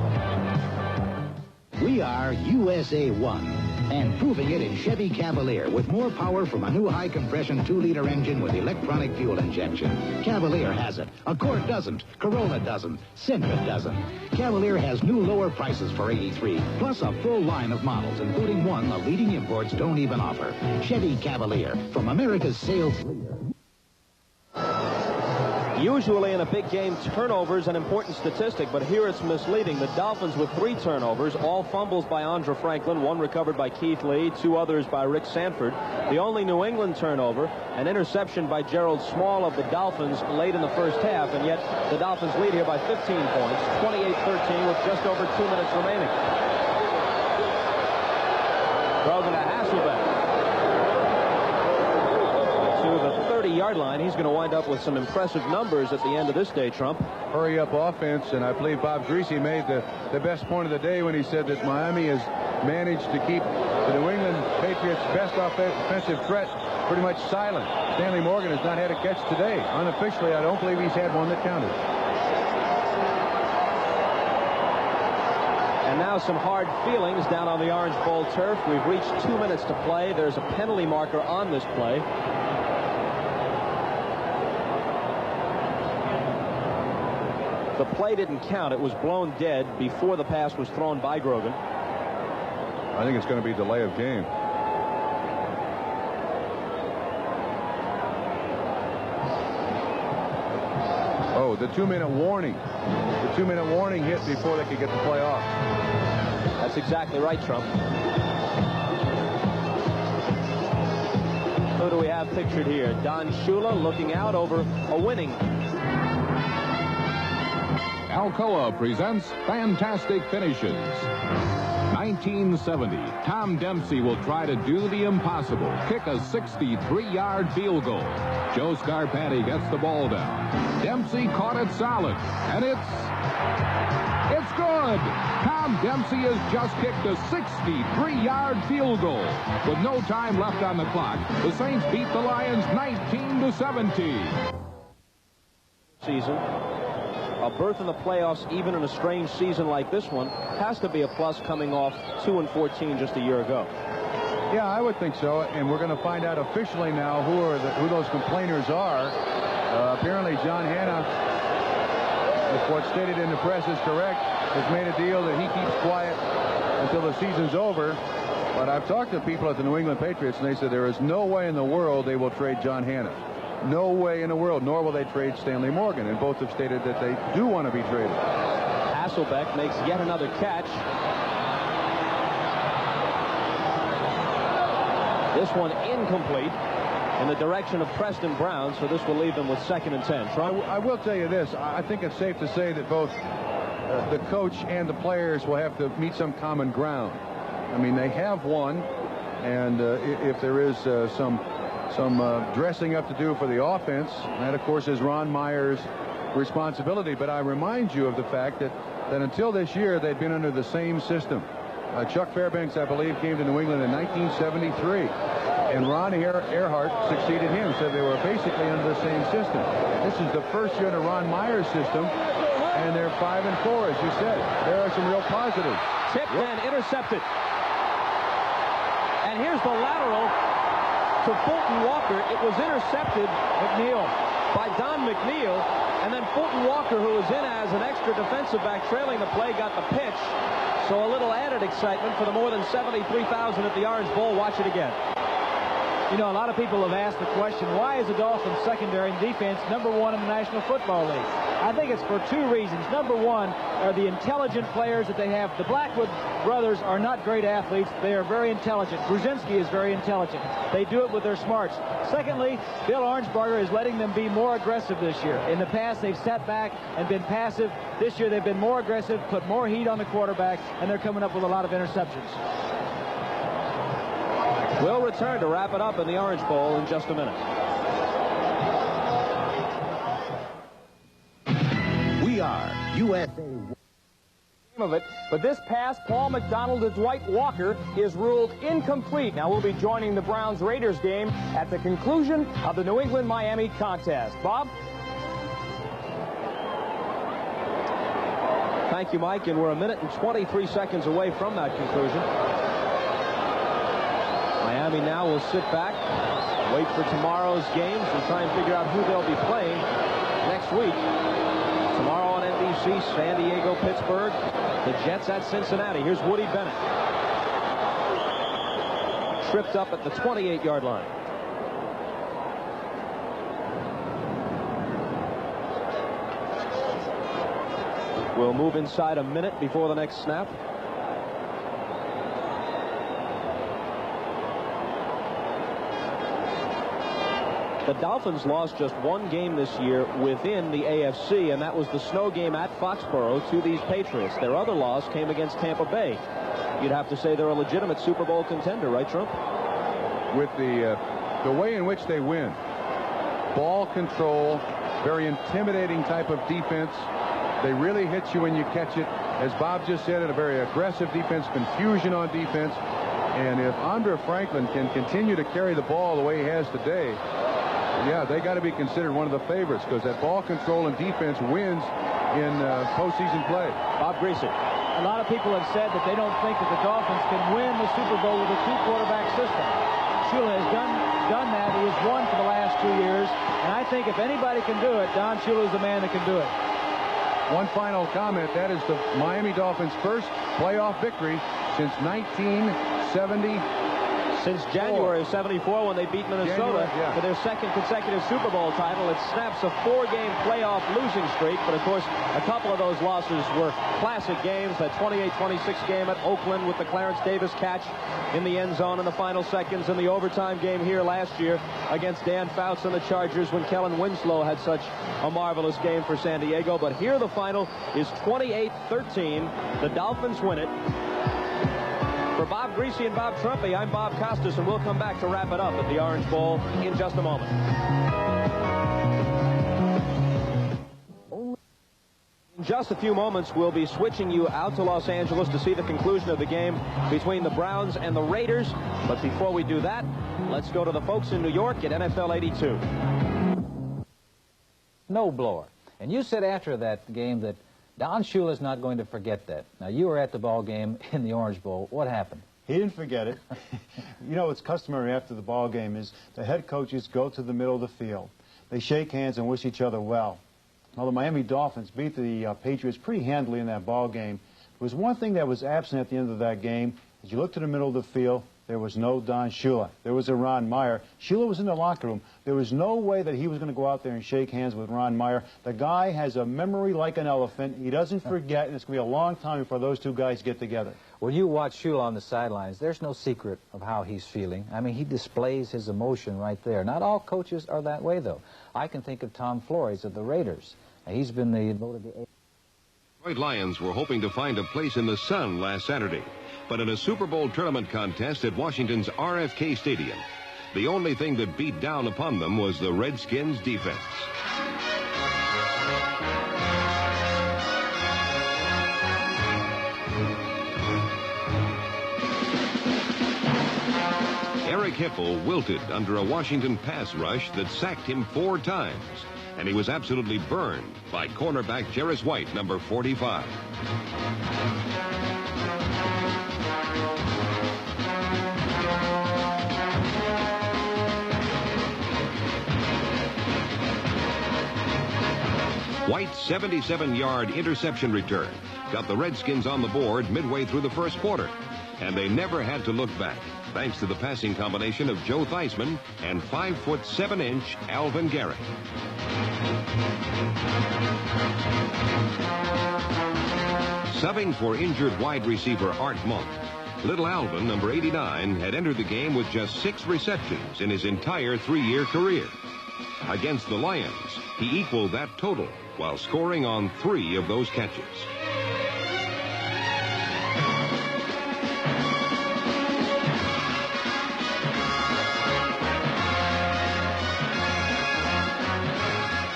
We are USA 1, and proving it in Chevy Cavalier with more power from a new high-compression 2-liter engine with electronic fuel injection. Cavalier has it. Accord doesn't. Corolla doesn't. Sentra doesn't. Cavalier has new lower prices for '83, plus a full line of models, including one the leading imports don't even offer. Chevy Cavalier, from America's sales leader. Usually in a big game, turnovers an important statistic, but here it's misleading. The Dolphins with 3 turnovers, all fumbles by Andre Franklin, 1 recovered by Keith Lee, 2 others by Rick Sanford. The only New England turnover, an interception by Gerald Small of the Dolphins late in the first half, and yet the Dolphins lead here by 15 points, 28-13 with just over 2 minutes remaining. Brogan to Hasselbeck. To the 30-yard line. He's going to wind up with some impressive numbers at the end of this day, Trump. Hurry up offense, and I believe Bob Greasy made the best point of the day when he said that Miami has managed to keep the New England Patriots' best offensive threat pretty much silent. Stanley Morgan has not had a catch today. Unofficially, I don't believe he's had one that counted. And now some hard feelings down on the Orange Bowl turf. We've reached 2 minutes to play. There's a penalty marker on this play. The play didn't count. It was blown dead before the pass was thrown by Grogan. I think it's going to be delay of game. Oh, the 2-minute warning. The 2-minute warning hit before they could get the play off. That's exactly right, Trump. Who do we have pictured here? Don Shula looking out over a winning. Alcoa presents Fantastic Finishes. 1970, Tom Dempsey will try to do the impossible, kick a 63-yard field goal. Joe Scarpati gets the ball down. Dempsey caught it solid, and it's good. Tom Dempsey has just kicked a 63-yard field goal. With no time left on the clock, the Saints beat the Lions 19-17. Season. A berth in the playoffs, even in a strange season like this one, has to be a plus coming off 2-14 just a year ago. Yeah, I would think so, and we're going to find out officially now who those complainers are. Apparently, John Hanna, if what's stated in the press is correct, has made a deal that he keeps quiet until the season's over. But I've talked to people at the New England Patriots, and they said there is no way in the world they will trade John Hanna. No way in the world, nor will they trade Stanley Morgan, and both have stated that they do want to be traded. Hasselbeck makes yet another catch. This one incomplete in the direction of Preston Brown, so this will leave them with 2nd and 10. I will tell you this. I think it's safe to say that both the coach and the players will have to meet some common ground. I mean, they have won, and if there is some dressing up to do for the offense, that of course is Ron Meyer's responsibility. But I remind you of the fact that until this year they'd been under the same system. Chuck Fairbanks, I believe, came to New England in 1973, and Ron Earhart succeeded him, so they were basically under the same system. This is the first year under Ron Meyer's system, and they're 5-4, as you said. There are some real positives. Tipped and intercepted. And here's the lateral to Fulton Walker. It was intercepted by Don McNeil, and then Fulton Walker, who was in as an extra defensive back trailing the play, got the pitch. So a little added excitement for the more than 73,000 at the Orange Bowl. Watch it again. You know, a lot of people have asked the question, why is the Dolphins secondary and defense #1 in the National Football League? I think it's for two reasons. Number one are the intelligent players that they have. The Blackwood brothers are not great athletes. They are very intelligent. Brzezinski is very intelligent. They do it with their smarts. Secondly, Bill Arnsparger is letting them be more aggressive this year. In the past, they've sat back and been passive. This year, they've been more aggressive, put more heat on the quarterback, and they're coming up with a lot of interceptions. We'll return to wrap it up in the Orange Bowl in just a minute. We are USA. Of it, but this pass, Paul McDonald to Dwight Walker, is ruled incomplete. Now we'll be joining the Browns-Raiders game at the conclusion of the New England-Miami contest. Bob? Thank you, Mike, and we're a minute and 23 seconds away from that conclusion. Miami now will sit back, wait for tomorrow's games, and try and figure out who they'll be playing next week. Tomorrow on NBC, San Diego, Pittsburgh, the Jets at Cincinnati. Here's Woody Bennett. Tripped up at the 28-yard line. We'll move inside a minute before the next snap. The Dolphins lost just one game this year within the AFC, and that was the snow game at Foxborough to these Patriots. Their other loss came against Tampa Bay. You'd have to say they're a legitimate Super Bowl contender, right, Trump? With the way in which they win, ball control, very intimidating type of defense. They really hit you when you catch it. As Bob just said, a very aggressive defense, confusion on defense. And if Andre Franklin can continue to carry the ball the way he has today, yeah, they got to be considered one of the favorites, because that ball control and defense wins in postseason play. Bob Greasy. A lot of people have said that they don't think that the Dolphins can win the Super Bowl with a two-quarterback system. Shula has done that. He has won for the last 2 years, and I think if anybody can do it, Don Shula is the man that can do it. One final comment. That is the Miami Dolphins' first playoff victory since 1970. Since January of '74, when they beat Minnesota for their second consecutive Super Bowl title. It snaps a 4-game playoff losing streak, but of course a couple of those losses were classic games. That 28-26 game at Oakland with the Clarence Davis catch in the end zone in the final seconds, and the overtime game here last year against Dan Fouts and the Chargers when Kellen Winslow had such a marvelous game for San Diego. But here the final is 28-13. The Dolphins win it. For Bob Greasy and Bob Trumpy, I'm Bob Costas, and we'll come back to wrap it up at the Orange Bowl in just a moment. In just a few moments, we'll be switching you out to Los Angeles to see the conclusion of the game between the Browns and the Raiders. But before we do that, let's go to the folks in New York at NFL 82. No blower. And you said after that game that Don Shula's not going to forget that. Now, you were at the ball game in the Orange Bowl. What happened? He didn't forget it. You know, it's customary after the ball game is the head coaches go to the middle of the field. They shake hands and wish each other well. Well, the Miami Dolphins beat the Patriots pretty handily in that ball game. There was one thing that was absent at the end of that game. As you look to the middle of the field, there was no Don Shula. There was a Ron Meyer. Shula was in the locker room. There was no way that he was going to go out there and shake hands with Ron Meyer. The guy has a memory like an elephant. He doesn't forget, and it's going to be a long time before those two guys get together. When you watch Shula on the sidelines, there's no secret of how he's feeling. I mean, he displays his emotion right there. Not all coaches are that way, though. I can think of Tom Flores of the Raiders. He's been voted the Detroit Lions were hoping to find a place in the sun last Saturday, but in a Super Bowl tournament contest at Washington's RFK Stadium, the only thing that beat down upon them was the Redskins' defense. Eric Hipple wilted under a Washington pass rush that sacked him 4 times, and he was absolutely burned by cornerback Jarris White, number 45. White's 77-yard interception return got the Redskins on the board midway through the first quarter, and they never had to look back, thanks to the passing combination of Joe Theismann and 5'7" Alvin Garrett. Subbing for injured wide receiver Art Monk, Little Alvin, number 89, had entered the game with just 6 receptions in his entire 3-year career. Against the Lions, he equaled that total while scoring on 3 of those catches.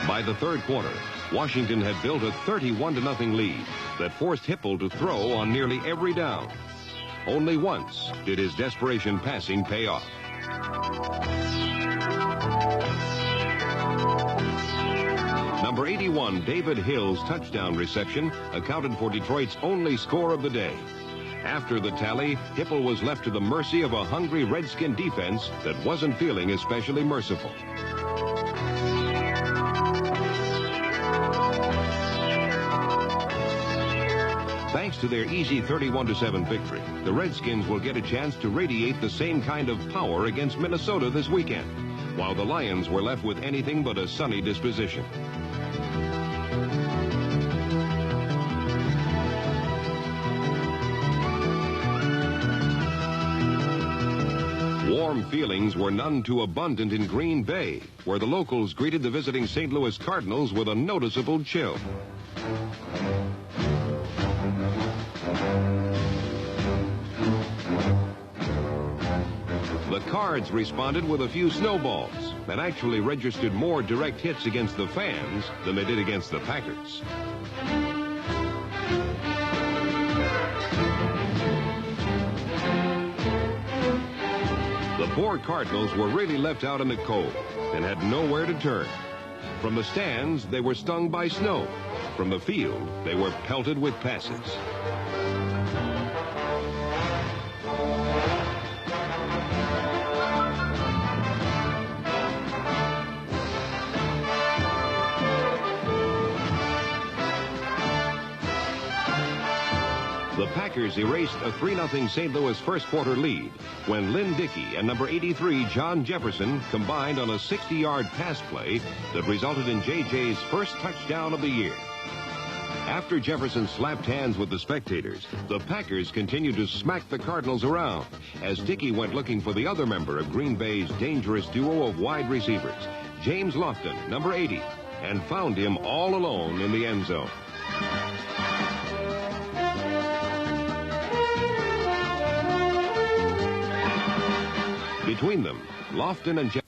By the third quarter, Washington had built a 31-0 lead that forced Hipple to throw on nearly every down. Only once did his desperation passing pay off. Number 81, David Hill's touchdown reception accounted for Detroit's only score of the day. After the tally, Hipple was left to the mercy of a hungry Redskin defense that wasn't feeling especially merciful. Thanks to their easy 31-7 victory, the Redskins will get a chance to radiate the same kind of power against Minnesota this weekend, while the Lions were left with anything but a sunny disposition. Warm feelings were none too abundant in Green Bay, where the locals greeted the visiting St. Louis Cardinals with a noticeable chill. The Cards responded with a few snowballs and actually registered more direct hits against the fans than they did against the Packers. The poor Cardinals were really left out in the cold and had nowhere to turn. From the stands, they were stung by snow. From the field, they were pelted with passes. The Packers erased a 3-0 St. Louis first-quarter lead when Lynn Dickey and number 83 John Jefferson combined on a 60-yard pass play that resulted in J.J.'s first touchdown of the year. After Jefferson slapped hands with the spectators, the Packers continued to smack the Cardinals around as Dickey went looking for the other member of Green Bay's dangerous duo of wide receivers, James Lofton, number 80, and found him all alone in the end zone. Between them, Lofton and Jefferson